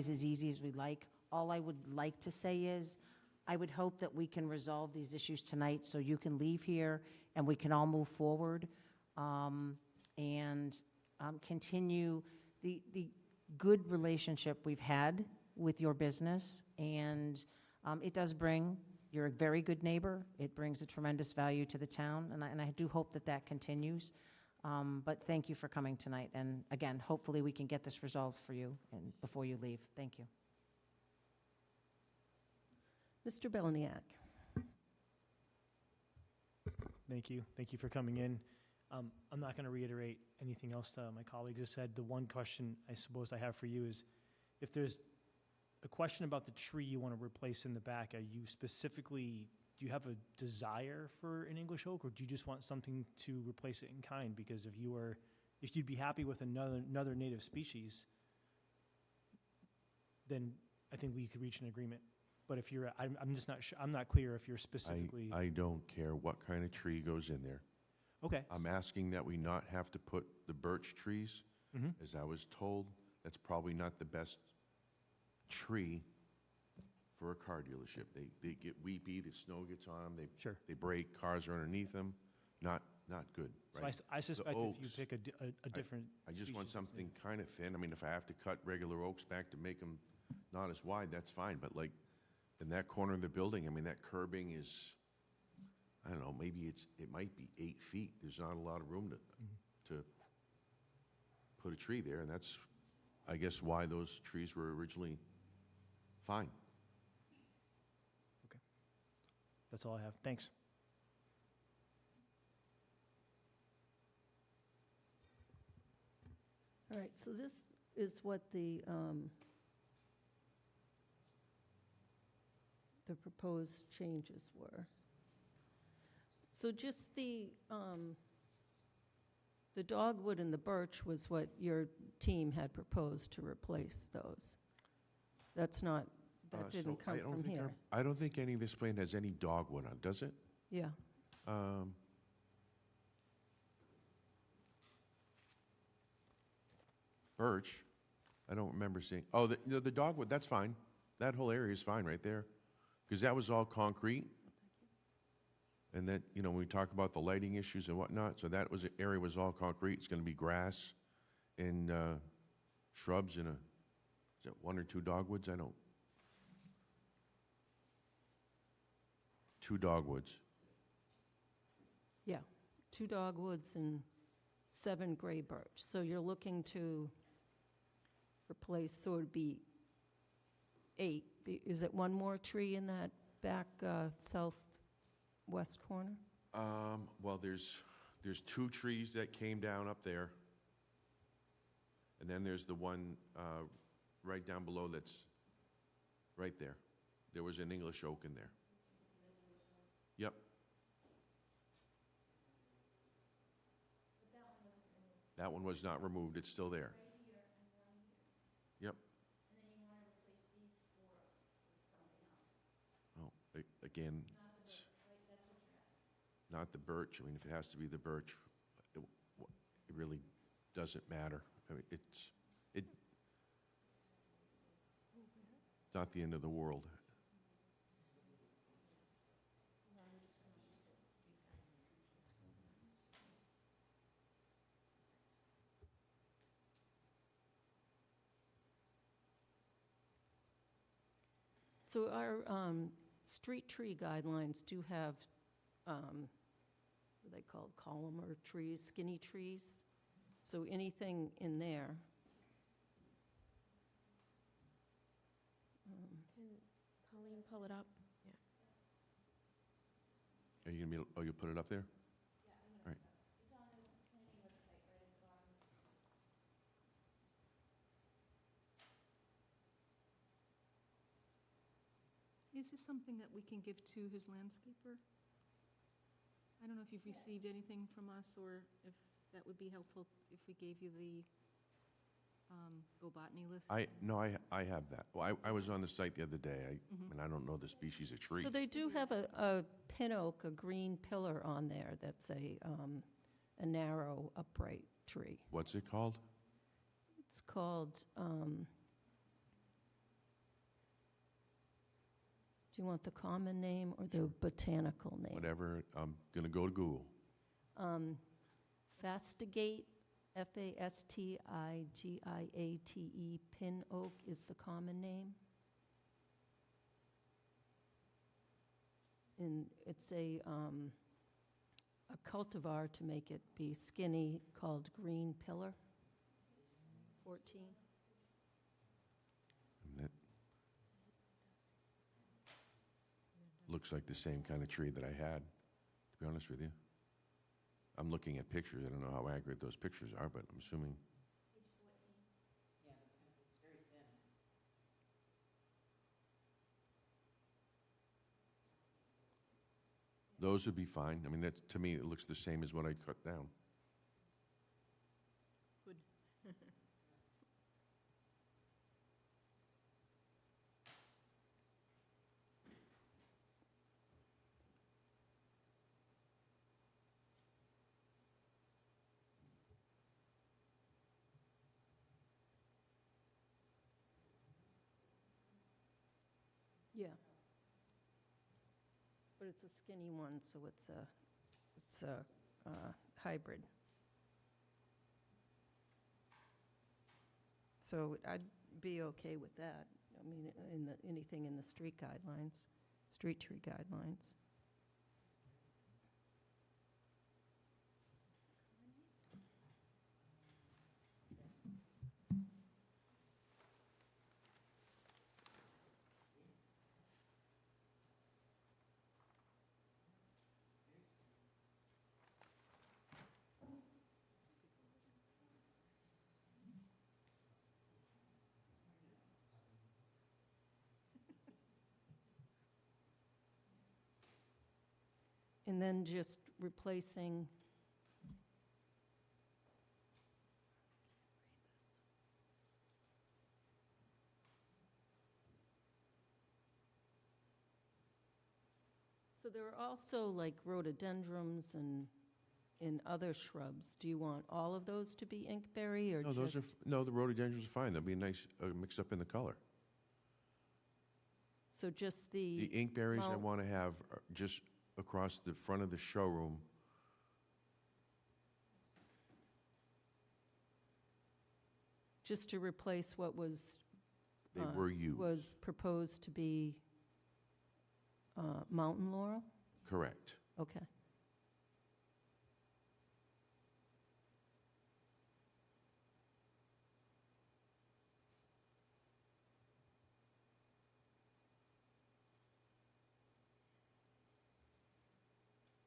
as easy as we'd like. All I would like to say is, I would hope that we can resolve these issues tonight so you can leave here and we can all move forward and continue the good relationship we've had with your business. And it does bring, you're a very good neighbor. It brings a tremendous value to the town, and I do hope that that continues. But thank you for coming tonight. And again, hopefully we can get this resolved for you and before you leave. Thank you. Mr. Belniak? Thank you. Thank you for coming in. I'm not going to reiterate anything else my colleagues have said. The one question I suppose I have for you is, if there's a question about the tree you want to replace in the back, are you specifically, do you have a desire for an English oak, or do you just want something to replace it in kind? Because if you'd be happy with another native species, then I think we could reach an agreement. But if you're, I'm just not sure, I'm not clear if you're specifically. I don't care what kind of tree goes in there. Okay. I'm asking that we not have to put the birch trees. Mhm. As I was told, that's probably not the best tree for a car dealership. They get weepy, the snow gets on them, Sure. they break, cars are underneath them. Not good, So right? I suspect if you oaks, pick a different. I just want species, something kind of thin. I mean, if I have to cut regular oaks back to make them not as wide, that's fine. But like, in that corner of the building, I mean, that curbing is, I don't know, maybe it might be 8 feet. There's not a lot of room to put a tree there, and that's, I guess, why those trees were originally fine. That's all I have. Thanks. All right, so this is what the proposed changes were. So just the dogwood and the birch was what your team had proposed to replace those. That's not, that So didn't come I don't from think here. I don't think any of this plan has any dogwood on, does it? Yeah, Birch. I don't remember seeing, oh, the dogwood, that's fine. That whole area is fine right there. Because that was all concrete. And that, when we talk about the lighting issues and whatnot, so that area was all concrete. It's going to be grass and shrubs and is it 1 or 2 dogwoods? I don't. 2 dogwoods. Yeah, 2 dogwoods and 7 gray birch. So you're looking to replace, so it'd be 8. Is it 1 more tree in that back southwest corner? Well, there's 2 trees that came down up there. And then there's the one right down below that's right there. There was an English oak in there. Yep. That one was not removed. It's still there. Yep. Well, again, it's not the birch. I mean, if it has to be the birch, it really doesn't matter. I mean, it's not the end of the world. So our street tree guidelines do have, what are they called, columnar trees, skinny trees? So anything in there. Can Colleen pull it up? Are you going to be, oh, you put it up there? All right. Is this something that we can give to his landscaper? I don't know if you've received anything from us, or if that would be helpful if we gave you the Go Botany list. No, I have that. Well, I was on the site the other day, and I don't know the species of tree. So they do have a pin oak, a green pillar on there that's a narrow upright tree. What's it called? It's called, do you want the common name or the botanical name? Whatever. I'm going to go to Google. Fastigate, Fastigiate, pin oak is the common name. And it's a cultivar to make it be skinny called green pillar. 14. And that looks like the same kind of tree that I had, to be honest with you. I'm looking at pictures. I don't know how accurate those pictures are, but I'm assuming. Yeah, it's very thin. Those would be fine. I mean, that, to me, it looks the same as what I cut down. Good. Yeah. But it's a skinny one, so it's a hybrid. So I'd be okay with that. I mean, anything in the street guidelines, street tree guidelines. And then just replacing, so there are also like rhododendrons and in other shrubs, do you want all of those to be inkberry or No, just? no, the rhododendrons are fine. They'll be nice, mixed up in the color. So just The the, inkberries I well- want to have are just across the front of the showroom. just to replace what was. They were used. Was proposed to be mountain laurel? Correct. Okay.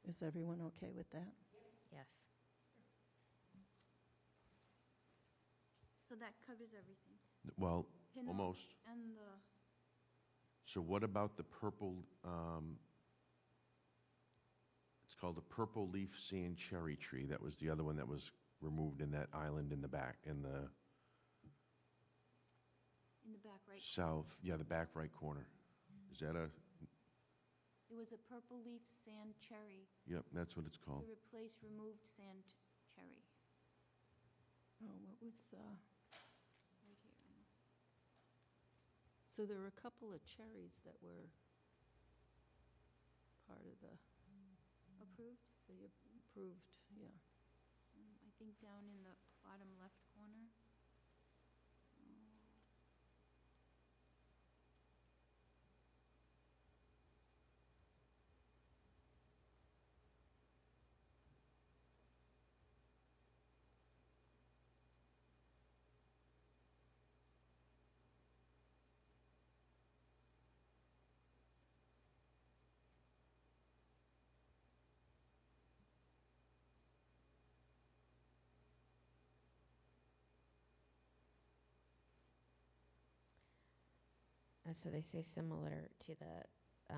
Is everyone okay with that? Yes. So that covers everything. Well, Pin- almost. And the, So what about the purple, it's called a purple leaf sand cherry tree. That was the other one that was removed in that island in the back, in the back right, south, yeah, the back right corner. Is that a, it was a purple leaf sand cherry yep, that's what it's to called. replace removed sand cherry. Oh, what was, Right here. so there were a couple of cherries that were part of the Approved? approved, yeah. I think down in the bottom left corner. So they say similar to the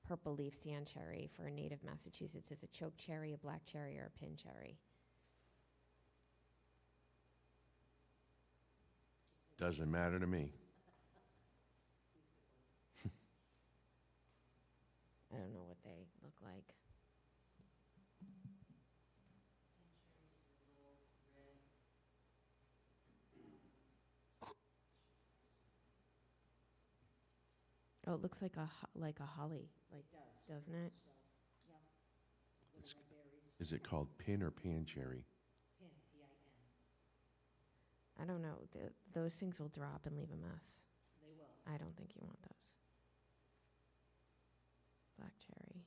purple leaf sand cherry for a native Massachusetts is a choke cherry, a black cherry, or a pin cherry. Doesn't matter to me. I don't know what they look like. Oh, it looks like like a holly, like, doesn't it? Is it called pin or pan cherry? I don't know. Those things will drop and leave a mess. They will. I don't think you want those. Black cherry.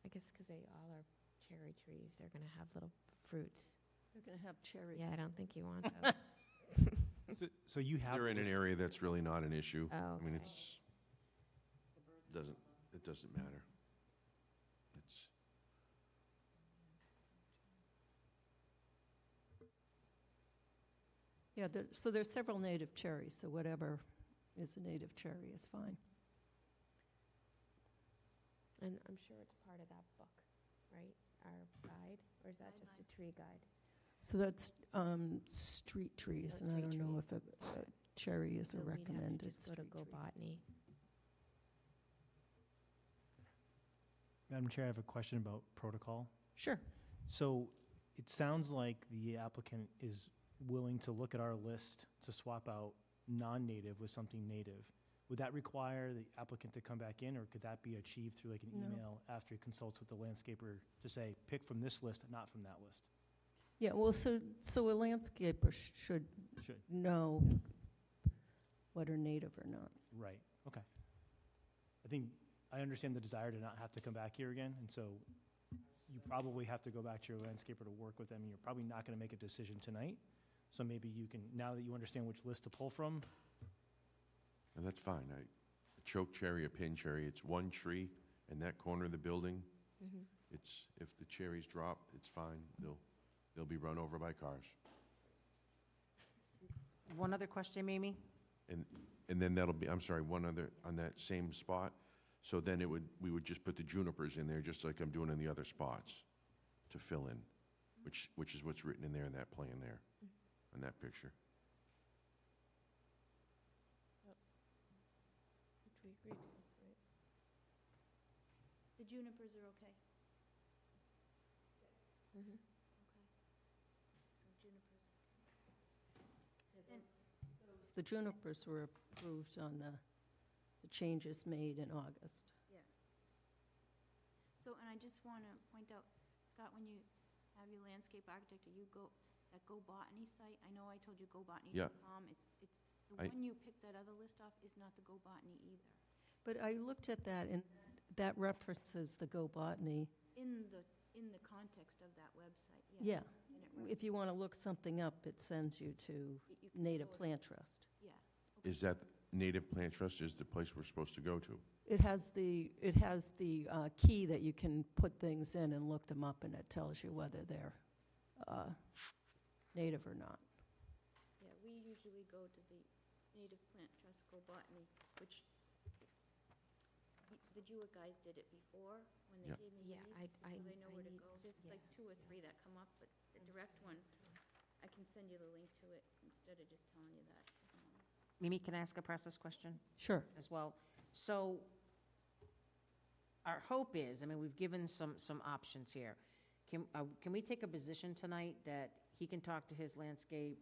I guess because they all are cherry trees, they're going to have little fruits. They're going to have cherries. Yeah, I don't think you want those. So you have. They're in an list- area that's really not an issue. Oh, I mean, okay. it doesn't matter. It's, Yeah, so there's several native cherries, so whatever is a native cherry is fine. And I'm sure it's part of that book, right? Our guide, or is that just a tree guide? So that's street trees, Oh, and I street don't know trees. if a cherry is So a we'd have to recommended just go to street Go tree. Botany. Madam Chair, I have a question about protocol. Sure. So it sounds like the applicant is willing to look at our list to swap out non-native with something native. Would that require the applicant to come back in, or could that be achieved through like an No. email after he consults with the landscaper to say, pick from this list, not from that list? Yeah, well, so a landscaper should Should. know what are native or not. Right, okay. I think, I understand the desire to not have to come back here again, and so you probably have to go back to your landscaper to work with them, and you're probably not gonna make a decision tonight. So maybe you can, now that you understand which list to pull from, and that's fine. A choke cherry, a pin cherry, it's one tree in that corner of the building. It's, if the cherries drop, it's fine. They'll be run over by cars. One other question, Mimi? And then that'll be, I'm sorry, one other, on that same spot. So then we would just put the junipers in there, just like I'm doing in the other spots, to fill in, which is what's written in there in that plan there, in that picture. Which we agreed to, right? The junipers are okay? Mhm. Okay. So junipers. And The junipers were approved on the changes made in August. yeah. So, and I just want to point out, Scott, when you have your landscape architect, or you go, that Go Botany site, I know I told you gobotany.com. It's, the I- one you picked that other list off is not the Go Botany either. But I looked at that, and that references the Go Botany. In the context of that website, Yeah. And it re- If you want to look something up, it sends you to you can Native go and- Plant Trust. Yeah. Is that Native Plant Trust is the place we're supposed to go to? It has the key that you can put things in and look them up, and it tells you whether they're native or not. Yeah, we usually go to the Native Plant Trust Go Botany, which the Jewett guys did it before, when they Yeah. gave me Yeah, these, so I they know where to need- go. There's yeah. like 2 or 3 that come up, but the direct one, I can send you the link to it instead of just telling you that. Mimi, can I ask a process question Sure. as well? So our hope is, I mean, we've given some options here. Can we take a position tonight that he can talk to his landscape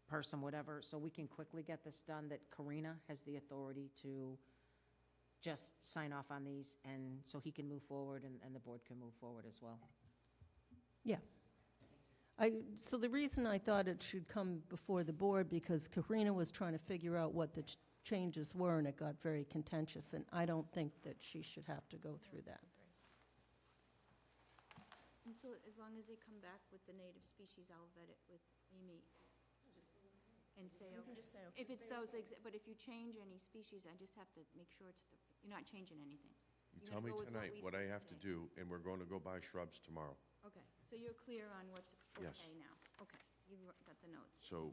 person, whatever, so we can quickly get this done, that Karina has the authority to just sign off on these, and so he can move forward and the board can move forward as well? Yeah. So the reason I thought it should come before the board, because Karina was trying to figure out what the changes were, and it got very contentious, and I don't think that she should have to go through that. And so as long as they come back with the native species, I'll vet it with Amy. And say, okay. If it's those, but if you change any species, I just have to make sure you're not changing anything. You You're tell me gonna go with what tonight we what I said have to today. do, and we're going to go buy shrubs tomorrow. Okay, so you're clear on what's Yes. okay now? Okay, you got the notes. So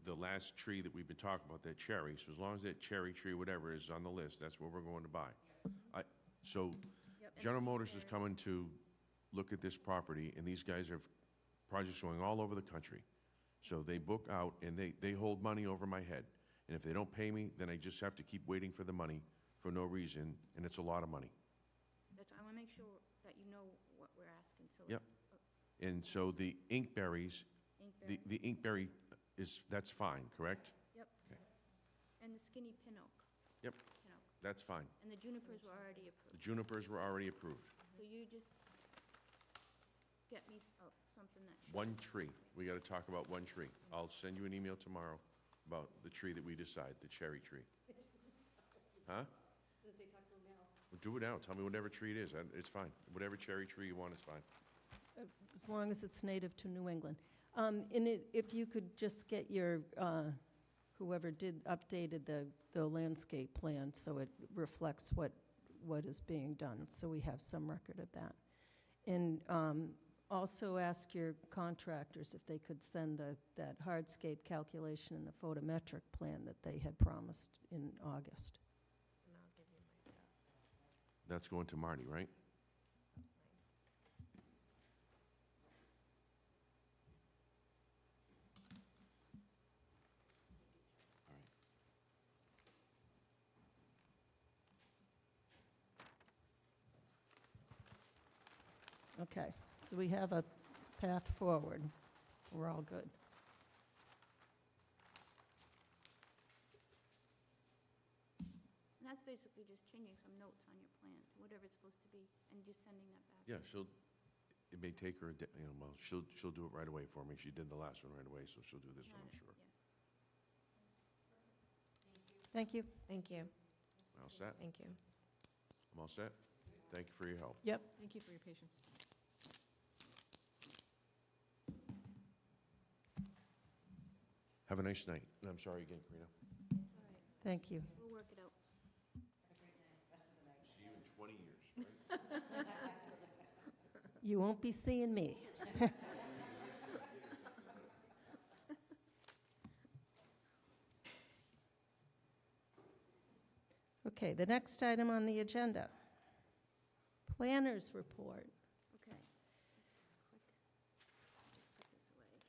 the last tree that we've been talking about, that cherry, so as long as that cherry tree, whatever is on the list, that's what we're going to buy. So Yep, and General the Motors is blueberry- coming to look at this property, and these guys have projects going all over the country. So they book out, and they hold money over my head. And if they don't pay me, then I just have to keep waiting for the money for no reason, and it's a lot of money. That's, I want to make sure that you know what we're asking, so. Yep. And so the inkberries, Inkberry, the inkberry that's fine, correct? yep. Okay. And the skinny pin oak. Yep. Pin oak. That's fine. And the junipers were already The approved. junipers were already approved. So you just get me something that. shows- One tree. We got to talk about one tree. I'll send you an email tomorrow about the tree that we decide, the cherry tree. Huh? Well, do it now. Tell me whatever tree it is. It's fine. Whatever cherry tree you want is fine. As long as it's native to New England. If you could just get your, whoever updated the landscape plan so it reflects what is being done, so we have some record of that. And also ask your contractors if they could send that hardscape calculation and the photometric plan that they had promised in August. And I'll give you my stuff. That's going to Marty, right? Okay, so we have a path forward. We're all good. And that's basically just changing some notes on your plan, to whatever it's supposed to be, and just sending that back. Yeah, it may take her a day, well, she'll do it right away for me. She did the last one right away, so she'll do this one, I'm Yeah, sure. yeah. Thank you. Thank you, All set? thank you. I'm all set? Thank you for your help. Yep. Thank you for your patience. Have a nice night. And I'm sorry again, Karina. It's all right. Thank you. We'll work it out. See you in 20 years, right? You won't be seeing me. Okay, the next item on the agenda, planners report. Okay. Just quick.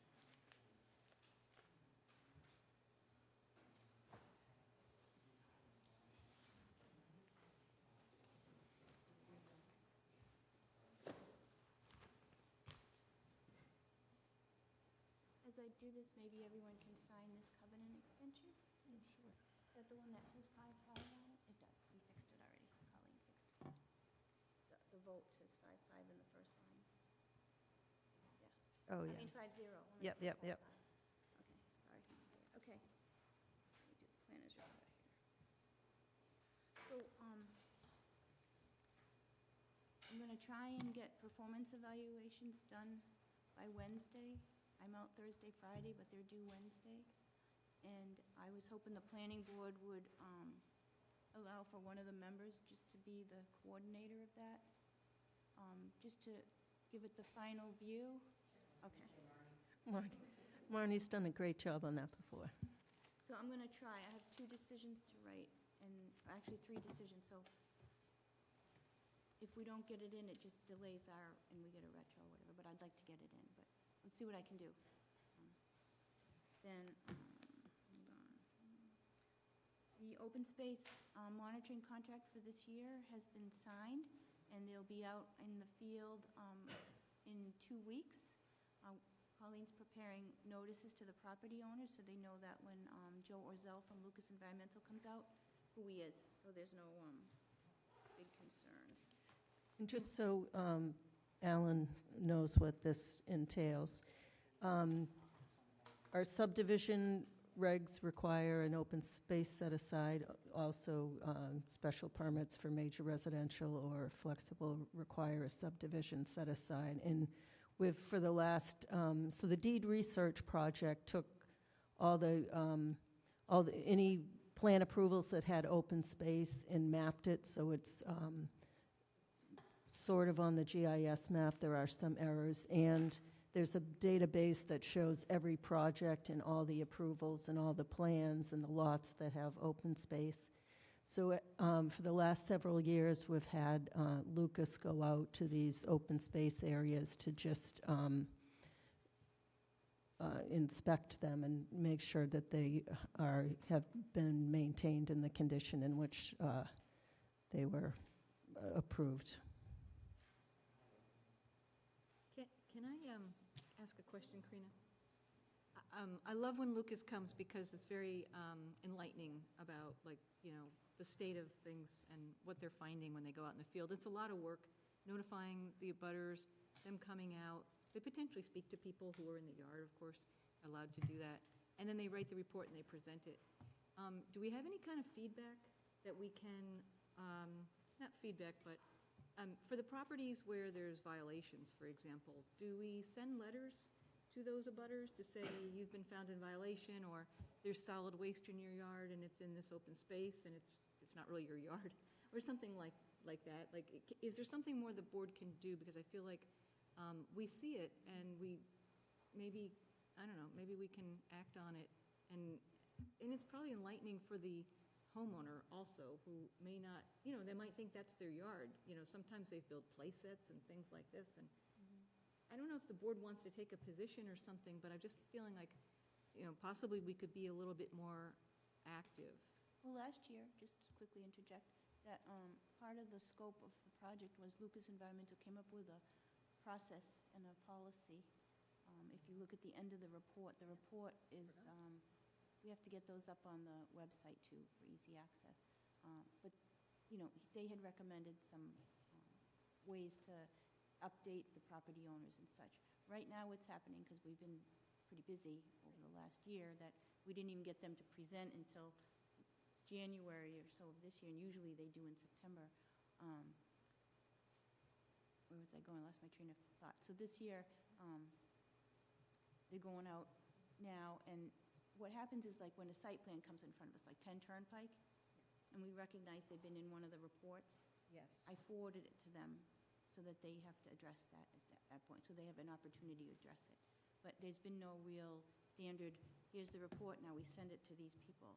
Just put this away. I do this, maybe everyone can sign this covenant extension? Sure. Is that the one that says 5-5 on it? It does, we fixed it already, Colleen fixed it. The vote says 5-5 in the first line. Oh, I yeah. mean 5-0. Yep, yep, yep. Okay, sorry. Okay. Let me do the planner's report here. So, I'm gonna try and get performance evaluations done by Wednesday. I'm out Thursday, Friday, but they're due Wednesday. And I was hoping the planning board would, allow for one of the members just to be the coordinator of that, just to give it the final view. Okay. Marnie's done a great job on that before. So I'm going to try. I have 2 decisions to write, and actually 3 decisions. So if we don't get it in, it just delays and we get a retro or whatever, but I'd like to get it in. But let's see what I can do. Then, hold on. The open space monitoring contract for this year has been signed, and they'll be out in the field in 2 weeks. Colleen's preparing notices to the property owners, so they know that when Joe Orzel from Lucas Environmental comes out, who he is, so there's no big concerns. And just so Alan knows what this entails, our subdivision regs require an open space set aside, also special permits for major residential or flexible require a subdivision set aside. And for the last, so the deed research project took any plan approvals that had open space and mapped it, so it's sort of on the GIS map. There are some errors, and there's a database that shows every project and all the approvals and all the plans and the lots that have open space. So for the last several years, we've had Lucas go out to these open space areas to just inspect them and make sure that they have been maintained in the condition in which they were approved. Can I ask a question, Karina? I love when Lucas comes because it's very enlightening about, like, the state of things and what they're finding when they go out in the field. It's a lot of work, notifying the abutters, them coming out. They potentially speak to people who are in the yard, of course, allowed to do that. And then they write the report and they present it. Do we have any kind of feedback that we can, not feedback, but for the properties where there's violations, for example, do we send letters to those abutters to say you've been found in violation, or there's solid waste in your yard and it's in this open space and it's not really your yard, or something like that? Like, is there something more the board can do? Because I feel like we see it and maybe, I don't know, maybe we can act on it. And it's probably enlightening for the homeowner also, who may not, they might think that's their yard. Sometimes they've built play sets and things like this. And I don't know if the board wants to take a position or something, but I'm just feeling like, possibly we could be a little bit more active. Well, last year, just to quickly interject, that part of the scope of the project was Lucas Environmental came up with a process and a policy. If you look at the end of the report is, we have to get those up on the website too for easy access. But, they had recommended some ways to update the property owners and such. Right now, what's happening, because we've been pretty busy over the last year, that we didn't even get them to present until January or so of this year, and usually they do in September. Where was I going? I lost my train of thought. So this year, they're going out now, and what happens is, like, when a site plan comes in front of us, like 10 Turnpike, and we recognize they've been in one of the reports, Yes. I forwarded it to them so that they have to address that at that point, so they have an opportunity to address it. But there's been no real standard, here's the report, now we send it to these people.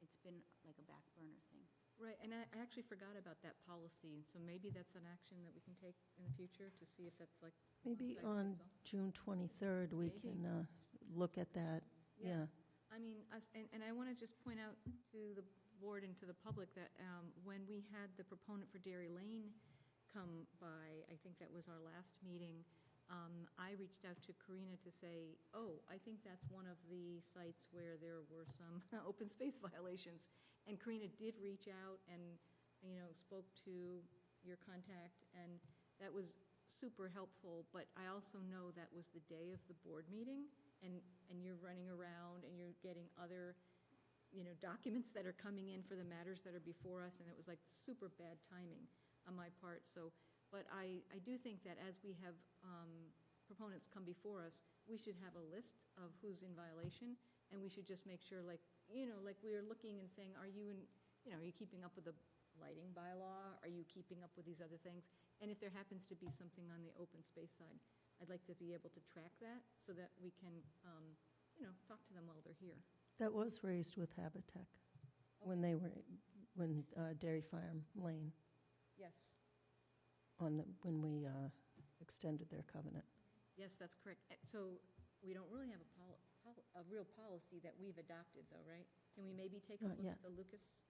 It's been like a back burner thing. Right, and I actually forgot about that policy, and so maybe that's an action that we can take in the future to see if that's like. Maybe one on size fits all. June 23rd, we Maybe. can look at that. Yeah. I mean, and I want to just point out to the board and to the public that when we had the proponent for Dairy Lane come by, I think that was our last meeting, I reached out to Karina to say, oh, I think that's one of the sites where there were some open space violations. And Karina did reach out and, spoke to your contact, and that was super helpful. But I also know that was the day of the board meeting, and you're running around and you're getting other, documents that are coming in for the matters that are before us, and it was like super bad timing on my part. So, but I do think that as we have proponents come before us, we should have a list of who's in violation, and we should just make sure, like we are looking and saying, are you keeping up with the lighting bylaw? Are you keeping up with these other things? And if there happens to be something on the open space side, I'd like to be able to track that so that we can, talk to them while they're here. That was raised with Habitat when Dairy Farm Lane, Yes, when we extended their covenant. yes, that's correct. So we don't really have a real policy that we've adopted, though, right? Can we maybe take a Not look yet. at the Lucas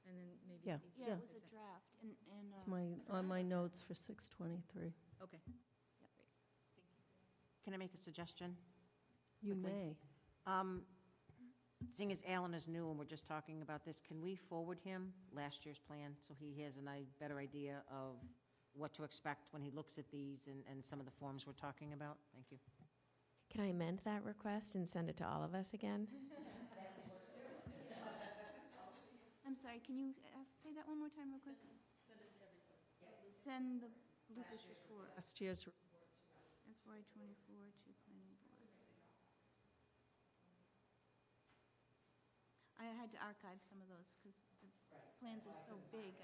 and then maybe? Yeah. see- Yeah, it was a draft, and. It's on my notes for 623. Okay. Can I make a suggestion? You Quickly. may. Seeing as Alan is new and we're just talking about this, can we forward him last year's plan so he has a better idea of what to expect when he looks at these and some of the forms we're talking about? Thank you. Can I amend that request and send it to all of us again? I'm sorry, can you say that one more time real quick? Send the Lucas report, Last year's, FY '24 to planning board. I had to archive some of those because the plans are so big.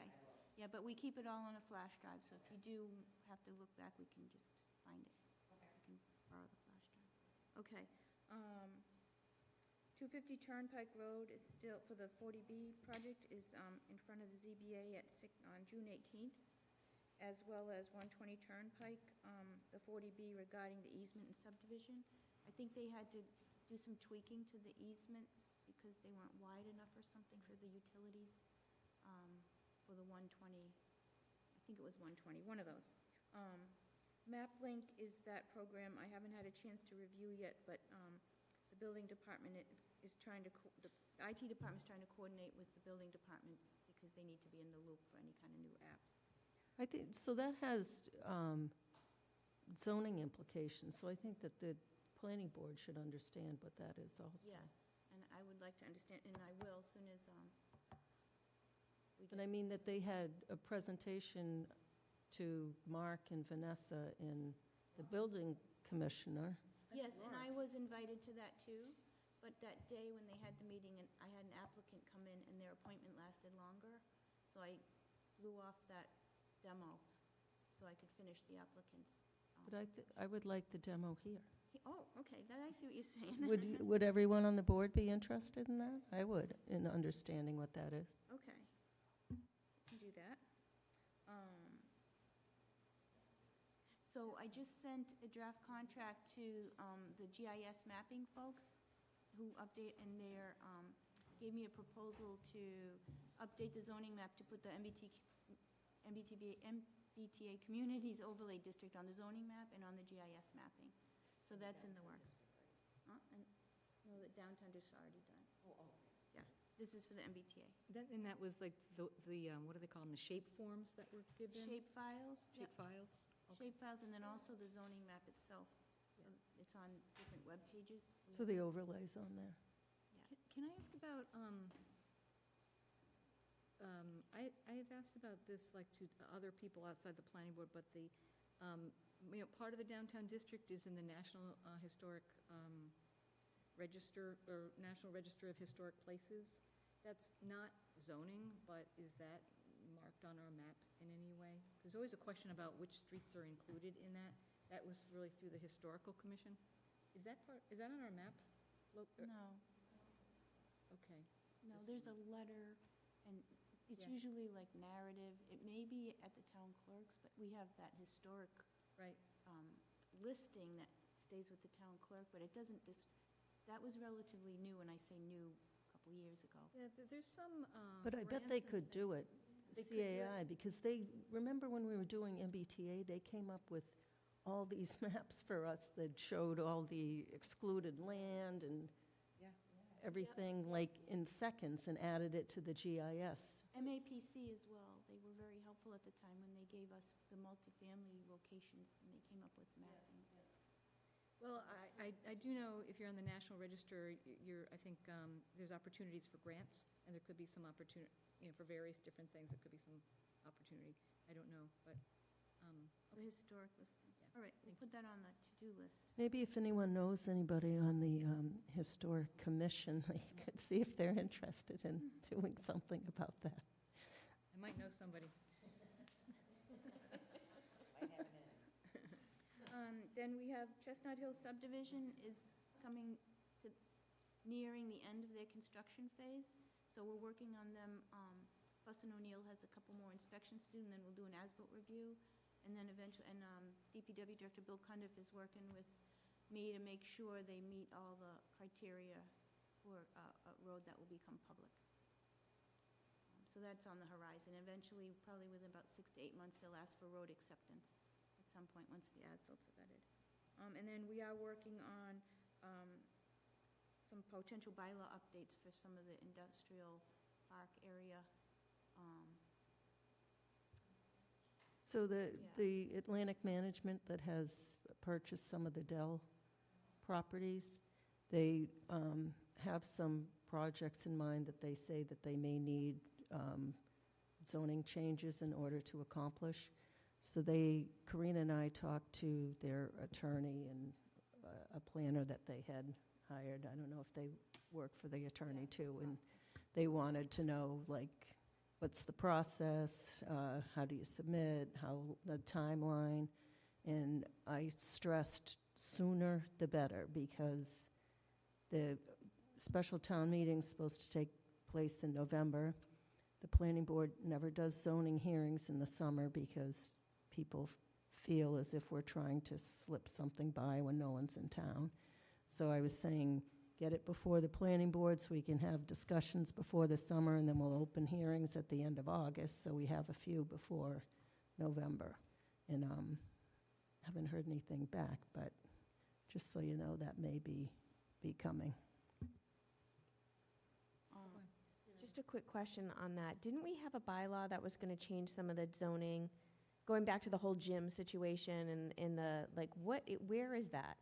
Yeah, but we keep it all on a flash drive, so if you do have to look back, we can just find it. We can borrow the flash drive. Okay. 250 Turnpike Road is still, for the 40B project, is in front of the ZBA on June 18th, as well as 120 Turnpike, the 40B regarding the easement and subdivision. I think they had to do some tweaking to the easements because they weren't wide enough or something for the utilities, for the 120, I think it was 120, one of those. MapLink is that program I haven't had a chance to review yet, but the building department is trying to, the IT department's trying to coordinate with the building department because they need to be in the loop for any kind of new apps. I think, so that has zoning implications, so I think that the planning board should understand what that is also. Yes, and I would like to understand, and I will, as soon as we And get. I mean that they had a presentation to Mark and Vanessa and the building commissioner. Yes, and I was invited to that too, but that day when they had the meeting, and I had an applicant come in and their appointment lasted longer, so I blew off that demo so I could finish the applicant's. But I would like the demo here. Oh, okay, then I see what you're saying. Would everyone on the board be interested in that? I would, in understanding what that is. Okay, can do that. So I just sent a draft contract to the GIS mapping folks who update, and they're, gave me a proposal to update the zoning map to put the MBTA Communities Overlay District on the zoning map and on the GIS mapping. So that's in the works. And, no, the downtown district's already done. Yeah, this is for the MBTA. And that was like the what do they call them, the shape forms that were given? Shape files? Shape Yep. files? Okay. Shape files, and then also the zoning map itself. So it's on different web pages. So the overlay's on there. Can I ask about, I have asked about this, like, to other people outside the planning board, but the, part of the downtown district is in the National Historic Register, or National Register of Historic Places. That's not zoning, but is that marked on our map in any way? There's always a question about which streets are included in that. That was really through the Historical Commission. Is that on our map? No, Okay. no, there's a letter, and it's Yeah. usually like narrative. It may be at the town clerk's, but we have that historic Right. listing that stays with the town clerk, but it doesn't that was relatively new, and I say new, a couple years ago. Yeah, there's some. But I bet they grants and could do things. it, They could do it. CAI, because remember when we were doing MBTA, they came up with all these maps for us that showed all the excluded land and Yeah. everything, like, in seconds, and added it to the GIS. MAPC as well. They were very helpful at the time when they gave us the multifamily locations, and they came up with mapping. Well, I do know if you're on the National Register, I think there's opportunities for grants, and there could be some opportunity, for various different things, there could be some opportunity. I don't know, but, The historic listings. All right, we'll put that on the to-do list. Maybe if anyone knows anybody on the Historic Commission, they could see if they're interested in doing something about that. I might know somebody. Then we have Chestnut Hill subdivision is coming to, nearing the end of their construction phase. So we're working on them. Fuss and O'Neill has a couple more inspections to do, and then we'll do an as-built review. And then eventually, DPW Director Bill Cundiff is working with me to make sure they meet all the criteria for a road that will become public. So that's on the horizon. Eventually, probably within about 6 to 8 months, they'll ask for road acceptance at some point, once the as-bills are vetted. And then we are working on some potential bylaw updates for some of the industrial park area. So the Atlantic Management that has purchased some of the Dell properties, they have some projects in mind that they say that they may need zoning changes in order to accomplish. So Karina and I talked to their attorney and a planner that they had hired. I don't know if they work for the attorney too, and they wanted to know, like, what's the process, how do you submit, how the timeline, and I stressed sooner the better, because the special town meeting's supposed to take place in November. The planning board never does zoning hearings in the summer because people feel as if we're trying to slip something by when no one's in town. So I was saying, get it before the planning board so we can have discussions before the summer, and then we'll open hearings at the end of August, so we have a few before November. And haven't heard anything back, but just so you know, that may be coming. Just a quick question on that. Didn't we have a bylaw that was going to change some of the zoning, going back to the whole gym situation and in the, like, where is that?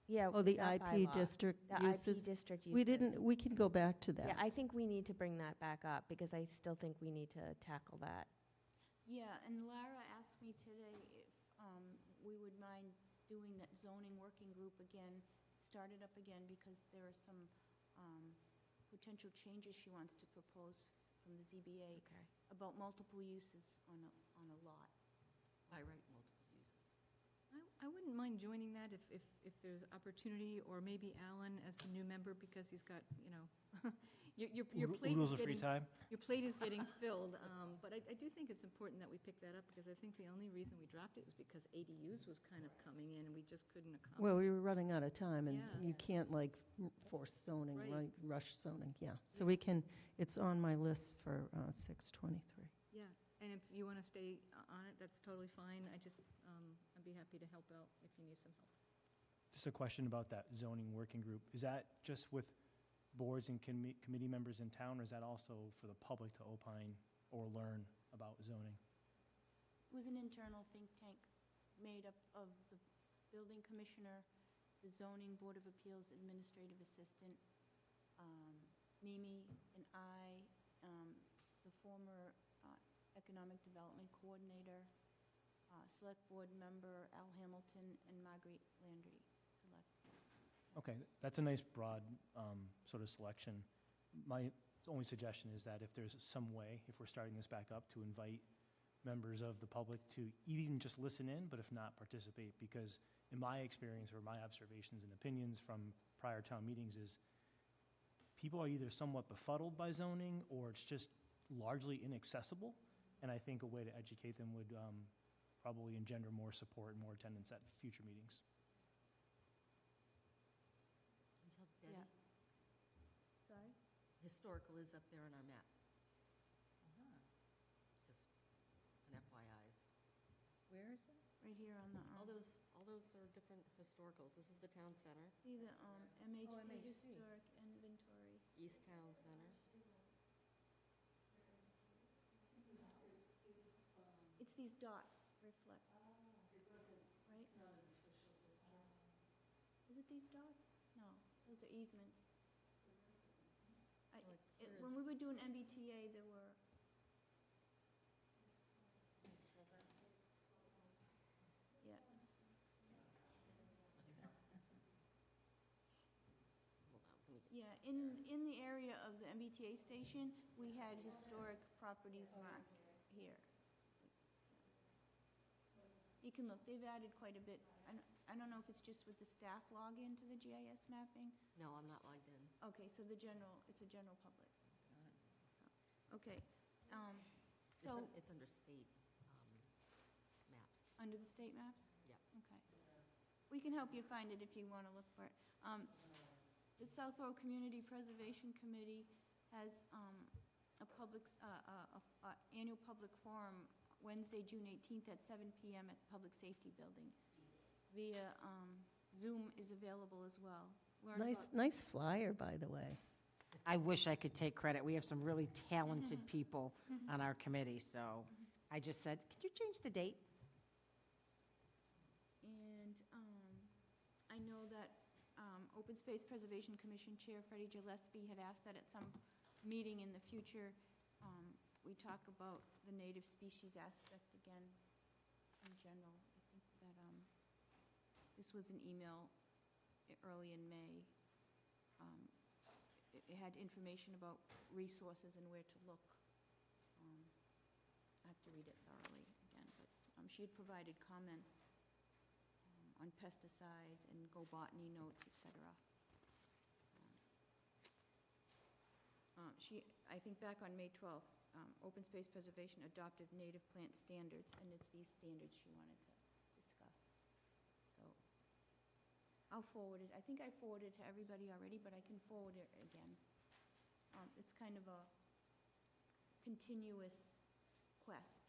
Yeah. Oh, the that IP bylaw. district The uses? IP district uses. We can go back to that. Yeah, I think we need to bring that back up, because I still think we need to tackle that. Yeah, and Lara asked me today if we would mind doing that zoning working group again, start it up again, because there are some potential changes she wants to propose from the ZBA Okay. about multiple uses on a lot. By right, multiple uses. I wouldn't mind joining that if there's opportunity, or maybe Alan as the new member, because he's got, your plate Rules is of free getting, time? your plate is getting filled. But I do think it's important that we pick that up, because I think the only reason we dropped it was because ADUs was kind of coming in, and we just couldn't accomplish. Well, we were running out of time, and Yeah. you can't, like, force zoning, Right. right, rush zoning, yeah. So we can, it's on my list for 6/23. Yeah, and if you want to stay on it, that's totally fine. I'd be happy to help out if you need some help. Just a question about that zoning working group. Is that just with boards and committee members in town, or is that also for the public to opine or learn about zoning? It was an internal think tank made up of the building commissioner, the zoning board of appeals administrative assistant, Mimi and I, the former economic development coordinator, select board member Al Hamilton, and Marguerite Landry, select. Okay, that's a nice broad sort of selection. My only suggestion is that if there's some way, if we're starting this back up, to invite members of the public to even just listen in, but if not, participate, because in my experience, or my observations and opinions from prior town meetings, is people are either somewhat befuddled by zoning, or it's just largely inaccessible, and I think a way to educate them would probably engender more support and more attendance at future meetings. Can you tell Debbie? Yeah. Sorry? Historical is up there on our map. Just an FYI. Where? Right here on the, All those are different historicals. This is the town center, see the MHC MHC. Historic Inventory. East Town Center. It's these dots reflect. Right? Is it these dots? No, those are easements. Like, When we were doing MBTA, there were, yeah, yeah, in the area of the MBTA station, we had historic properties marked here. You can look, they've added quite a bit. I don't know if it's just with the staff login to the GIS mapping. No, I'm not logged in. Okay, so it's a general public. So, okay, so, It's under state maps. under the state maps? Yep. Okay. We can help you find it if you want to look for it. The Southborough Community Preservation Committee has a public, annual public forum Wednesday, June 18th at 7 PM at the Public Safety Building. Via Zoom is available as well. Learn about- Nice flyer, by the way. I wish I could take credit. We have some really talented people on our committee, so I just said, could you change the date? And I know that Open Space Preservation Commission Chair Freddie Gillespie had asked that at some meeting in the future, we talk about the native species aspect again in general. I think that this was an email early in May. It had information about resources and where to look. I have to read it thoroughly again, but she had provided comments on pesticides and Go Botany notes, et cetera. I think back on May 12th, Open Space Preservation adopted native plant standards, and it's these standards she wanted to discuss. So I'll forward it. I think I forwarded it to everybody already, but I can forward it again. It's kind of a continuous quest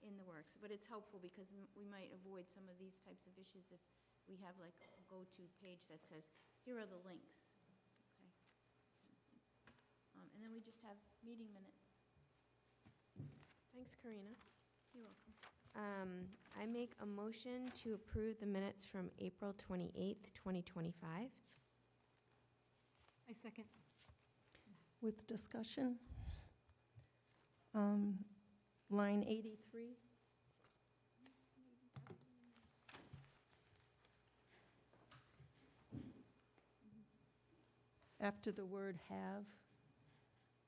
in the works, but it's helpful because we might avoid some of these types of issues if we have like a go-to page that says, here are the links. Okay. And then we just have meeting minutes. Thanks, Karina. You're welcome. I make a motion to approve the minutes from April 28th, 2025. I second. With discussion. Line 83. After the word have,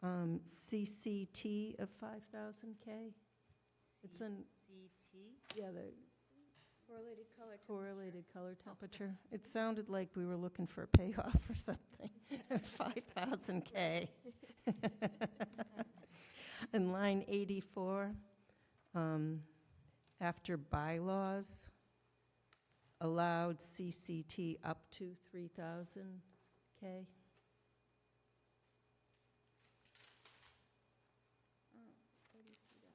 CCT of 5,000 K. It's an, CT? yeah, the Correlated color temperature. correlated color temperature. It sounded like we were looking for a payoff or something. 5,000 K. In line 84, after bylaws, allowed CCT up to 3,000 K. Oh, where do you see that?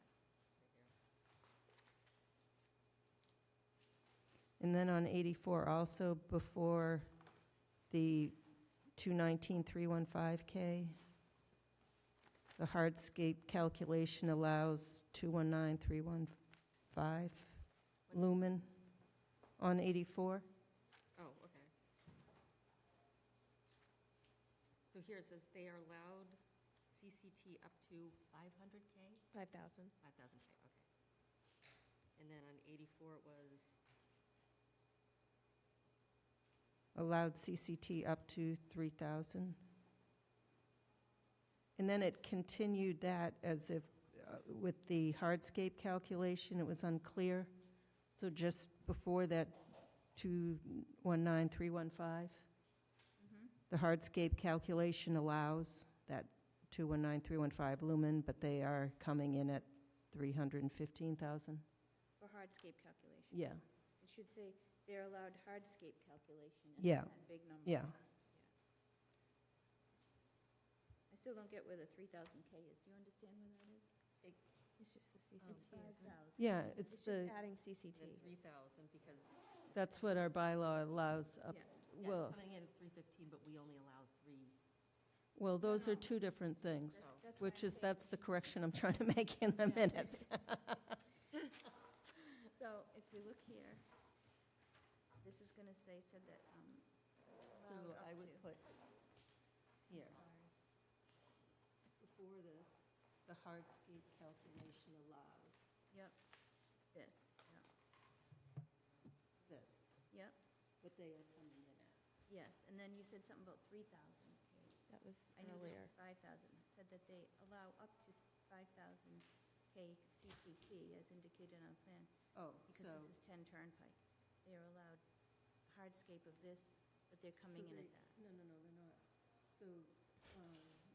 And then on 84, also before the 219,315K, the hardscape calculation allows 219,315 lumen on 84. Oh, okay. So here it says they are allowed CCT up to 500K? 5,000. 5,000K, okay. And then on 84 it was, Allowed CCT up to 3,000. And then it continued that as if, with the hardscape calculation, it was unclear. So just before that 219,315, the hardscape calculation allows that 219,315 lumen, but they are coming in at 315,000. For hardscape calculation. Yeah, It should say they're allowed hardscape calculation. and Yeah. That big number. yeah. I still don't get where the 3,000K is. Do you understand where that is? It's just the It's 5,000. Yeah, it's It's the, just adding CCT. Then 3,000 because, that's what our bylaw allows up. yeah, Well, it's coming in at 315, but we only allow 3. well, those are two different things, That's why which I'm is, saying- that's the correction I'm trying to make in the Yeah. minutes. So if we look here, this is going to say, said that, So allowed up I would to. put I'm here, sorry. before this, the hardscape calculation allows Yep, this, yep, this, yep, what they are coming in at. yes. And then you said something about 3,000. That was I knew this earlier. is 5,000. Said that they allow up to 5,000 K CCT as indicated on plan, Oh, because this is 10 Turnpike. They are allowed hardscape of this, but they're coming in at that. No, they're not. So,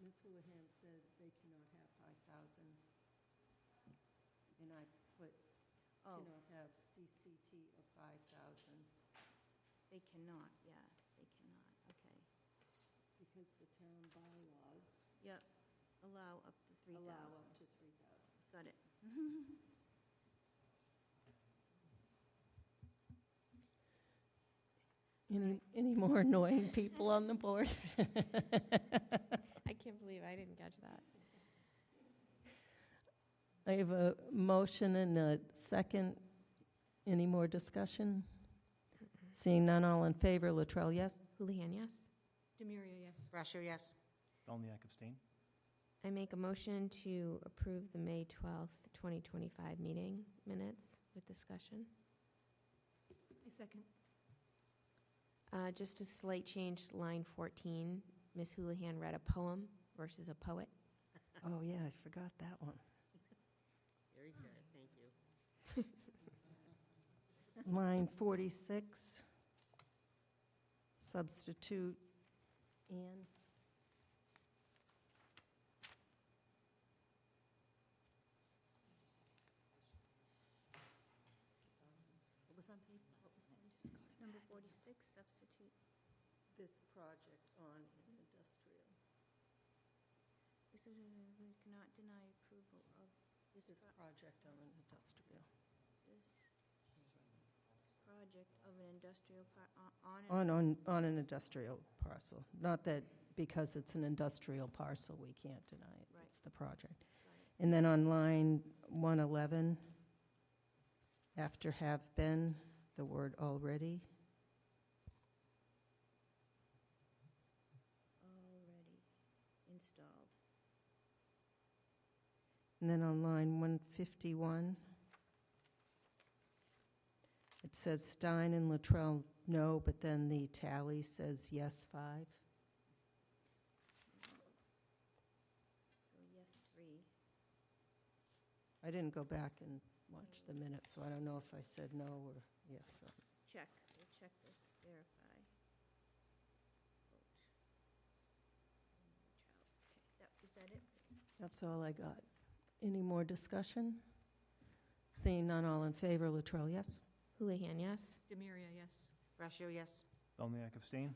Ms. Houlihan said they cannot have 5,000. And I put, Oh, cannot have CCT of 5,000 they cannot, yeah, they cannot, okay. because the town bylaws Yep, allow up to 3,000. allow up to 3,000. Got it. Any more annoying people on the board? I can't believe I didn't catch that. I have a motion and a second. Any more discussion? Seeing none, all in favor, Latrell, yes? Houlihan, yes. Demiria, yes. Brashear, yes. Bellniak abstain. I make a motion to approve the May 12th, 2025 meeting minutes with discussion. I second. Just a slight change, line 14. Ms. Houlihan read a poem versus a poet. Oh, yeah, I forgot that one. Very good, thank you. Line 46, substitute Ann. What was on page, what was page? Number 46, substitute. This project on industrial. We said we cannot deny approval of this This project on an industrial. this project of an industrial on On an industrial parcel. Not that because it's an industrial parcel, we can't deny it. Right. It's the project. Got it. And then on line 111, after have been, the word already. Already installed. And then on line 151, it says Stein and Latrell, no, but then the tally says yes, 5. So yes, 3. I didn't go back and watch the minutes, so I don't know if I said no or yes. Check, we'll check this, verify. Vote. Okay, is that it? That's all I got. Any more discussion? Seeing none, all in favor, Latrell, yes? Houlihan, yes. Demiria, yes. Brashear, yes. Bellniak abstain.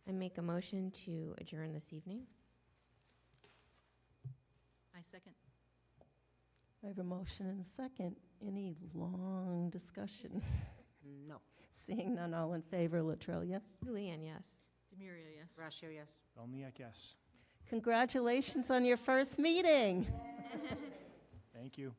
I make a motion to adjourn this evening. I second. I have a motion and a second. Any long discussion? No. Seeing none, all in favor, Latrell, yes? Houlihan, yes. Demiria, yes. Brashear, yes. Bellniak, yes. Congratulations on your first meeting. Thank you.